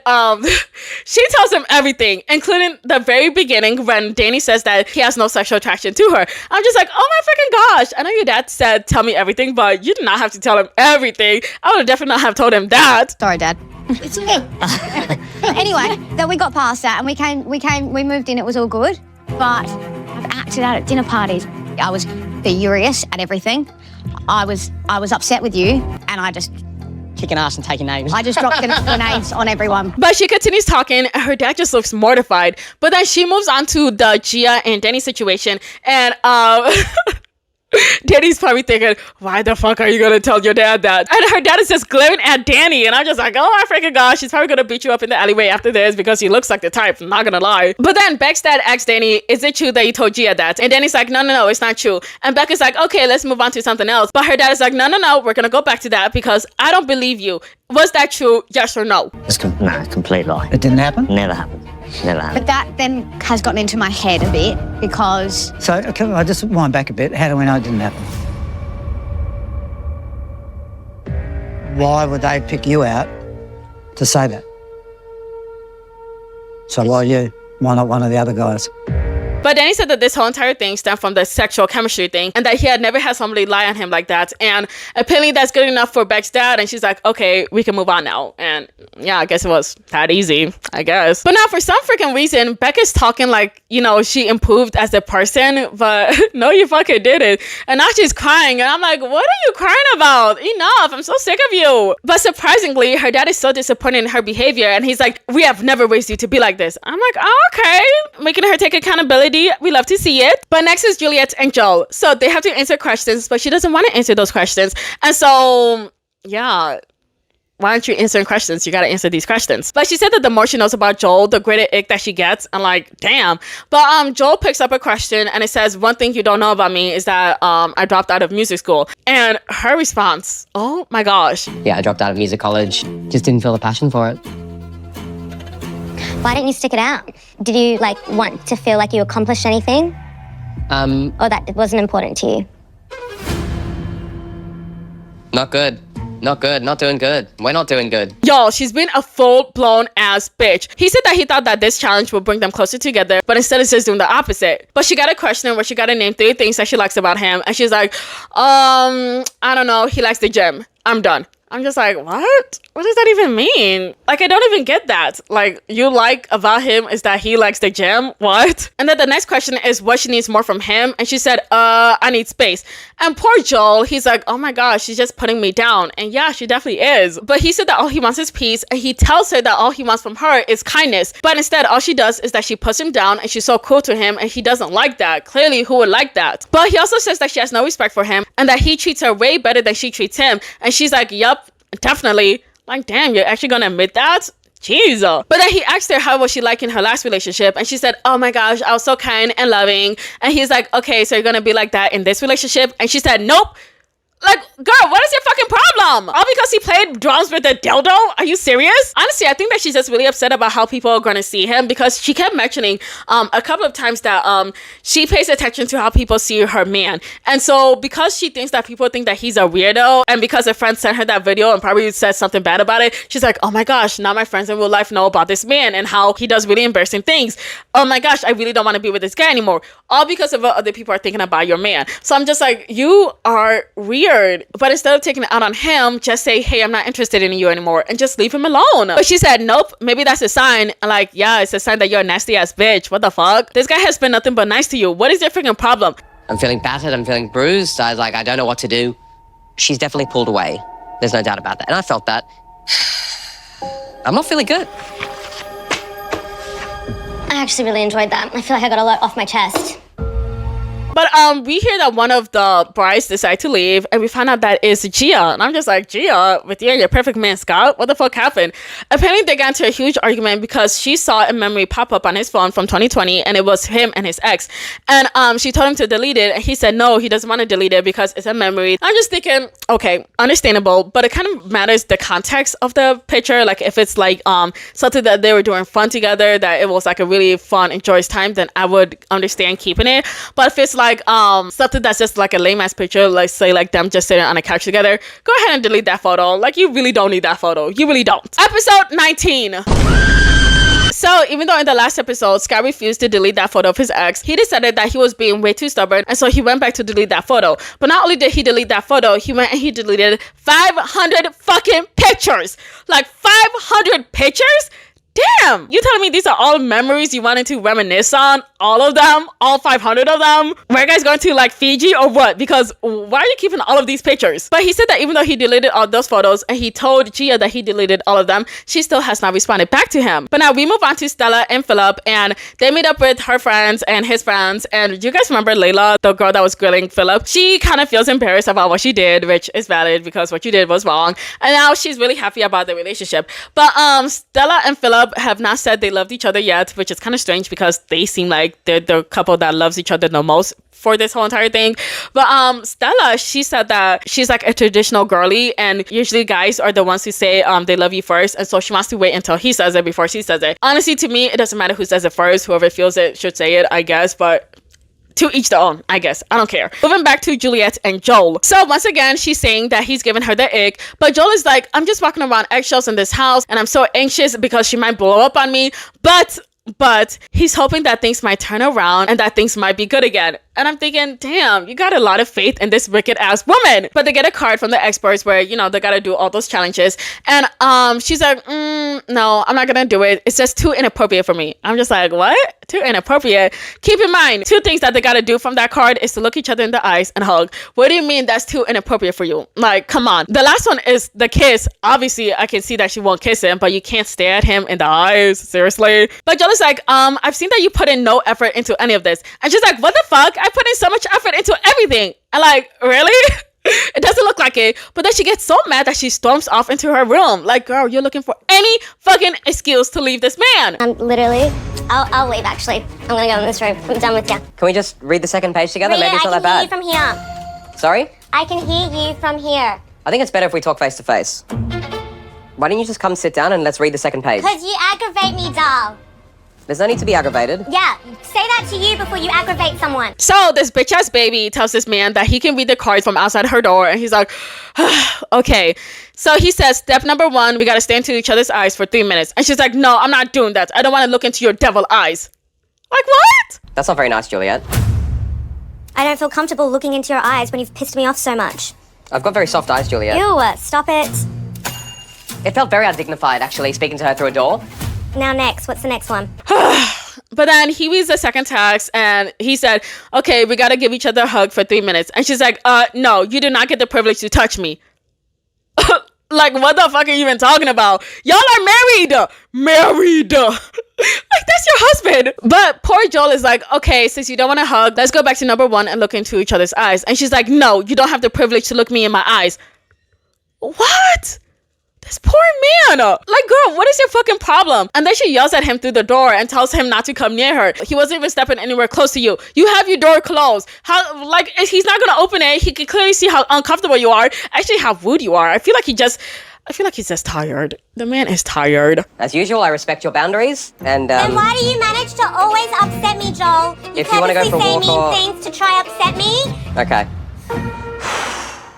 she tells him everything, including the very beginning when Danny says that he has no sexual attraction to her. I'm just like, oh my freaking gosh, I know your dad said tell me everything, but you did not have to tell him everything. I would have definitely not have told him that. Sorry, Dad. It's okay. Anyway, then we got past that, and we moved in. It was all good, but I've acted out at dinner parties. I was furious at everything. I was upset with you, and I just Kicking ass and taking names. I just dropped grenades on everyone. But she continues talking, and her dad just looks mortified. But then she moves on to the Gia and Danny situation, and Danny's probably thinking, why the fuck are you gonna tell your dad that? And her dad is just glaring at Danny, and I'm just like, oh my freaking gosh, she's probably gonna beat you up in the alleyway after this because he looks like the type, I'm not gonna lie. But then Beck's dad asks Danny, is it true that you told Gia that? And Danny's like, no, it's not true. And Beck is like, okay, let's move on to something else. But her dad is like, no, we're gonna go back to that because I don't believe you. Was that true? Yes or no? It's complete lie. It didn't happen? Never happened. Never happened. But that then has gotten into my head a bit because... So, okay, I just wind back a bit. How do we know it didn't happen? Why would they pick you out to say that? So why you? Why not one of the other guys? But Danny said that this whole entire thing stemmed from the sexual chemistry thing and that he had never had somebody lie on him like that. And apparently that's good enough for Beck's dad. And she's like, okay, we can move on now. And yeah, I guess it was that easy, I guess. But now for some freaking reason, Beck is talking like, you know, she improved as a person, but no, you fucking didn't. And now she's crying. And I'm like, what are you crying about? Enough. I'm so sick of you. But surprisingly, her dad is so disappointed in her behavior. And he's like, we have never raised you to be like this. I'm like, oh, okay. Making her take accountability. We love to see it. But next is Juliet and Joel. So they have to answer questions, but she doesn't want to answer those questions. And so, yeah, why aren't you answering questions? You got to answer these questions. But she said that the more she knows about Joel, the greater ick that she gets. I'm like, damn. But Joel picks up a question and it says, one thing you don't know about me is that I dropped out of music school. And her response, oh my gosh. Yeah, I dropped out of music college. Just didn't feel the passion for it. Why didn't you stick it out? Did you want to feel like you accomplished anything? Or that it wasn't important to you? Not good. Not good. Not doing good. We're not doing good. Y'all, she's been a full-blown ass bitch. He said that he thought that this challenge would bring them closer together, but instead it's just doing the opposite. But she got a question where she got to name 3 things that she likes about him, and she's like, I don't know, he likes the gym. I'm done. I'm just like, what? What does that even mean? Like, I don't even get that. Like, you like about him is that he likes the gym? What? And then the next question is what she needs more from him. And she said, I need space. And poor Joel, he's like, oh my gosh, she's just putting me down. And yeah, she definitely is. But he said that all he wants is peace. And he tells her that all he wants from her is kindness. But instead, all she does is that she puts him down and she's so cool to him. And he doesn't like that. Clearly, who would like that? But he also says that she has no respect for him and that he treats her way better than she treats him. And she's like, yup. Definitely. Like, damn, you're actually gonna admit that? Jeez. But then he asked her how was she like in her last relationship, and she said, oh my gosh, I was so kind and loving. And he's like, okay, so you're gonna be like that in this relationship? And she said, nope. Like, girl, what is your fucking problem? All because he played drums with a dildo? Are you serious? Honestly, I think that she's just really upset about how people are going to see him, because she kept mentioning a couple of times that she pays attention to how people see her man. And so because she thinks that people think that he's a weirdo, and because a friend sent her that video and probably said something bad about it, she's like, oh my gosh, now my friends in real life know about this man and how he does really embarrassing things. Oh my gosh, I really don't want to be with this guy anymore. All because of what other people are thinking about your man. So I'm just like, you are weird. But instead of taking it out on him, just say, hey, I'm not interested in you anymore, and just leave him alone. But she said, nope, maybe that's a sign. Like, yeah, it's a sign that you're a nasty ass bitch. What the fuck? This guy has been nothing but nice to you. What is your freaking problem? I'm feeling battered. I'm feeling bruised. I don't know what to do. She's definitely pulled away. There's no doubt about that. And I felt that. I'm not feeling good. I actually really enjoyed that. I feel like I got a lot off my chest. But we hear that one of the brides decided to leave, and we find out that is Gia. And I'm just like, Gia, with you and your perfect man, Scott? What the fuck happened? Apparently, they got into a huge argument because she saw a memory pop up on his phone from 2020, and it was him and his ex. And she told him to delete it, and he said no, he doesn't want to delete it because it's a memory. I'm just thinking, okay, understandable, but it kind of matters the context of the picture. Like, if it's like something that they were doing fun together, that it was like a really fun and joyous time, then I would understand keeping it. But if it's like something that's just like a lame ass picture, like say like them just sitting on a couch together, go ahead and delete that photo. Like, you really don't need that photo. You really don't. Episode 19. So even though in the last episode Scott refused to delete that photo of his ex, he decided that he was being way too stubborn, and so he went back to delete that photo. But not only did he delete that photo, he went and he deleted 500 fucking pictures. Like 500 pictures? Damn! You telling me these are all memories you wanted to reminisce on? All of them? All 500 of them? Were you guys going to like Fiji or what? Because why are you keeping all of these pictures? But he said that even though he deleted all those photos and he told Gia that he deleted all of them, she still has not responded back to him. But now we move on to Stella and Philip, and they meet up with her friends and his friends. And you guys remember Layla, the girl that was grilling Philip? She kind of feels embarrassed about what she did, which is valid because what you did was wrong. And now she's really happy about the relationship. But Stella and Philip have not said they loved each other yet, which is kind of strange because they seem like they're the couple that loves each other the most for this whole entire thing. But Stella, she said that she's like a traditional girly, and usually guys are the ones who say they love you first, and so she wants to wait until he says it before she says it. Honestly, to me, it doesn't matter who says it first. Whoever feels it should say it, I guess. But to each their own, I guess. I don't care. Moving back to Juliet and Joel. So once again, she's saying that he's giving her the ick, but Joel is like, I'm just walking around eggshells in this house, and I'm so anxious because she might blow up on me. But he's hoping that things might turn around and that things might be good again. And I'm thinking, damn, you got a lot of faith in this wicked ass woman. But they get a card from the experts where, you know, they gotta do all those challenges. And she's like, no, I'm not gonna do it. It's just too inappropriate for me. I'm just like, what? Too inappropriate? Keep in mind, 2 things that they gotta do from that card is to look each other in the eyes and hug. What do you mean that's too inappropriate for you? Like, come on. The last one is the kiss. Obviously, I can see that she won't kiss him, but you can't stare at him in the eyes. Seriously. But Joel is like, I've seen that you put in no effort into any of this. And she's like, what the fuck? I put in so much effort into everything. And like, really? It doesn't look like it. But then she gets so mad that she storms off into her room. Like, girl, you're looking for any fucking excuse to leave this man. Literally, I'll leave actually. I'm gonna go in this room. I'm done with you. Can we just read the second page together? Rhea, Maybe it's not that bad. I can hear you from here. Sorry? I can hear you from here. I think it's better if we talk face to face. Why don't you just come sit down and let's read the second page? Because you aggravate me, doll. There's no need to be aggravated. Yeah, say that to you before you aggravate someone. So this bitch ass baby tells this man that he can read the cards from outside her door, and he's like, okay. So he says, step number 1, we gotta stare into each other's eyes for 3 minutes. And she's like, no, I'm not doing that. I don't want to look into your devil eyes. Like, what? That's not very nice, Juliet. I don't feel comfortable looking into your eyes when you've pissed me off so much. I've got very soft eyes, Juliet. Ew, stop it. It felt very undignified, actually, speaking to her through a door. Now next, what's the next one? But then he reads the second text and he said, okay, we gotta give each other a hug for 3 minutes. And she's like, no, you do not get the privilege to touch me. Like, what the fuck are you even talking about? Y'all are married! Married! Like, that's your husband. But poor Joel is like, okay, since you don't want to hug, let's go back to number 1 and look into each other's eyes. And she's like, no, you don't have the privilege to look me in my eyes. What? This poor man. Like, girl, what is your fucking problem? And then she yells at him through the door and tells him not to come near her. He wasn't even stepping anywhere close to you. You have your door closed. How, like, he's not gonna open it. He can clearly see how uncomfortable you are. Actually, how rude you are. I feel like he's just tired. The man is tired. As usual, I respect your boundaries, and Then why do you manage to always upset me, Joel? If you wanna go for a walk or- say mean things to try upset me? Okay.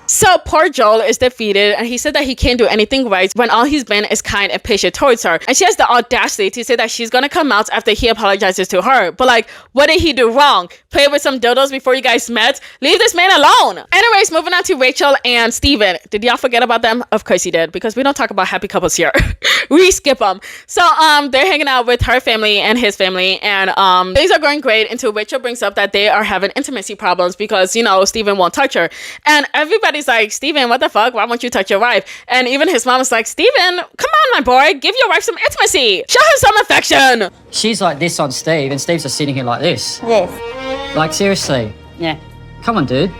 So poor Joel is defeated, and he said that he can't do anything right when all he's been is kind and patient towards her. And she has the audacity to say that she's gonna come out after he apologizes to her. But like, what did he do wrong? Play with some dildos before you guys met? Leave this man alone. Anyways, moving on to Rachel and Steven. Did y'all forget about them? Of course you did, because we don't talk about happy couples here. We skip them. So they're hanging out with her family and his family, and things are going great until Rachel brings up that they are having intimacy problems because, you know, Steven won't touch her. And everybody's like, Steven, what the fuck? Why won't you touch your wife? And even his mom is like, Steven, come on, my boy, give your wife some intimacy. Show her some affection. She's like this on Steve, and Steve's just sitting here like this. Yes. Like, seriously. Yeah. Come on, dude.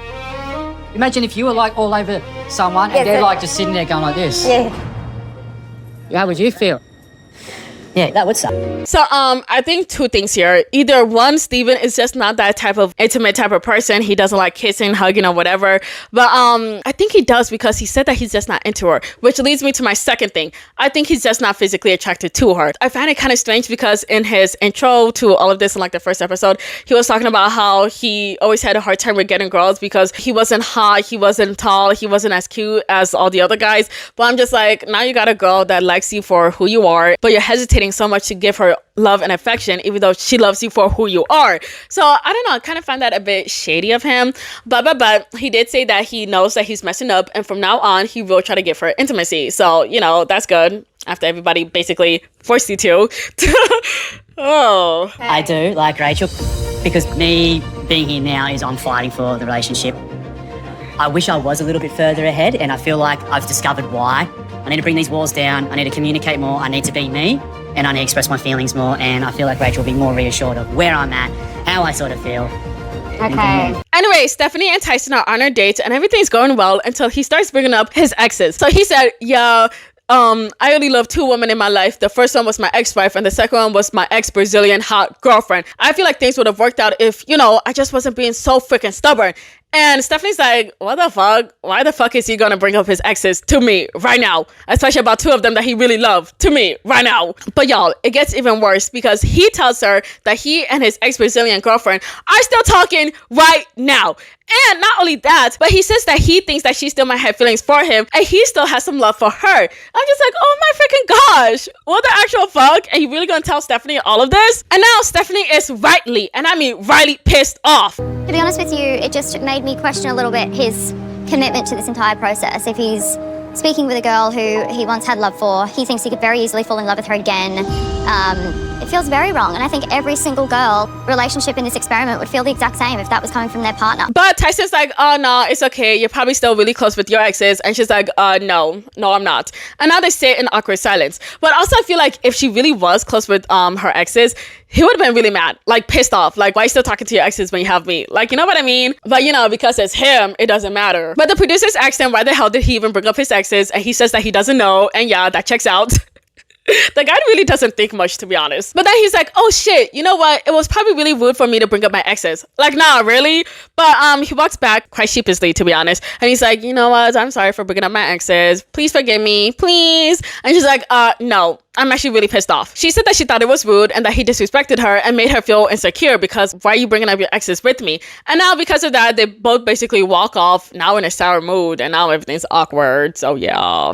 Imagine if you were like all over someone and they're like just sitting there going like this. Yeah. How would you feel? Yeah, that would suck. So I think 2 things here. Either 1, Steven is just not that type of intimate type of person. He doesn't like kissing, hugging, or whatever. But I think he does because he said that he's just not into her, which leads me to my second thing. I think he's just not physically attracted to her. I find it kind of strange because in his intro to all of this in like the first episode, he was talking about how he always had a hard time with getting girls because he wasn't hot, he wasn't tall, he wasn't as cute as all the other guys. But I'm just like, now you got a girl that likes you for who you are, but you're hesitating so much to give her love and affection even though she loves you for who you are. So I don't know, I kind of find that a bit shady of him, but he did say that he knows that he's messing up, and from now on he will try to give her intimacy. So, you know, that's good after everybody basically forced you to. Oh, I do like Rachel because me being here now is I'm fighting for the relationship. I wish I was a little bit further ahead, and I feel like I've discovered why. I need to bring these walls down, I need to communicate more, I need to be me, and I need to express my feelings more, and I feel like Rachel will be more reassured of where I'm at, how I sort of feel. okay. Anyway, Stephanie and Tyson are on their dates and everything's going well until he starts bringing up his exes. So he said, yeah, I only love 2 women in my life. The first one was my ex-wife and the second one was my ex-Brazilian hot girlfriend. I feel like things would have worked out if, you know, I just wasn't being so freaking stubborn. And Stephanie's like, what the fuck? Why the fuck is he gonna bring up his exes to me right now? Especially about 2 of them that he really loved to me right now. But y'all, it gets even worse because he tells her that he and his ex-Brazilian girlfriend are still talking right now. And not only that, but he says that he thinks that she still might have feelings for him and he still has some love for her. I'm just like, oh my freaking gosh, what the actual fuck? And he really gonna tell Stephanie all of this? And now Stephanie is rightly, and I mean rightly, pissed off. To be honest with you, it just made me question a little bit his commitment to this entire process. If he's speaking with a girl who he once had love for, he thinks he could very easily fall in love with her again. It feels very wrong, and I think every single girl relationship in this experiment would feel the exact same if that was coming from their partner. But Tyson's like, oh no, it's okay, you're probably still really close with your exes. And she's like, no, I'm not. And now they sit in awkward silence. But also I feel like if she really was close with her exes, he would have been really mad, like pissed off, like, why are you still talking to your exes when you have me? Like, you know what I mean? But you know, because it's him, it doesn't matter. But the producers asked him why the hell did he even bring up his exes, and he says that he doesn't know, and yeah, that checks out. The guy really doesn't think much, to be honest. But then he's like, oh shit, you know what? It was probably really rude for me to bring up my exes. Like, nah, really? But he walks back quite sheepishly, to be honest. And he's like, you know what? I'm sorry for bringing up my exes. Please forgive me, please. And she's like, no, I'm actually really pissed off. She said that she thought it was rude and that he disrespected her and made her feel insecure because why are you bringing up your exes with me? And now because of that, they both basically walk off now in a sour mood and now everything's awkward. So yeah.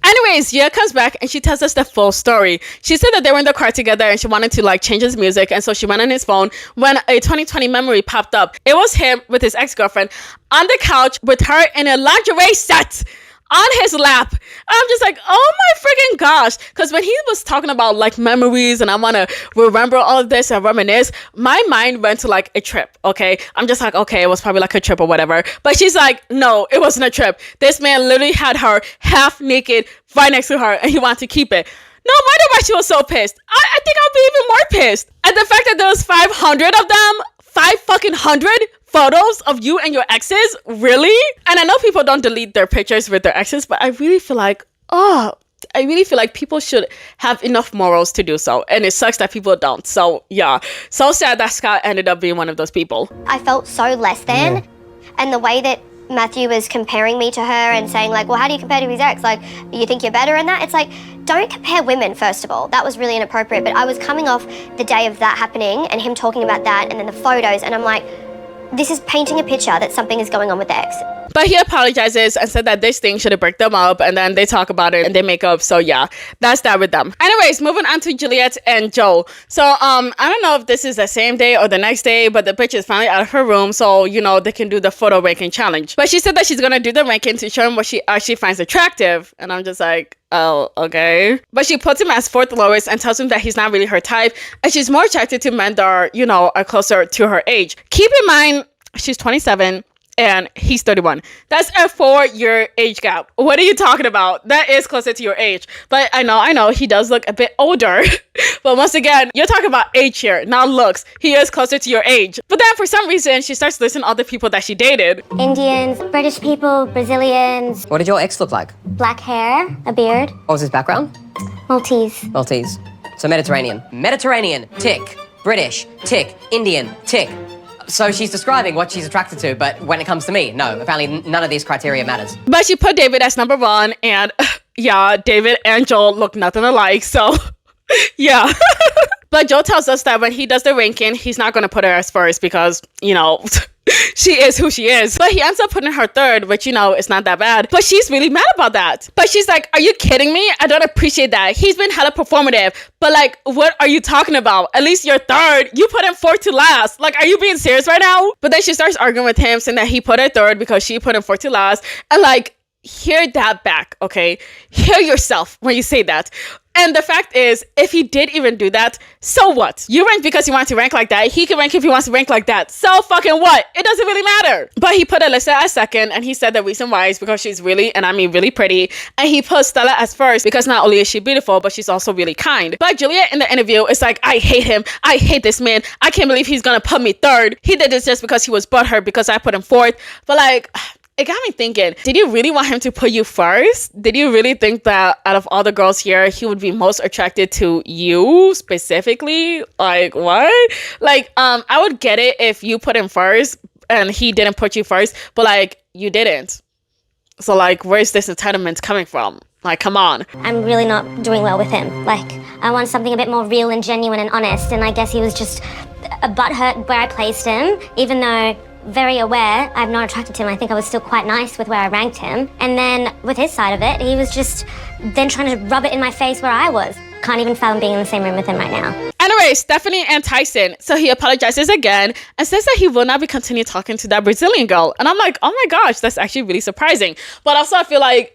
Anyways, Gia comes back and she tells us the full story. She said that they were in the car together and she wanted to like change his music, and so she went on his phone when a 2020 memory popped up. It was him with his ex-girlfriend on the couch with her in a lingerie set on his lap. I'm just like, oh my freaking gosh. Because when he was talking about like memories and I want to remember all of this and reminisce, my mind went to like a trip, okay? I'm just like, okay, it was probably like a trip or whatever. But she's like, no, it wasn't a trip. This man literally had her half naked right next to her and he wanted to keep it. No wonder why she was so pissed. I think I'll be even more pissed at the fact that there was 500 of them. 500 photos of you and your exes? Really? And I know people don't delete their pictures with their exes, but I really feel like, people should have enough morals to do so. And it sucks that people don't. So yeah, so sad that Scott ended up being one of those people. I felt so less than. And the way that Matthew was comparing me to her and saying like, well, how do you compare to his ex? Like, you think you're better in that? It's like, don't compare women, first of all. That was really inappropriate. But I was coming off the day of that happening and him talking about that and then the photos. And I'm like, this is painting a picture that something is going on with the ex. But he apologizes and said that this thing should have break them up, and then they talk about it and they make up. So yeah, that's that with them. Anyways, moving on to Juliet and Joel. So I don't know if this is the same day or the next day, but the bitch is finally out of her room, so you know they can do the photo ranking challenge. But she said that she's gonna do the ranking to show him what she actually finds attractive, and I'm just like, oh, okay. But she puts him as fourth lowest and tells him that he's not really her type, and she's more attracted to men that are, you know, are closer to her age. Keep in mind, she's 27 and he's 31. That's a 4-year age gap. What are you talking about? That is closer to your age. But I know he does look a bit older. But once again, you're talking about age here, not looks. He is closer to your age. But then for some reason, she starts listing all the people that she dated. Indians, British people, Brazilians. What did your ex look like? Black hair, a beard. What was his background? Maltese. Maltese. So Mediterranean. Mediterranean, tick. British, tick. Indian, tick. So she's describing what she's attracted to, but when it comes to me, no, apparently none of these criteria matters. But she put David as number 1, and yeah, David and Joel look nothing alike, so yeah. But Joel tells us that when he does the ranking, he's not going to put her as first because, you know, she is who she is. But he ends up putting her third, which, you know, is not that bad. But she's really mad about that. But she's like, are you kidding me? I don't appreciate that. He's been hella performative. But like, what are you talking about? At least you're third. You put him fourth to last. Like, are you being serious right now? But then she starts arguing with him, saying that he put her third because she put him fourth to last. And like, hear that back, okay? Hear yourself when you say that. And the fact is, if he did even do that, so what? You rank because you want to rank like that. He can rank if he wants to rank like that. So fucking what? It doesn't really matter. But he put Alyssa as second, and he said the reason why is because she's really, and I mean really pretty. And he put Stella as first because not only is she beautiful, but she's also really kind. But Juliet in the interview is like, I hate him. I hate this man. I can't believe he's gonna put me third. He did this just because he was butthurt because I put him fourth. But like, it got me thinking, did you really want him to put you first? Did you really think that out of all the girls here, he would be most attracted to you specifically? Like, what? Like, I would get it if you put him first and he didn't put you first, but like, you didn't. So like, where's this entitlement coming from? Like, come on. I'm really not doing well with him. Like, I want something a bit more real and genuine and honest, and I guess he was just a butthurt where I placed him, even though very aware I'm not attracted to him. I think I was still quite nice with where I ranked him. And then with his side of it, he was just then trying to rub it in my face where I was. Can't even fathom being in the same room with him right now. Anyway, Stephanie and Tyson. So he apologizes again and says that he will not be continue talking to that Brazilian girl. And I'm like, oh my gosh, that's actually really surprising. But also I feel like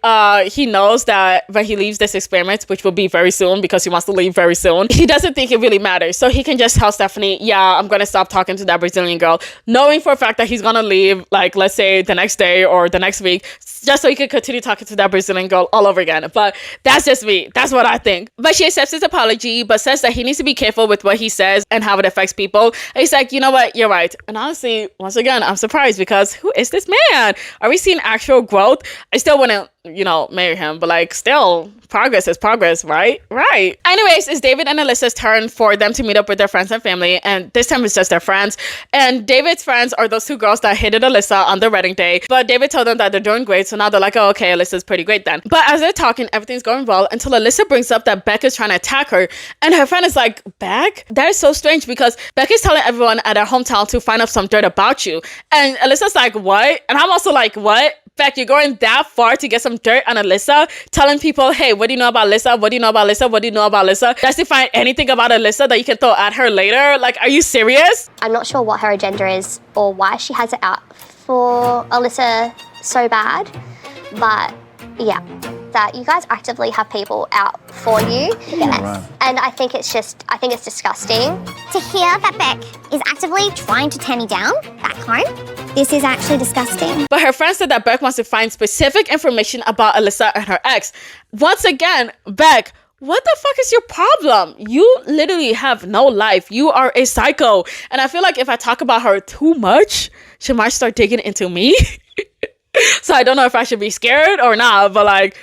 he knows that when he leaves this experiment, which will be very soon because he wants to leave very soon, he doesn't think it really matters. So he can just tell Stephanie, yeah, I'm going to stop talking to that Brazilian girl, knowing for a fact that he's going to leave, like, let's say the next day or the next week, just so he can continue talking to that Brazilian girl all over again. But that's just me. That's what I think. But she accepts his apology, but says that he needs to be careful with what he says and how it affects people. And he's like, you know what? You're right. And honestly, once again, I'm surprised because who is this man? Are we seeing actual growth? I still wouldn't you know, marry him, but like still, progress is progress, right? Right. Anyways, it's David and Alyssa's turn for them to meet up with their friends and family, and this time it's just their friends. And David's friends are those two girls that hated Alyssa on their wedding day, but David told them that they're doing great, so now they're like, oh, okay, Alyssa's pretty great then. But as they're talking, everything's going well until Alyssa brings up that Beck is trying to attack her, and her friend is like, Beck? That is so strange because Beck is telling everyone at her hometown to find out some dirt about you. And Alyssa's like, what? And I'm also like, what? Beck, you're going that far to get some dirt on Alyssa, telling people, hey, what do you know about Alyssa? What do you know about Alyssa? What do you know about Alyssa? Does he find anything about Alyssa that you can throw at her later? Like, are you serious? I'm not sure what her agenda is or why she has it out for Alyssa so bad, but yeah, that you guys actively have people out for you. Yes. Right. And I think it's disgusting. To hear that Beck is actively trying to tear me down back home, this is actually disgusting. But her friend said that Beck wants to find specific information about Alyssa and her ex. Once again, Beck, what the fuck is your problem? You literally have no life. You are a psycho. And I feel like if I talk about her too much, she might start digging into me. So I don't know if I should be scared or not, but like,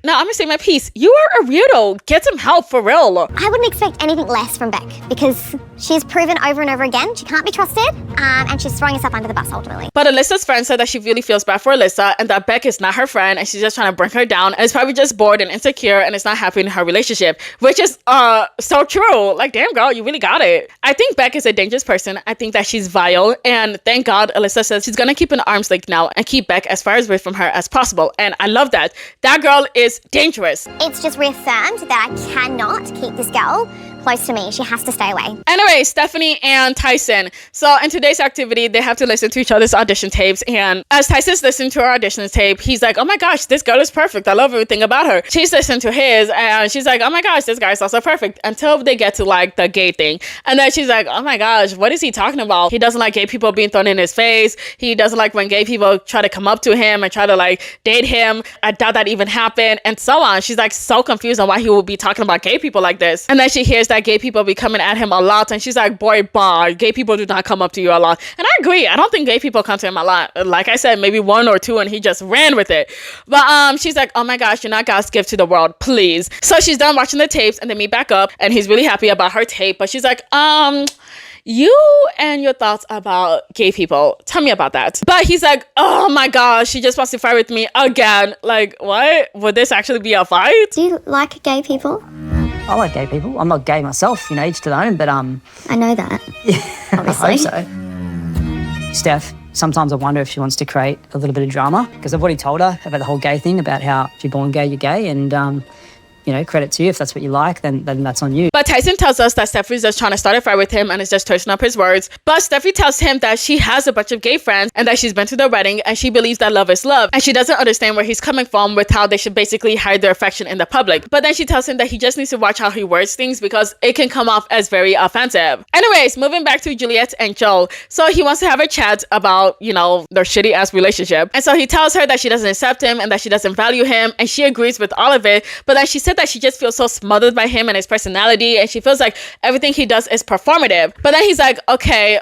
no, I'm gonna say my piece. You are a weirdo. Get some help for real. I wouldn't expect anything less from Beck because she's proven over and over again she can't be trusted, and she's throwing herself under the bus ultimately. But Alyssa's friend said that she really feels bad for Alyssa and that Beck is not her friend and she's just trying to bring her down and is probably just bored and insecure and is not happy in her relationship, which is so true. Like, damn girl, you really got it. I think Beck is a dangerous person. I think that she's vile, and thank God Alyssa says she's gonna keep an arm's length now and keep Beck as far away from her as possible, and I love that. That girl is dangerous. It's just reaffirmed that I cannot keep this girl close to me. She has to stay away. Anyway, Stephanie and Tyson. So in today's activity, they have to listen to each other's audition tapes. And as Tyson's listening to her audition tape, he's like, oh my gosh, this girl is perfect. I love everything about her. She's listening to his and she's like, oh my gosh, this guy's also perfect. Until they get to like the gay thing. And then she's like, oh my gosh, what is he talking about? He doesn't like gay people being thrown in his face. He doesn't like when gay people try to come up to him and try to like date him. I doubt that even happened. And so on. She's like so confused on why he would be talking about gay people like this. And then she hears that gay people be coming at him a lot, and she's like, boy, bah, gay people do not come up to you a lot. And I agree. I don't think gay people come to him a lot. Like I said, maybe one or two, and he just ran with it. But she's like, oh my gosh, you're not God's gift to the world, please. So she's done watching the tapes, and they meet back up, and he's really happy about her tape. But she's like, you and your thoughts about gay people, tell me about that. But he's like, oh my gosh, she just wants to fight with me again. Like, what? Would this actually be a fight? Do you like gay people? I like gay people. I'm not gay myself, you know, each to their own, but I know that. Yeah, obviously. I hope so. Steph, sometimes I wonder if she wants to create a little bit of drama, because I've already told her about the whole gay thing, about how if you're born gay, you're gay, and you know, credit to you. If that's what you like, then that's on you. But Tyson tells us that Steffi's just trying to start a fight with him and is just twisting up his words. But Steffi tells him that she has a bunch of gay friends and that she's been to their wedding and she believes that love is love. And she doesn't understand where he's coming from with how they should basically hide their affection in the public. But then she tells him that he just needs to watch how he words things because it can come off as very offensive. Anyways, moving back to Juliet and Joel. So he wants to have a chat about, you know, their shitty ass relationship. And so he tells her that she doesn't accept him and that she doesn't value him. And she agrees with all of it. But then she said that she just feels so smothered by him and his personality, and she feels like everything he does is performative. But then he's like, okay,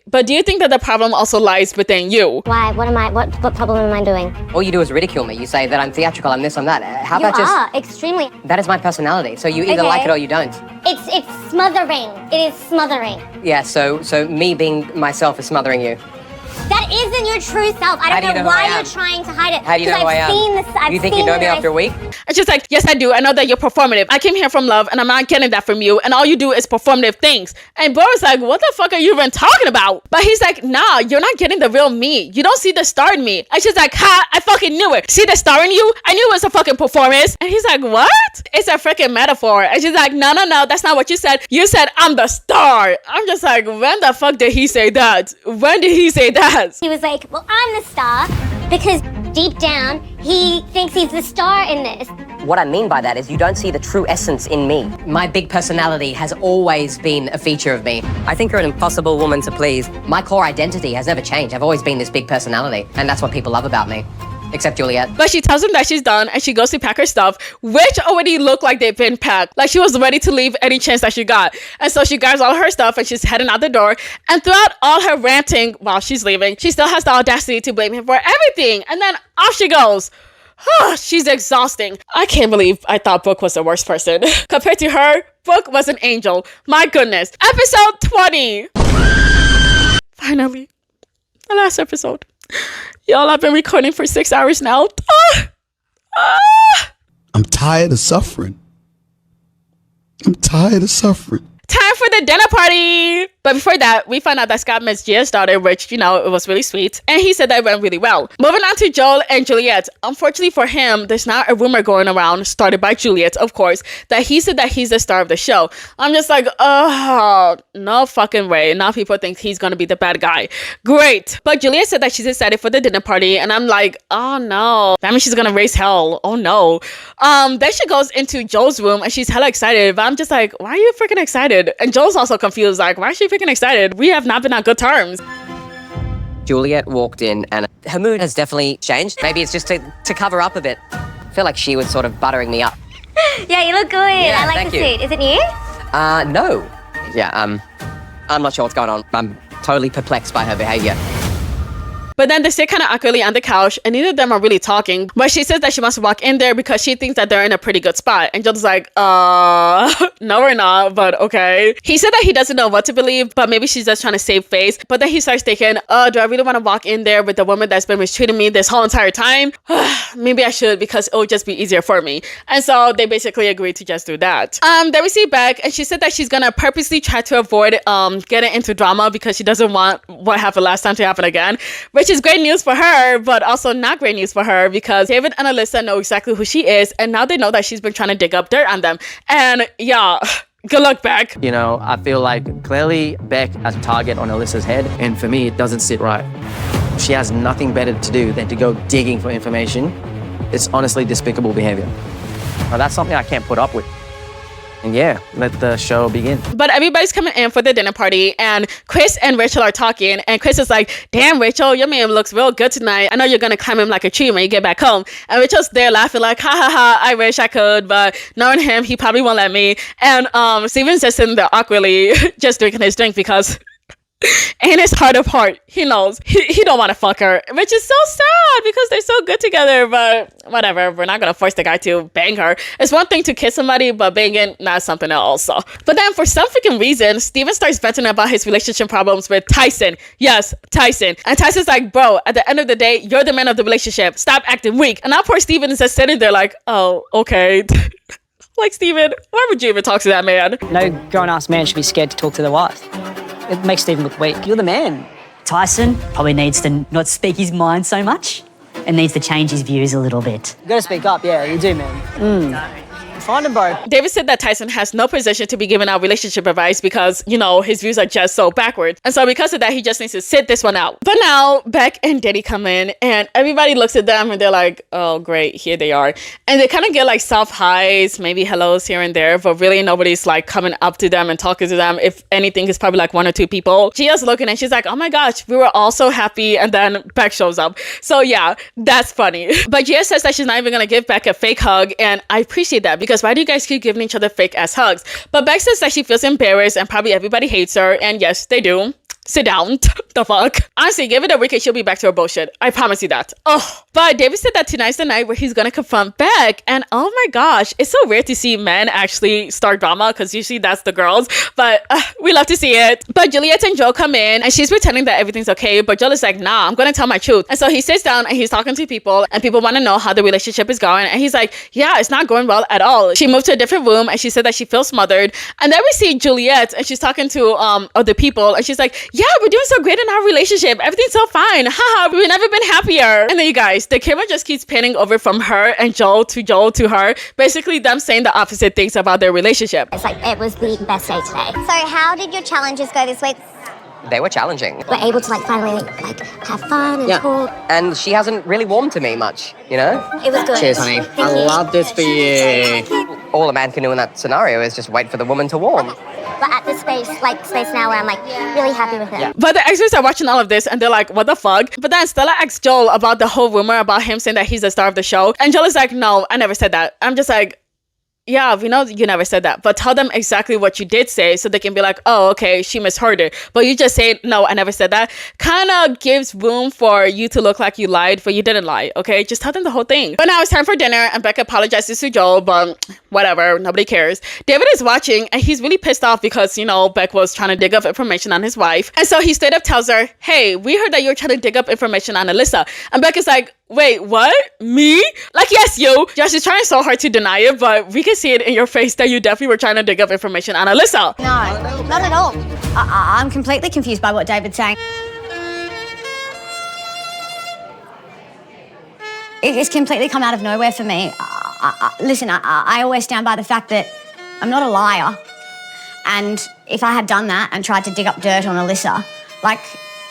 but do you think that the problem also lies within you? Why? What problem am I doing? All you do is ridicule me. You say that I'm theatrical, I'm this, I'm that. How about You are extremely. That is my personality, so you either like it or you don't. It's smothering. It is smothering. Yeah, so me being myself is smothering you. That isn't your true self. I don't know why you're trying to hide it. How do you know who I am? You think you know me after a week? And she's like, yes, I do. I know that you're performative. I came here from love and I'm not getting that from you. And all you do is performative things. And Bo's like, what the fuck are you even talking about? But he's like, nah, you're not getting the real me. You don't see the star in me. And she's like, ha, I fucking knew it. See the star in you? I knew it was a fucking performance. And he's like, what? It's a freaking metaphor. And she's like, no, that's not what you said. You said I'm the star. I'm just like, when the fuck did he say that? When did he say that? He was like, well, I'm the star because deep down, he thinks he's the star in this. What I mean by that is you don't see the true essence in me. My big personality has always been a feature of me. I think you're an impossible woman to please. My core identity has never changed. I've always been this big personality, and that's what people love about me. Except Juliet. But she tells him that she's done and she goes to pack her stuff, which already looked like they've been packed. Like she was ready to leave any chance that she got. And so she grabs all her stuff and she's heading out the door. And throughout all her ranting while she's leaving, she still has the audacity to blame him for everything. And then off she goes. She's exhausting. I can't believe I thought Brooke was the worst person. Compared to her, Brooke was an angel. My goodness. Episode 20. Finally. The last episode. Y'all, I've been recording for 6 hours now. I'm tired of suffering. I'm tired of suffering. Time for the dinner party. But before that, we found out that Scott met Gia's daughter, which, you know, it was really sweet. And he said that it went really well. Moving on to Joel and Juliet. Unfortunately for him, there's now a rumor going around, started by Juliet, of course, that he said that he's the star of the show. I'm just like, oh, no fucking way. Now people think he's going to be the bad guy. Great. But Juliet said that she's excited for the dinner party. And I'm like, oh no. That means she's going to raise hell. Oh no. Then she goes into Joel's room and she's hella excited. But I'm just like, why are you freaking excited? And Joel's also confused. Like, why is she freaking excited? We have not been on good terms. Juliet walked in and her mood has definitely changed. Maybe it's just to cover up a bit. I feel like she was sort of buttering me up. Yeah, you look good. Yeah, I like thank the you. suit. Is it new? No. Yeah, I'm not sure what's going on. I'm totally perplexed by her behavior. But then they sit kind of awkwardly on the couch and neither of them are really talking. But she says that she wants to walk in there because she thinks that they're in a pretty good spot. And Joel's like, no, we're not, but okay. He said that he doesn't know what to believe, but maybe she's just trying to save face. But then he starts thinking, do I really want to walk in there with the woman that's been mistreating me this whole entire time? Maybe I should because it would just be easier for me. And so they basically agreed to just do that. Then we see Beck and she said that she's going to purposely try to avoid getting into drama because she doesn't want what happened last time to happen again. Which is great news for her, but also not great news for her because David and Alyssa know exactly who she is, and now they know that she's been trying to dig up dirt on them. And yeah, good luck, Beck. You know, I feel like clearly Beck has a target on Alyssa's head, and for me, it doesn't sit right. She has nothing better to do than to go digging for information. It's honestly despicable behavior. Now, that's something I can't put up with. And yeah, let the show begin. But everybody's coming in for the dinner party and Chris and Rachel are talking and Chris is like, damn, Rachel, your man looks real good tonight. I know you're going to climb him like a tree when you get back home. And Rachel's there laughing like, ha ha ha, I wish I could, but knowing him, he probably won't let me. And Steven's just sitting there awkwardly just drinking his drink because in his heart of heart, he knows he don't want to fuck her, which is so sad because they're so good together. But whatever, we're not gonna force the guy to bang her. It's one thing to kiss somebody, but banging, not something else. So. But then for some freaking reason, Steven starts venting about his relationship problems with Tyson. Yes, Tyson. And Tyson's like, bro, at the end of the day, you're the man of the relationship. Stop acting weak. And now poor Steven is just sitting there like, oh, okay. Like, Steven, why would you even talk to that man? No grown-ass man should be scared to talk to their wife. It makes Steven look weak. You're the man. Tyson probably needs to not speak his mind so much and needs to change his views a little bit. You gotta speak up, yeah, you do, man. Find him, bro. David said that Tyson has no position to be giving out relationship advice because, you know, his views are just so backwards. And so because of that, he just needs to sit this one out. But now Beck and Diddy come in and everybody looks at them and they're like, oh, great, here they are. And they kind of get like soft highs, maybe hellos here and there, but really nobody's like coming up to them and talking to them. If anything, it's probably like one or two people. Gia's looking and she's like, oh my gosh, we were all so happy. And then Beck shows up. So yeah, that's funny. But Gia says that she's not even going to give Beck a fake hug. And I appreciate that because why do you guys keep giving each other fake ass hugs? But Beck says that she feels embarrassed and probably everybody hates her. And yes, they do. Sit down. The fuck? Honestly, give it a week and she'll be back to her bullshit. I promise you that. Oh, but David said that tonight's the night where he's gonna confront Beck. And oh my gosh, it's so rare to see men actually start drama because usually that's the girls. But we love to see it. But Juliet and Joe come in and she's pretending that everything's okay. But Joel is like, nah, I'm gonna tell my truth. And so he sits down and he's talking to people and people want to know how the relationship is going. And he's like, yeah, it's not going well at all. She moved to a different room and she said that she feels smothered. And then we see Juliet and she's talking to other people and she's like, yeah, we're doing so great in our relationship. Everything's so fine. Haha, we've never been happier. And then you guys, the camera just keeps panning over from her and Joel to her. Basically them saying the opposite things about their relationship. It's like, it was the best day today. So how did your challenges go this week? They were challenging. We're able to like finally like have fun and talk. And she hasn't really warmed to me much, you know? It was good. Cheers, honey. I love this for you. All a man can do in that scenario is just wait for the woman to warm. But at this space now where I'm like really happy with it. Yeah. But the experts are watching all of this and they're like, what the fuck? But then Stella asks Joel about the whole rumor about him saying that he's the star of the show. And Joel is like, no, I never said that. I'm just like, yeah, we know you never said that, but tell them exactly what you did say so they can be like, oh, okay, she misheard it. But you just say, no, I never said that. Kind of gives room for you to look like you lied, but you didn't lie, okay? Just tell them the whole thing. But now it's time for dinner, and Becca apologizes to Joel, but whatever, nobody cares. David is watching, and he's really pissed off because, you know, Beck was trying to dig up information on his wife. And so he straight up tells her, hey, we heard that you were trying to dig up information on Alyssa. And Beck is like, wait, what? Me? Like, yes, you. Josh is trying so hard to deny it, but we can see it in your face that you definitely were trying to dig up information on Alyssa. No, not at all. I'm completely confused by what David's saying. It's completely come out of nowhere for me. Listen, I always stand by the fact that I'm not a liar. And if I had done that and tried to dig up dirt on Alyssa, like,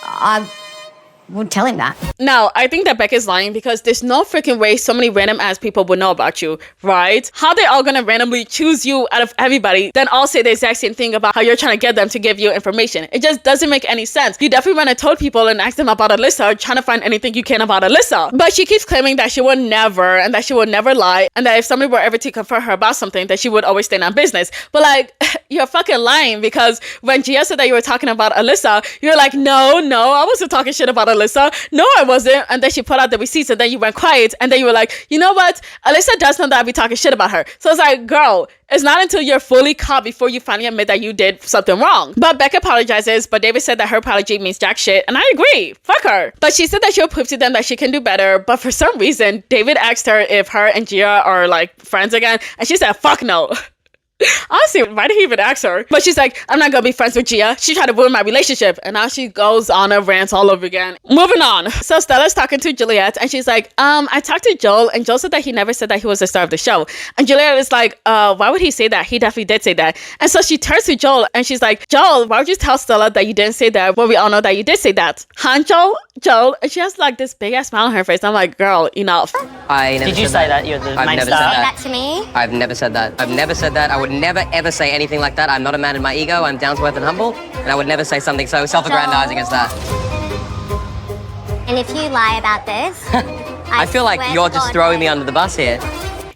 I would tell him that. No, I think that Beck is lying because there's no freaking way so many random ass people would know about you, right? How they all gonna randomly choose you out of everybody, then all say the exact same thing about how you're trying to get them to give you information. It just doesn't make any sense. You definitely went and told people and asked them about Alyssa, trying to find anything you can about Alyssa. But she keeps claiming that she would never, and that she would never lie, and that if somebody were ever to confront her about something, that she would always stand on business. But like, you're fucking lying, because when Gia said that you were talking about Alyssa, you're like, no, I wasn't talking shit about Alyssa. No, I wasn't. And then she put out the receipts, and then you went quiet, and then you were like, you know what? Alyssa does know that I be talking shit about her. So it's like, girl, it's not until you're fully caught before you finally admit that you did something wrong. But Becca apologizes, but David said that her apology means jack shit, and I agree. Fuck her. But she said that she'll prove to them that she can do better, but for some reason, David asked her if her and Gia are like friends again, and she said, fuck no. Honestly, why did he even ask her? But she's like, I'm not gonna be friends with Gia. She tried to ruin my relationship. And now she goes on a rant all over again. Moving on. So Stella's talking to Juliet, and she's like, I talked to Joel, and Joel said that he never said that he was the star of the show. And Juliet is like, why would he say that? He definitely did say that. And so she turns to Joel, and she's like, Joel, why would you tell Stella that you didn't say that when we all know that you did say that? Huh, Joel? And she has like this big ass smile on her face. I'm like, girl, enough. Did you say that you're the main star? Said that. That to me. I've never said that. I've never said that. I would never ever say anything like that. I'm not a man in my ego. I'm down to earth and humble, and I would never say something so self-aggrandizing as that. And if you lie about this, I feel like you're just throwing me under the bus here.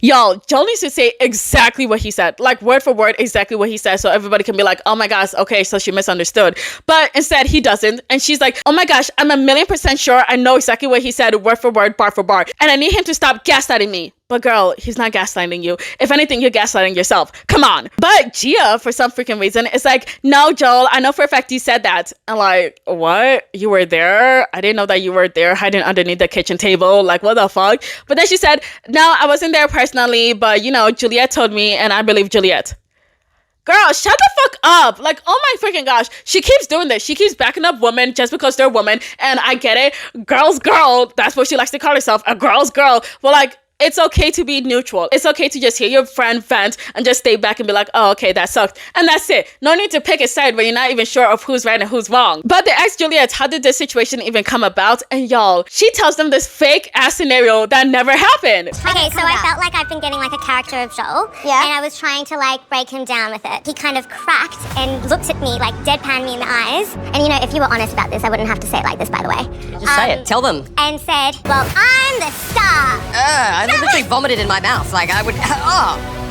Y'all, Joel needs to say exactly what he said, like word for word, exactly what he said, so everybody can be like, oh my gosh, okay, so she misunderstood. But instead, he doesn't, and she's like, oh my gosh, I'm 1,000,000% sure I know exactly what he said, word for word, bar for bar, and I need him to stop gaslighting me. But girl, he's not gaslighting you. If anything, you're gaslighting yourself. Come on. But Gia, for some freaking reason, is like, no, Joel, I know for a fact you said that. I'm like, what? You were there? I didn't know that you were there hiding underneath the kitchen table. Like, what the fuck? But then she said, no, I wasn't there personally, but you know, Juliet told me, and I believe Juliet. Girl, shut the fuck up. Like, oh my freaking gosh. She keeps doing this. She keeps backing up women just because they're women. And I get it. Girl's girl. That's what she likes to call herself. A girl's girl. Well, like, it's okay to be neutral. It's okay to just hear your friend vent and just stay back and be like, oh, okay, that sucked. And that's it. No need to pick a side when you're not even sure of who's right and who's wrong. But they asked Juliet, how did this situation even come about? And y'all, she tells them this fake ass scenario that never happened. Okay, so I felt like I've been getting like a character of Joel. Yeah. And I was trying to like break him down with it. He kind of cracked and looked at me, like deadpan me in the eyes. And you know, if you were honest about this, I wouldn't have to say it like this, by the way. Just say it. Tell them. And said, well, I'm the star. I literally vomited in my mouth. Like, I would,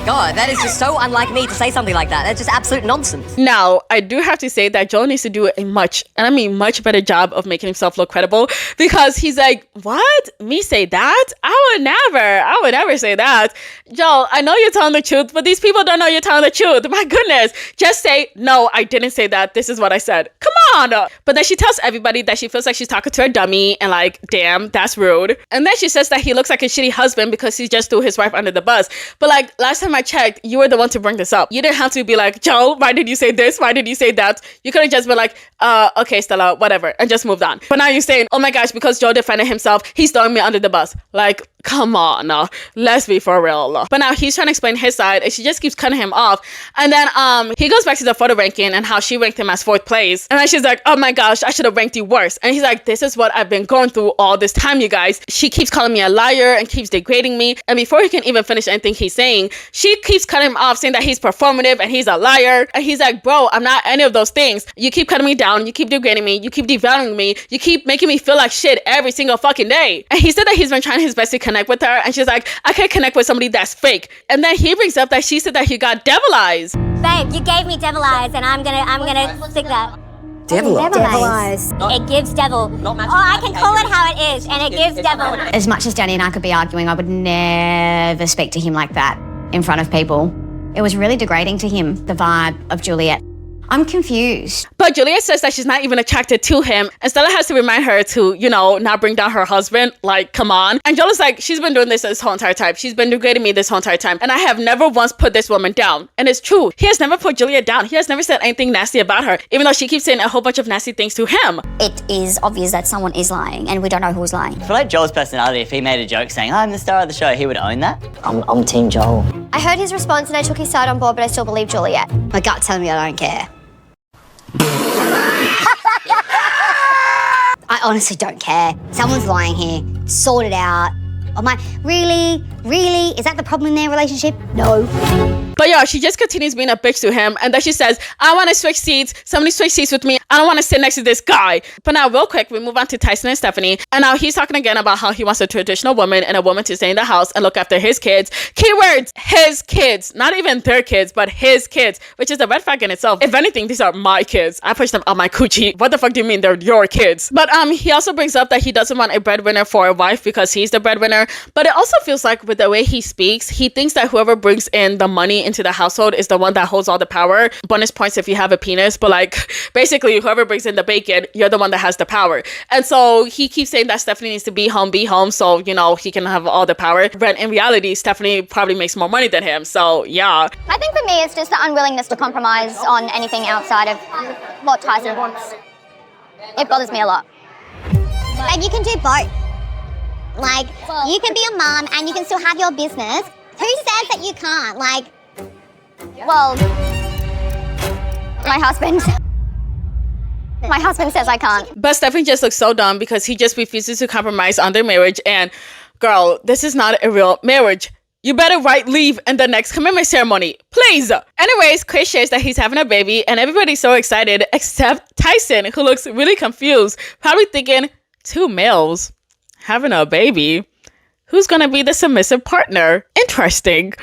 God, that is just so unlike me to say something like that. That's just absolute nonsense. Now, I do have to say that Joel needs to do a much better job of making himself look credible, because he's like, what? Me say that? I would never say that. Joel, I know you're telling the truth, but these people don't know you're telling the truth. My goodness. Just say, no, I didn't say that. This is what I said. Come on. But then she tells everybody that she feels like she's talking to a dummy, and like, damn, that's rude. And then she says that he looks like a shitty husband because he just threw his wife under the bus. But like, last time I checked, you were the one to bring this up. You didn't have to be like, Joel, why did you say this? Why did you say that? You could have just been like, okay, Stella, whatever, and just moved on. But now you're saying, oh my gosh, because Joel defended himself, he's throwing me under the bus. Like, come on, let's be for real. But now he's trying to explain his side, and she just keeps cutting him off. And then he goes back to the photo ranking and how she ranked him as 4th place. And then she's like, oh my gosh, I should have ranked you worse. And he's like, this is what I've been going through all this time, you guys. She keeps calling me a liar and keeps degrading me. And before he can even finish anything he's saying, she keeps cutting him off, saying that he's performative and he's a liar. And he's like, bro, I'm not any of those things. You keep cutting me down, you keep degrading me, you keep devaluing me, you keep making me feel like shit every single fucking day. And he said that he's been trying his best to connect connect with her. And she's like, I can't connect with somebody that's fake. And then he brings up that she said that he got devil eyes. Babe, you gave me devil eyes, and I'm gonna stick that. Devil eyes? Devil eyes. It gives devil. Oh, I can call it how it is, and it gives devil. As much as Danny and I could be arguing, I would never speak to him like that in front of people. It was really degrading to him, the vibe of Juliet. I'm confused. But Juliet says that she's not even attracted to him. And Stella has to remind her to, you know, not bring down her husband. Like, come on. And Joel is like, she's been doing this whole entire time. She's been degrading me this whole entire time. And I have never once put this woman down. And it's true. He has never put Juliet down. He has never said anything nasty about her, even though she keeps saying a whole bunch of nasty things to him. It is obvious that someone is lying, and we don't know who's lying. I feel like Joel's personality, if he made a joke saying, I'm the star of the show, he would own that. I'm Team Joel. I heard his response and I took his side on board, but I still believe Juliet. My gut's telling me I don't care. I honestly don't care. Someone's lying here. Sort it out. Am I really? Is that the problem in their relationship? No. But yeah, she just continues being a bitch to him. And then she says, I want to switch seats. Somebody switch seats with me. I don't want to sit next to this guy. But now real quick, we move on to Tyson and Stephanie. And now he's talking again about how he wants a traditional woman and a woman to stay in the house and look after his kids. Keywords, his kids. Not even their kids, but his kids, which is a red flag in itself. If anything, these are my kids. I push them out my coochie. What the fuck do you mean they're your kids? But he also brings up that he doesn't want a breadwinner for a wife because he's the breadwinner. But it also feels like with the way he speaks, he thinks that whoever brings in the money into the household is the one that holds all the power. Bonus points if you have a penis, but like basically whoever brings in the bacon, you're the one that has the power. And so he keeps saying that Stephanie needs to be home, so you know he can have all the power. But in reality, Stephanie probably makes more money than him. So yeah. I think for me, it's just the unwillingness to compromise on anything outside of what Tyson wants. It bothers me a lot. And you can do both. Like, you can be a mom and you can still have your business. Who says that you can't? Like, well, my husband says I can't. But Stephanie just looks so dumb because he just refuses to compromise on their marriage. And girl, this is not a real marriage. You better write leave in the next commitment ceremony, please. Anyways, Chris shares that he's having a baby and everybody's so excited except Tyson, who looks really confused, probably thinking, 2 males having a baby? Who's gonna be the submissive partner? Interesting.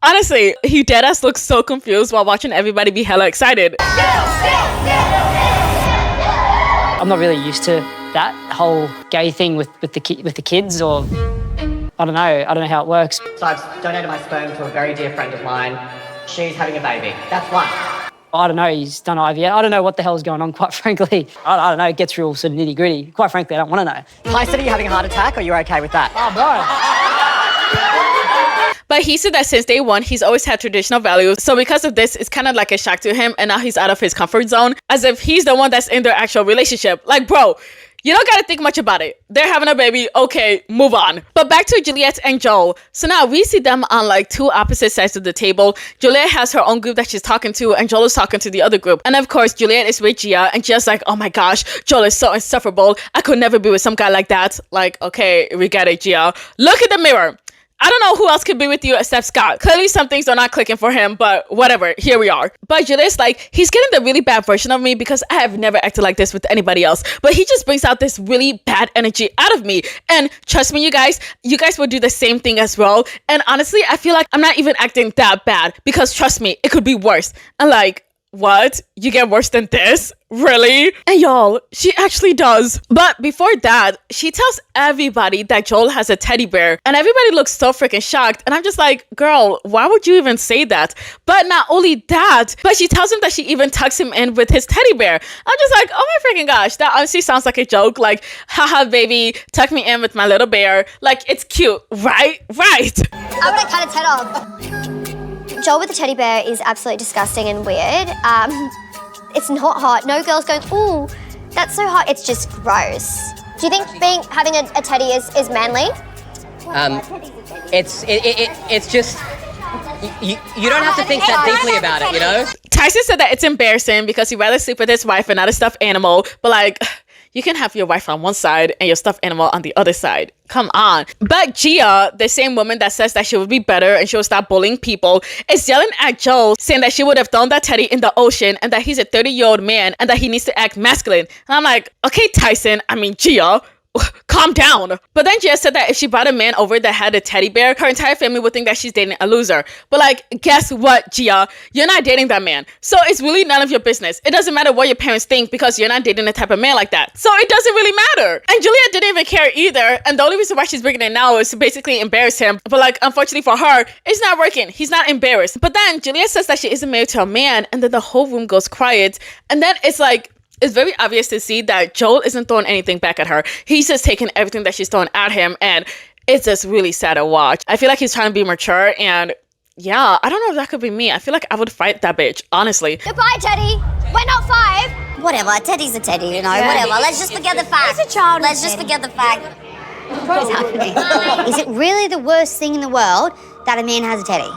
Honestly, he deadass looks so confused while watching everybody be hella excited. I'm not really used to that whole gay thing with the kids, or I don't know how it works. So I've donated my sperm to a very dear friend of mine. She's having a baby. That's one. I don't know, he's done IVF. I don't know what the hell's going on, quite frankly. I don't know, it gets real sort of nitty-gritty. Quite frankly, I don't want to know. Tyson, are you having a heart attack, or are you okay with that? Oh, bro. But he said that since day one, he's always had traditional values. So because of this, it's kind of like a shock to him. And now he's out of his comfort zone, as if he's the one that's in their actual relationship. Like, bro, you don't gotta think much about it. They're having a baby. Okay, move on. But back to Juliet and Joel. So now we see them on like 2 opposite sides of the table. Juliet has her own group that she's talking to, and Joel is talking to the other group. And of course, Juliet is with Gia, and Gia's like, oh my gosh, Joel is so insufferable. I could never be with some guy like that. Like, okay, we get it, Gia. Look at the mirror. I don't know who else could be with you except Scott. Clearly some things are not clicking for him, but whatever, here we are. But Juliet's like, he's getting the really bad version of me because I have never acted like this with anybody else. But he just brings out this really bad energy out of me. And trust me, you guys will do the same thing as well. And honestly, I feel like I'm not even acting that bad because trust me, it could be worse. And like, what? You get worse than this? Really? And y'all, she actually does. But before that, she tells everybody that Joel has a teddy bear, and everybody looks so freaking shocked. And I'm just like, girl, why would you even say that? But not only that, but she tells him that she even tucks him in with his teddy bear. I'm just like, oh my freaking gosh, that honestly sounds like a joke. Like, haha, baby, tuck me in with my little bear. Like, it's cute, right? Right. I would have cut its head off. Joel with the teddy bear is absolutely disgusting and weird. It's not hot. No girl's going, ooh, that's so hot. It's just gross. Do you think having a teddy is manly? It's just, you don't have to think that deeply about it, you know? Tyson said that it's embarrassing because he'd rather sleep with his wife and not a stuffed animal, but like, you can have your wife on one side and your stuffed animal on the other side. Come on. But Gia, the same woman that says that she would be better and she will stop bullying people, is yelling at Joel, saying that she would have thrown that teddy in the ocean and that he's a 30-year-old man and that he needs to act masculine. And I'm like, okay, Gia, calm down. But then Gia said that if she brought a man over that had a teddy bear, her entire family would think that she's dating a loser. But like, guess what, Gia? You're not dating that man. So it's really none of your business. It doesn't matter what your parents think because you're not dating a type of man like that. So it doesn't really matter. And Juliet didn't even care either. And the only reason why she's bringing it now is to basically embarrass him. But like, unfortunately for her, it's not working. He's not embarrassed. But then Juliet says that she isn't married to a man, and then the whole room goes quiet. And then it's like, it's very obvious to see that Joel isn't throwing anything back at her. He's just taking everything that she's throwing at him, and it's just really sad to watch. I feel like he's trying to be mature, and yeah, I don't know if that could be me. I feel like I would fight that bitch, honestly. Goodbye, Teddy. We're not 5. Whatever, Teddy's a Teddy, you know, whatever. Let's just forget the fact. He's a child. Let's just forget the fact. What is happening? Is it really the worst thing in the world that a man has a teddy?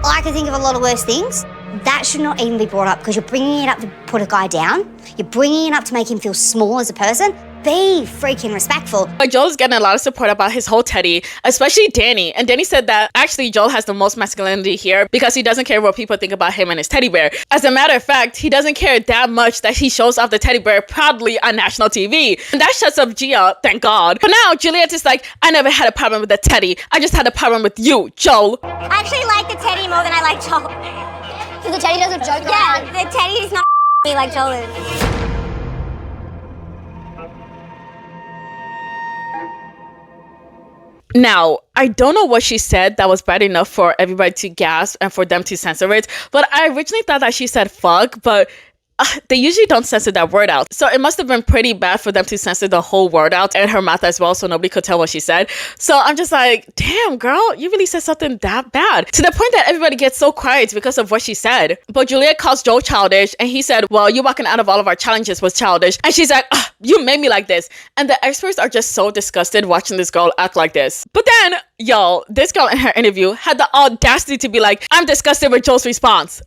I can think of a lot of worse things. That should not even be brought up because you're bringing it up to put a guy down. You're bringing it up to make him feel small as a person. Be freaking respectful. But Joel is getting a lot of support about his whole teddy, especially Danny. And Danny said that actually Joel has the most masculinity here because he doesn't care what people think about him and his teddy bear. As a matter of fact, he doesn't care that much that he shows off the teddy bear proudly on national TV. And that shuts up Gia, thank God. But now Juliet is like, I never had a problem with the teddy. I just had a problem with you, Joel. I actually like the teddy more than I like Joel. So the teddy doesn't joke around? Yeah, the teddy is not me like Joel is. Now, I don't know what she said that was bad enough for everybody to gasp and for them to censor it, but I originally thought that she said fuck, but they usually don't censor that word out. So it must have been pretty bad for them to censor the whole word out and her mouth as well, so nobody could tell what she said. So I'm just like, damn, girl, you really said something that bad. To the point that everybody gets so quiet because of what she said. But Juliet calls Joel childish, and he said, well, you walking out of all of our challenges was childish. And she's like, you made me like this. And the experts are just so disgusted watching this girl act like this. But then, y'all, this girl in her interview had the audacity to be like, I'm disgusted with Joel's response.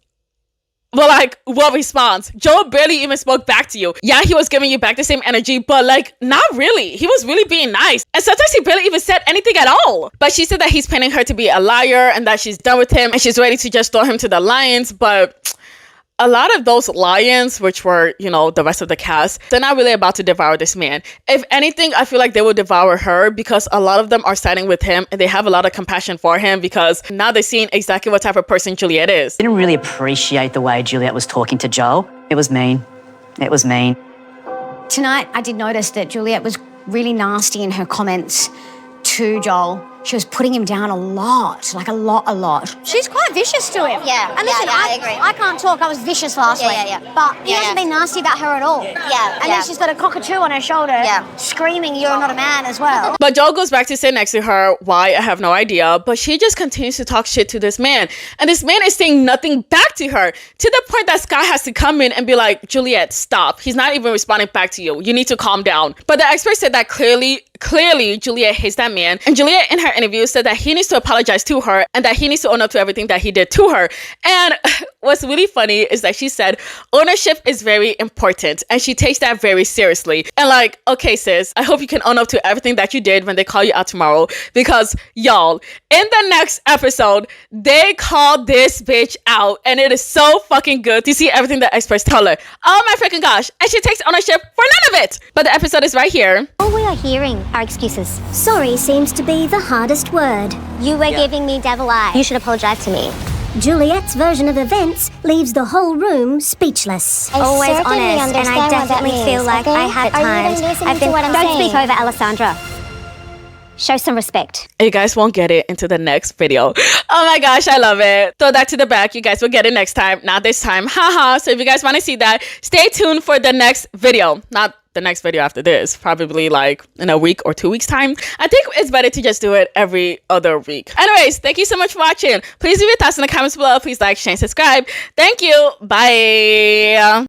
Well, like, what response? Joel barely even spoke back to you. Yeah, he was giving you back the same energy, but like, not really. He was really being nice. And sometimes he barely even said anything at all. But she said that he's painting her to be a liar and that she's done with him and she's ready to just throw him to the lions. But a lot of those lions, which were, you know, the rest of the cast, they're not really about to devour this man. If anything, I feel like they will devour her because a lot of them are siding with him and they have a lot of compassion for him because now they're seeing exactly what type of person Juliet is. I didn't really appreciate the way Juliet was talking to Joel. It was mean. It was mean. Tonight, I did notice that Juliet was really nasty in her comments to Joel. She was putting him down a lot, like a lot. She's quite vicious to him. Yeah. And listen, I agree. I can't talk. I was vicious last week. But he hasn't been nasty about her at all. Yeah. And then she's got a cockatoo on her shoulder, screaming, "You're not a man," as well. But Joel goes back to sit next to her. Why? I have no idea. But she just continues to talk shit to this man. And this man is saying nothing back to her to the point that Sky has to come in and be like, Juliet, stop. He's not even responding back to you. You need to calm down. But the expert said that clearly Juliet hates that man. And Juliet in her interview said that he needs to apologize to her and that he needs to own up to everything that he did to her. And what's really funny is that she said ownership is very important and she takes that very seriously. And like, okay, sis, I hope you can own up to everything that you did when they call you out tomorrow, because y'all, in the next episode, they call this bitch out and it is so fucking good to see everything that experts tell her. Oh my freaking gosh. And she takes ownership for none of it. But the episode is right here. All we are hearing are excuses. Sorry seems to be the hardest word. You were giving me devil eyes. You should apologize to me. Juliet's version of events leaves the whole room speechless. Always honest, and I definitely feel like I have at times. Don't speak over Alessandra. Show some respect. You guys won't get it into the next video. Oh my gosh, I love it. Throw that to the back. You guys will get it next time. Not this time. Haha. So if you guys want to see that, stay tuned for the next video. Not the next video after this. Probably like in a week or 2 weeks time. I think it's better to just do it every other week. Anyways, thank you so much for watching. Please leave your thoughts in the comments below. Please like, share, and subscribe. Thank you. Bye.